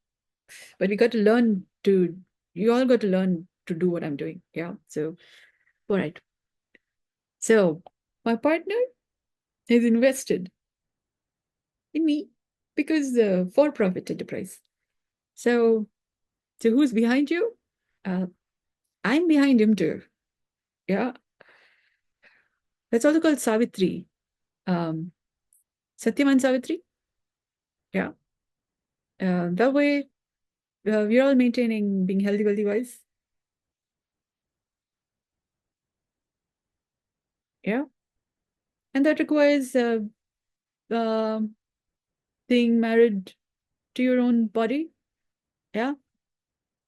But we got to learn to, you all got to learn to do what I'm doing. Yeah. So, all right. So my partner is invested in me because for-profit enterprise. So who's behind you? I'm behind him too. Yeah. That's also called Savitri. Um, Satyaman Savitri. Yeah. That way, we're all maintaining being healthy, wealthy, wise. Yeah. And that requires uh, being married to your own body. Yeah.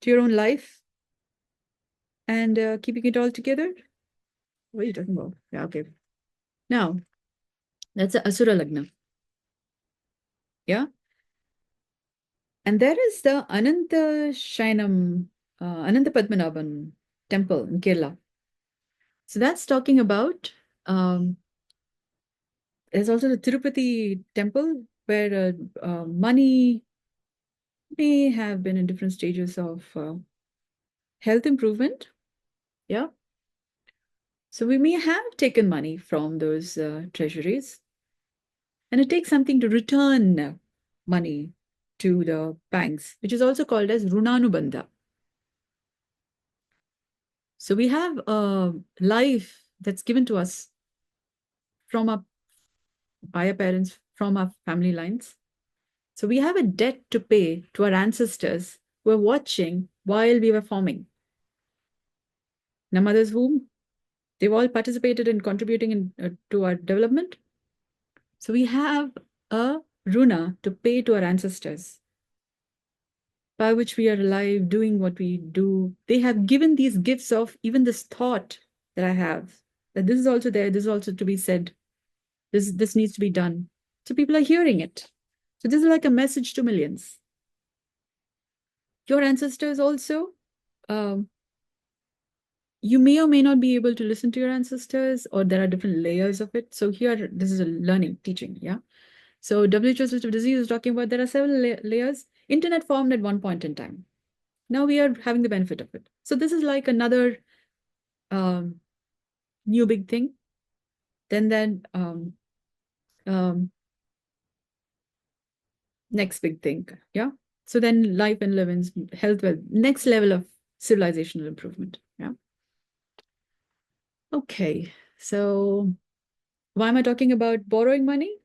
To your own life and keeping it all together. What are you talking about? Yeah. Okay. Now, that's the Asura Lagna. Yeah. And there is the Ananta Shainam, Ananta Padmanabhan temple in Kerala. So that's talking about, there's also the Tirupati temple where money may have been in different stages of health improvement. Yeah. So we may have taken money from those treasuries, and it takes something to return money to the banks, which is also called as Runanubandha. So we have a life that's given to us from our by our parents, from our family lines. So we have a debt to pay to our ancestors who were watching while we were forming in our mother's womb. They've all participated in contributing to our development. So we have a runa to pay to our ancestors, by which we are alive, doing what we do. They have given these gifts of even this thought that I have, that this is also there, this is also to be said, this needs to be done. So people are hearing it. So this is like a message to millions. Your ancestors also, you may or may not be able to listen to your ancestors, or there are different layers of it. So here, this is a learning, teaching, yeah? So WHO's list of disease is talking about there are several layers. Internet formed at one point in time. Now we are having the benefit of it. So this is like another new big thing. Then next big thing, yeah? So then life and living, health, wealth, next level of civilizational improvement, yeah? Okay, so why am I talking about borrowing money?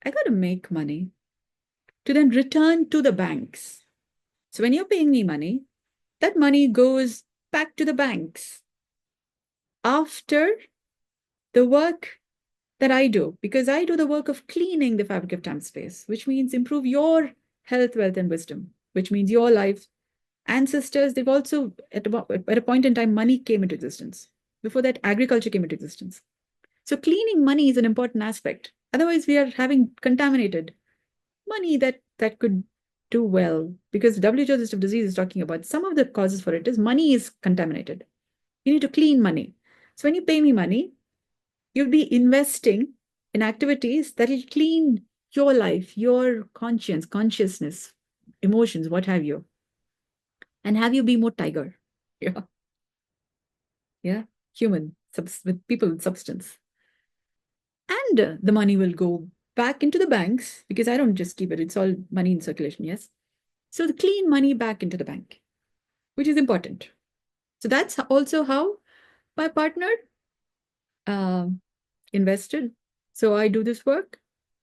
I got to make money to then return to the banks. So when you're paying me money, that money goes back to the banks after the work that I do, because I do the work of cleaning the fabric of time space, which means improve your health, wealth, and wisdom, which means your life. Ancestors, they've also, at a point in time, money came into existence. Before that, agriculture came into existence. So cleaning money is an important aspect. Otherwise, we are having contaminated money that could do well, because WHO list of disease is talking about some of the causes for it is money is contaminated. You need to clean money. So when you pay me money, you'll be investing in activities that will clean your life, your consciousness, emotions, what have you, and have you be more tiger. Yeah. Yeah. Human, with people with substance. And the money will go back into the banks, because I don't just keep it, it's all money in circulation, yes? So the clean money back into the bank, which is important. So that's also how my partner uh, invested. So I do this work,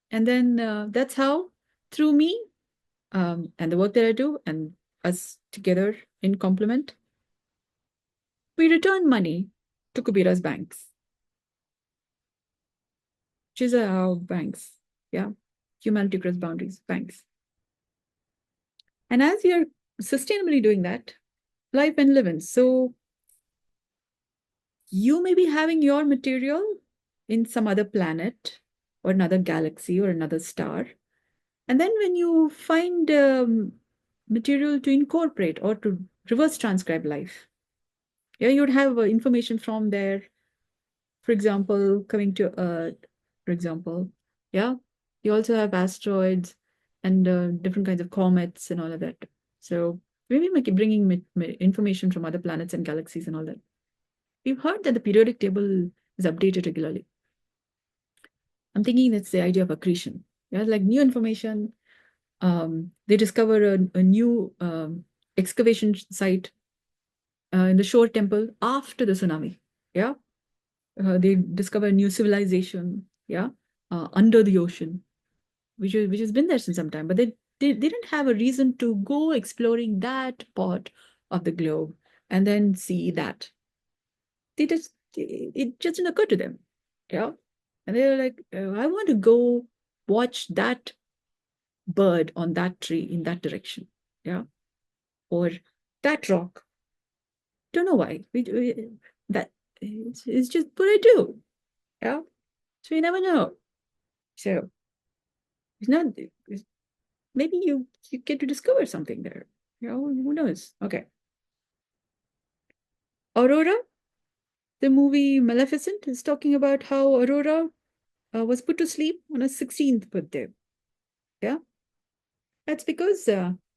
and then that's how, through me and the work that I do, and us together in complement, we return money to Kubira's banks, which is our banks, yeah, humanity across boundaries banks. And as you're sustainably doing that, life and living. So you may be having your material in some other planet or another galaxy or another star. And then when you find material to incorporate or to reverse transcribe life, yeah, you'd have information from there. For example, coming to Earth, for example, yeah, you also have asteroids and different kinds of comets and all of that. So maybe bringing information from other planets and galaxies and all that. We've heard that the periodic table is updated regularly. I'm thinking that's the idea of accretion. Yeah, like new information. They discover a new excavation site in the shore temple after the tsunami. Yeah, they discover a new civilization. Yeah, under the ocean, which has been there since some time, but they didn't have a reason to go exploring that part of the globe and then see that. It just didn't occur to them. Yeah, and they were like, I want to go watch that bird on that tree in that direction. Yeah, or that rock. Don't know why. That it's just what I do. Yeah. So you never know. So it's not. Maybe you get to discover something there. You know, who knows? Okay. Aurora, the movie Maleficent, is talking about how Aurora was put to sleep on her 16th birthday. Yeah. That's because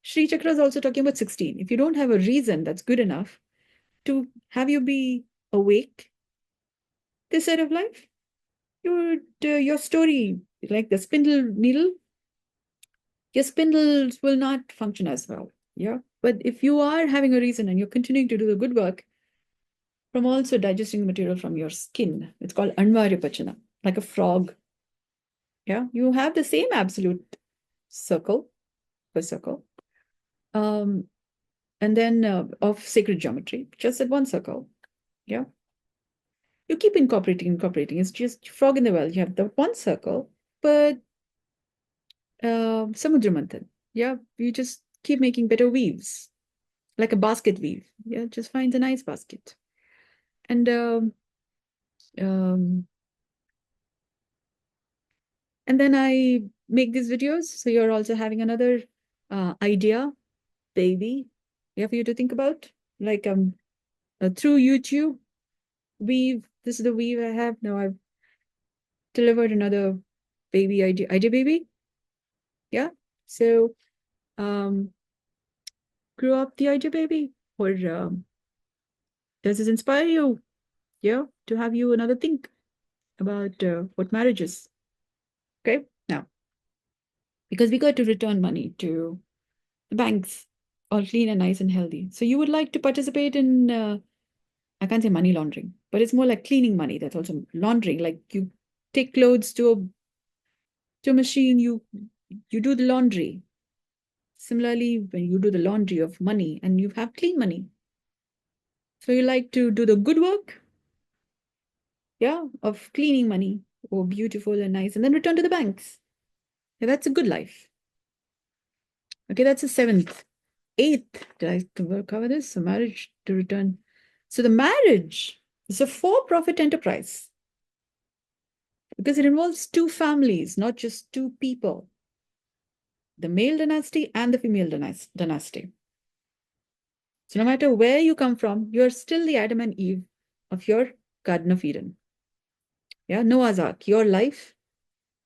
ShriChakra is also talking about 16. If you don't have a reason that's good enough to have you be awake this side of life, your story, like the spindle needle, your spindles will not function as well. Yeah. But if you are having a reason and you're continuing to do the good work from also digesting the material from your skin, it's called Anvarya like a frog. Yeah. You have the same absolute circle, per circle. And then of sacred geometry, just at one circle. Yeah. You keep incorporating. It's just frog in the well. You have the one circle, but samudra manthan. Yeah, you just keep making better weaves, like a basket weave. Yeah, just find a nice basket. And um, and then I make these videos. So you're also having another idea, baby, yeah, for you to think about. Like through YouTube, weave. This is the weave I have now. I've delivered another baby idea baby. Yeah. So grew up the idea baby, or does this inspire you? Yeah, to have you another think about what marriage is. Okay. Now, because we got to return money to the banks, all clean and nice and healthy. So you would like to participate in, I can't say money laundering, but it's more like cleaning money. That's also laundering. Like you take clothes to a machine, you do the laundry. Similarly, when you do the laundry of money and you have clean money. So you like to do the good work, yeah, of cleaning money, or beautiful and nice, and then return to the banks. Yeah, that's a good life. Okay, that's the seventh. Eighth, did I cover this? So marriage to return. So the marriage is a for-profit enterprise because it involves two families, not just two people, the male dynasty and the female dynasty. So no matter where you come from, you're still the Adam and Eve of your Garden of Eden. Yeah, Noah's Ark, your life,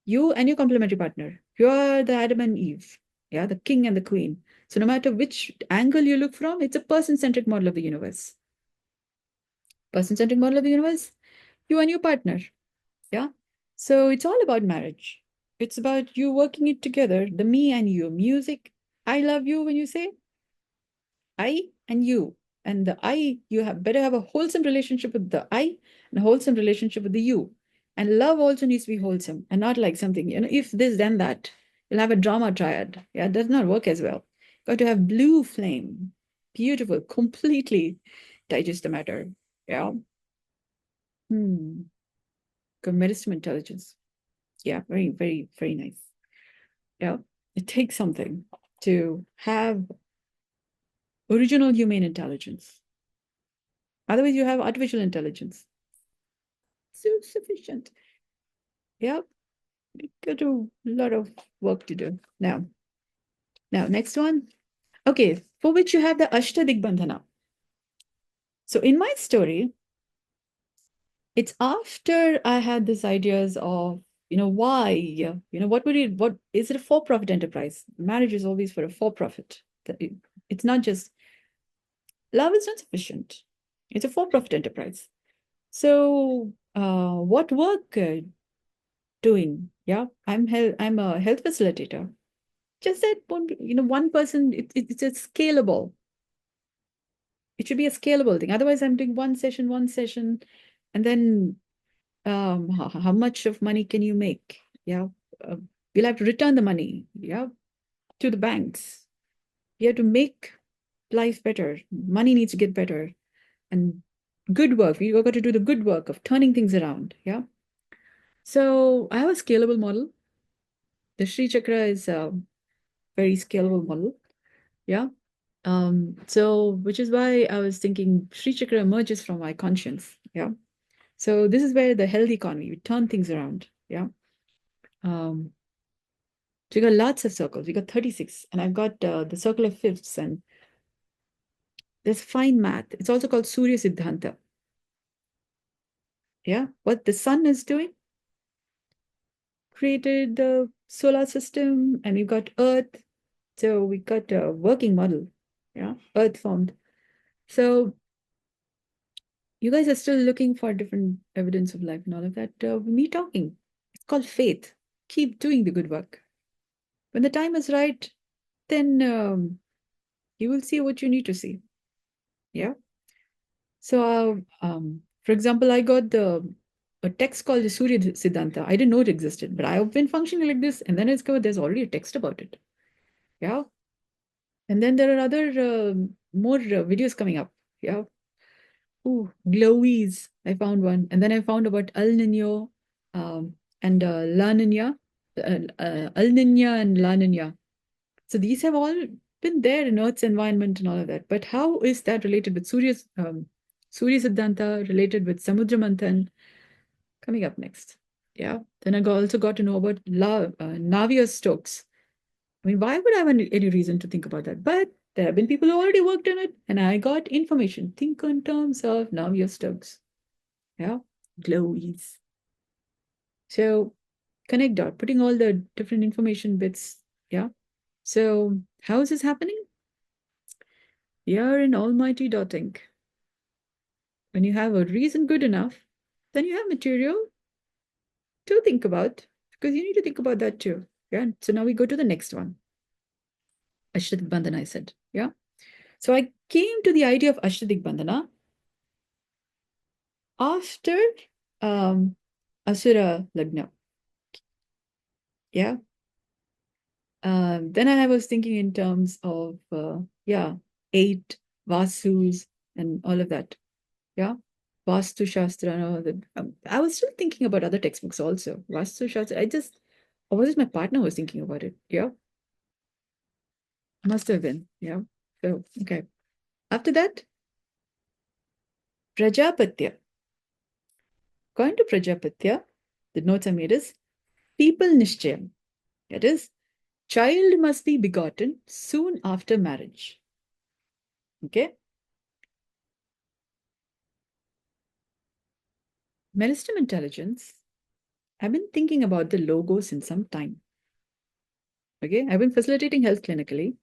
you and your complementary partner. You're the Adam and Eve. Yeah, the king and the queen. So no matter which angle you look from, it's a person-centric model of the universe. Person-centric model of the universe, you and your partner. Yeah. So it's all about marriage. It's about you working it together, the me and you. Music, I love you when you say I and you. And the I, you have better have a wholesome relationship with the I and a wholesome relationship with the you. And love also needs to be wholesome and not like something, if this, then that. You'll have a drama triad. Yeah, it does not work as well. Got to have blue flame. Beautiful, completely digest the matter. Yeah. Hmm. Medicinal intelligence. Yeah, very, very, very nice. Yeah. It takes something to have original humane intelligence. Otherwise, you have artificial intelligence. So sufficient. Yeah. We got a lot of work to do. Now, next one. Okay, for which you have the Ashta Digbandhana. So in my story, it's after I had these ideas of, why, what is it a for-profit enterprise? Marriage is always for a for-profit. It's not just, love is not sufficient. It's a for-profit enterprise. So what work doing? Yeah, I'm a health facilitator. Just that one person, it's a scalable. It should be a scalable thing. Otherwise, I'm doing one session, and then how much of money can you make? Yeah, uh, you'll have to return the money. Yeah, to the banks. You have to make life better. Money needs to get better, and good work. We've got to do the good work of turning things around. Yeah. So I have a scalable model. The ShriChakra is a very scalable model. Yeah. So which is why I was thinking ShriChakra emerges from my conscience. Yeah. So this is where the healthy economy, we turn things around. Yeah. Um, so we got lots of circles. We got 36, and I've got the circle of fifths, and there's fine math. It's also called Surya Siddhanta. Yeah. What the sun is doing, created the solar system, and we've got Earth. So we got a working model. Yeah. Earth formed. So you guys are still looking for different evidence of life and all of that. Me talking. It's called faith. Keep doing the good work. When the time is right, then you will see what you need to see. Yeah. So, for example, I got a text called the Surya Siddhanta. I didn't know it existed, but I've been functioning like this, and then I discovered there's already a text about it. Yeah. And then there are other more videos coming up. Yeah. Oh, glowies. I found one. And then I found about El Nino and La Nina. El Nina and La Nina. So these have all been there in Earth's environment and all of that. But how is that related with Surya Siddhanta, related with Samudra Manthan? Coming up next. Yeah. Then I also got to know about Navier-Stokes. I mean, why would I have any reason to think about that? But there have been people who already worked on it, and I got information. Think in terms of Navier-Stokes. Yeah. Glowies. So connect dot, putting all the different information bits. Yeah. So how is this happening? Here in almighty dotting. When you have a reason good enough, then you have material to think about, because you need to think about that too. Yeah. So now we go to the next one. Ashtadik Bandhana, I said. Yeah. So I came to the idea of Ashtadik Bandhana after Ashtalagna. Yeah. Then I was thinking in terms of, 8 Vasus and all of that. Yeah. Vaastu Shastra and all that. I was still thinking about other textbooks also. Vaastu Shastra. Or was it my partner who was thinking about it? Yeah. Must have been. Yeah. So, okay. After that, Prajapatya. Going to Prajapatya, the notes I made is people nishchayam. That is, child must be begotten soon after marriage. Okay. Meristem intelligence. I've been thinking about the logo since some time. Okay. I've been facilitating health clinically.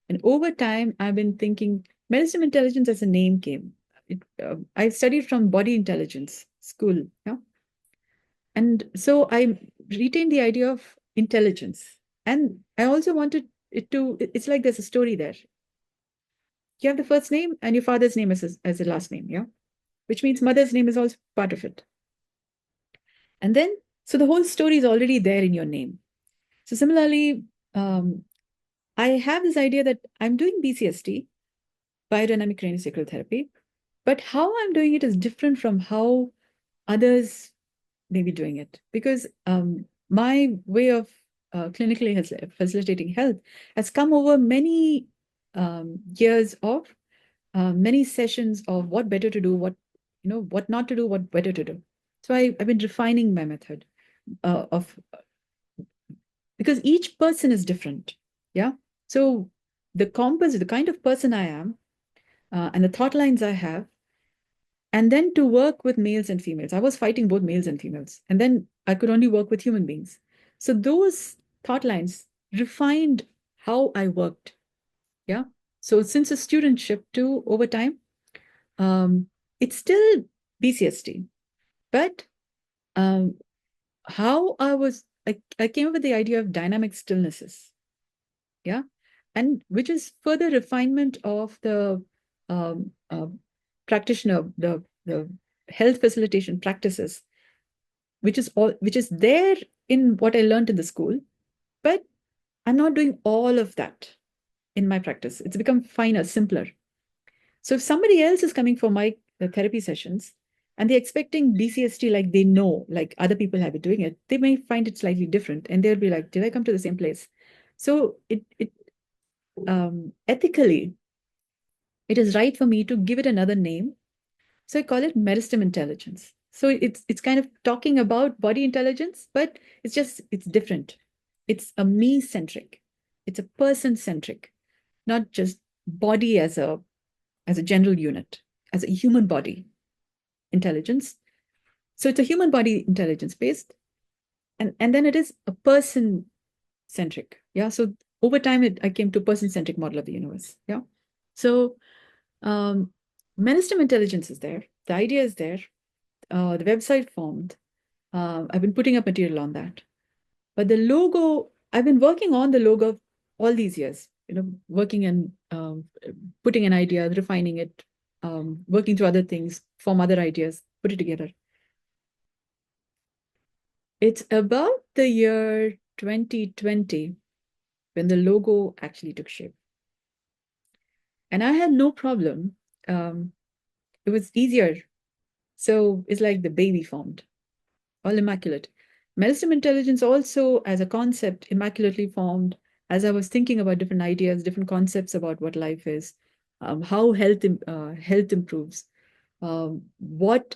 And over time, I've been thinking meristem intelligence as a name came. I studied from body intelligence school. Yeah. And so I retained the idea of intelligence. And I also wanted it's like there's a story there. You have the first name and your father's name as a last name, yeah? Which means mother's name is also part of it. And then, so the whole story is already there in your name. So similarly, I have this idea that I'm doing BCST, biodynamic craniosacral therapy, but how I'm doing it is different from how others may be doing it. Because my way of clinically facilitating health has come over many years of many sessions of what better to do, what not to do, what better to do. So I've been refining my method because each person is different. Yeah. So the kind of person I am, and the thought lines I have, and then to work with males and females. I was fighting both males and females, and then I could only work with human beings. So those thought lines refined how I worked. Yeah. So since a studentship to over time, it's still BCST, but how I came up with the idea of dynamic stillnesses. Yeah. And which is further refinement of the um, uh, practitioner, the health facilitation practices, which is there in what I learned in the school, but I'm not doing all of that in my practice. It's become finer, simpler. So if somebody else is coming for my therapy sessions and they're expecting BCST like they know, like other people have been doing it, they may find it slightly different, and they'll be like, "Did I come to the same place?" So ethically, it is right for me to give it another name. So I call it meristem intelligence. So it's kind of talking about body intelligence, but it's different. It's a me centric. It's a person centric, not just body as a general unit, as a human body intelligence. So it's a human body intelligence based, and then it is a person centric. Yeah. So over time, I came to person centric model of the universe. Yeah. So meristem intelligence is there. The idea is there. The website formed. I've been putting up material on that. But the logo, I've been working on the logo all these years, working and putting an idea, refining it, working through other things, form other ideas, put it together. It's about the year 2020 when the logo actually took shape. And I had no problem It was easier. So it's like the baby formed, all immaculate. Maelstrom intelligence also, as a concept, immaculately formed. As I was thinking about different ideas, different concepts about what life is, how health improves, what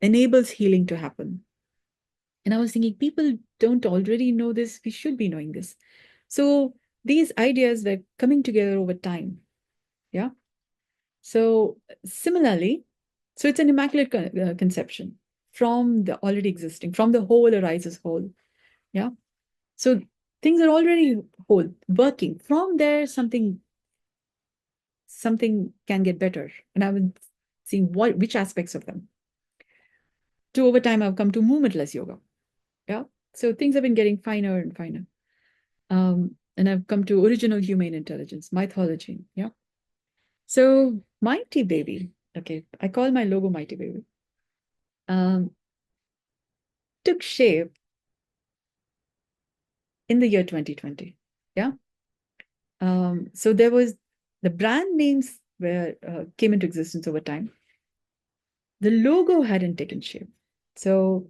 enables healing to happen. And I was thinking, people don't already know this. We should be knowing this. So these ideas were coming together over time. Yeah. So similarly, so it's an immaculate conception from the already existing, from the whole arises whole. Yeah. So things are already whole, working. From there, something can get better. And I've been seeing which aspects of them. To over time, I've come to movementless yoga. Yeah. So things have been getting finer and finer. And I've come to original humane intelligence, mythology. Yeah. So Mighty Baby, okay, I call my logo Mighty Baby, took shape in the year 2020. Yeah. So there was the brand names were came into existence over time. The logo hadn't taken shape. So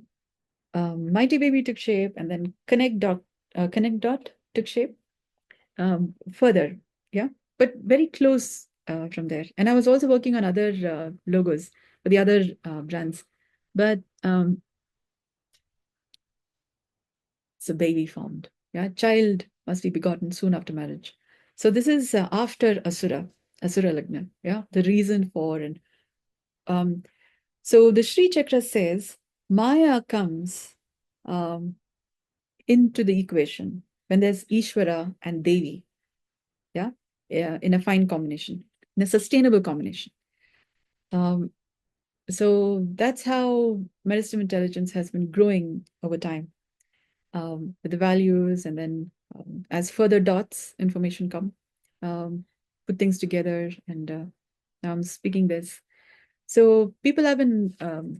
Mighty Baby took shape, and then Connect Dot took shape further. Yeah, but very close from there. And I was also working on other logos for the other brands, but so baby formed. Yeah, child must be begotten soon after marriage. So this is after Ashtalagna. Yeah, the reason for and um, so the ShriChakra says Maya comes um, into the equation when there's Ishvara and Devi. Yeah, in a fine combination, in a sustainable combination. Um, so that's how medicine intelligence has been growing over time with the values, and then as further dots information come, put things together, and now I'm speaking this. So people have been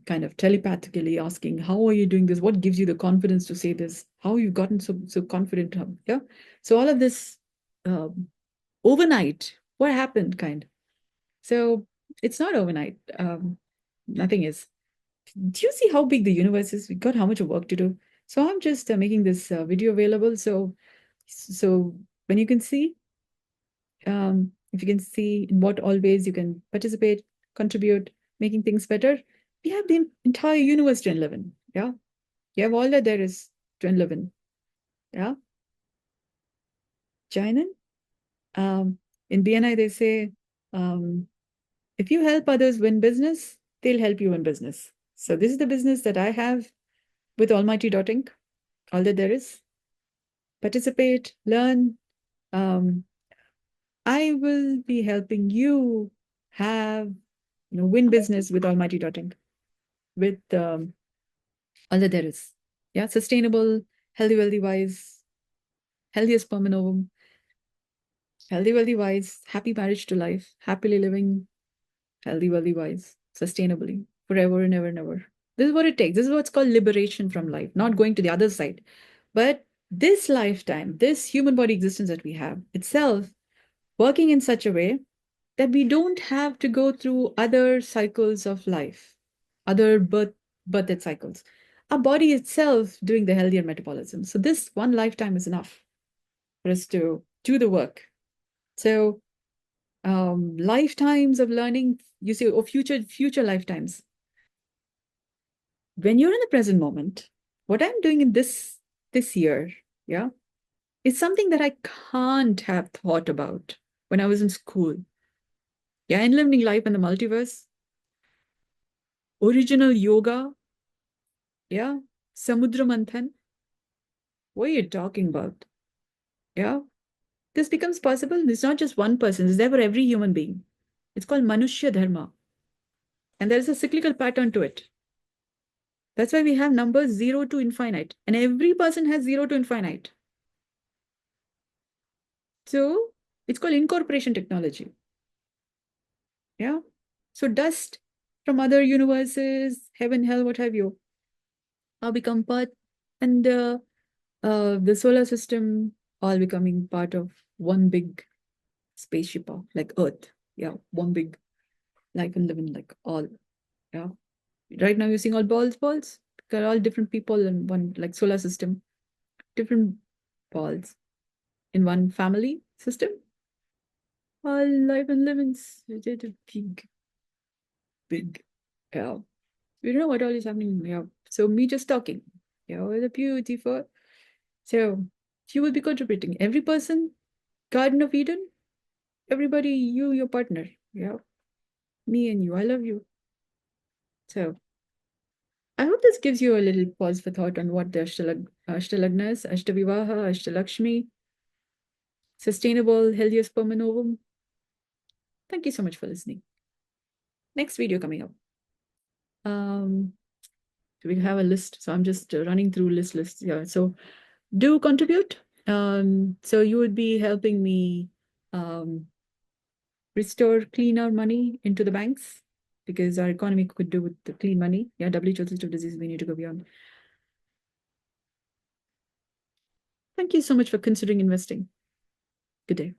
kind of telepathically asking, how are you doing this? What gives you the confidence to say this? How you've gotten so confident? Yeah. So all of this overnight, what happened kind? So it's not overnight. Nothing is. Do you see how big the universe is? We got how much work to do. So I'm just making this video available. So when you can see, if you can see in what all ways you can participate, contribute, making things better, we have the entire universe to live in. Yeah, you have all that there is to live in. Yeah, Jainan. In BNI they say, if you help others win business, they'll help you win business. So this is the business that I have with Almighty Inc. All that there is. Participate, learn. I will be helping you have, win business with Almighty Inc. With all that there is. Yeah, sustainable, healthy, wealthy, wise, healthiest sperm and ovum, healthy, wealthy, wise, happy marriage to life, happily living, healthy, wealthy, wise, sustainably, forever and ever and ever. This is what it takes. This is what's called liberation from life, not going to the other side. But this lifetime, this human body existence that we have itself, working in such a way that we don't have to go through other cycles of life, other birth cycles. Our body itself doing the healthier metabolism. So this one lifetime is enough for us to do the work. So lifetimes of learning, you see, or future lifetimes. When you're in the present moment, what I'm doing in this year, yeah, is something that I can't have thought about when I was in school. Yeah, in living life in the multiverse, original yoga, yeah, Samudra Manthan. What are you talking about? Yeah, this becomes possible. It's not just one person, it's there for every human being. It's called Manushya Dharma. And there is a cyclical pattern to it. That's why we have numbers 0 to infinite. And every person has 0 to infinite. So it's called incorporation technology. Yeah. So dust from other universes, heaven, hell, what have you, all become part, and the solar system all becoming part of one big spaceship, like Earth. Yeah, one big life and living, like all. Yeah. Right now you're seeing all balls. They're all different people in one like solar system, different balls in one family system. All life and livings. Big. Yeah. We don't know what all is happening. Yeah. So me just talking. Yeah, the beautiful. So you will be contributing. Every person, Garden of Eden, everybody, you, your partner. Yeah. Me and you. I love you. So I hope this gives you a little pause for thought on what the Ashtalagna is, vivaaha, ashtalakshmi, sustainable, healthier sperm and ovum. Thank you so much for listening. Next video coming up. We have a list, so I'm just running through lists. Yeah, so do contribute. So you would be helping me restore clean our money into the banks, because our economy could do with the clean money. Yeah, WHO list of diseases we need to go beyond. Thank you so much for considering investing. Good day.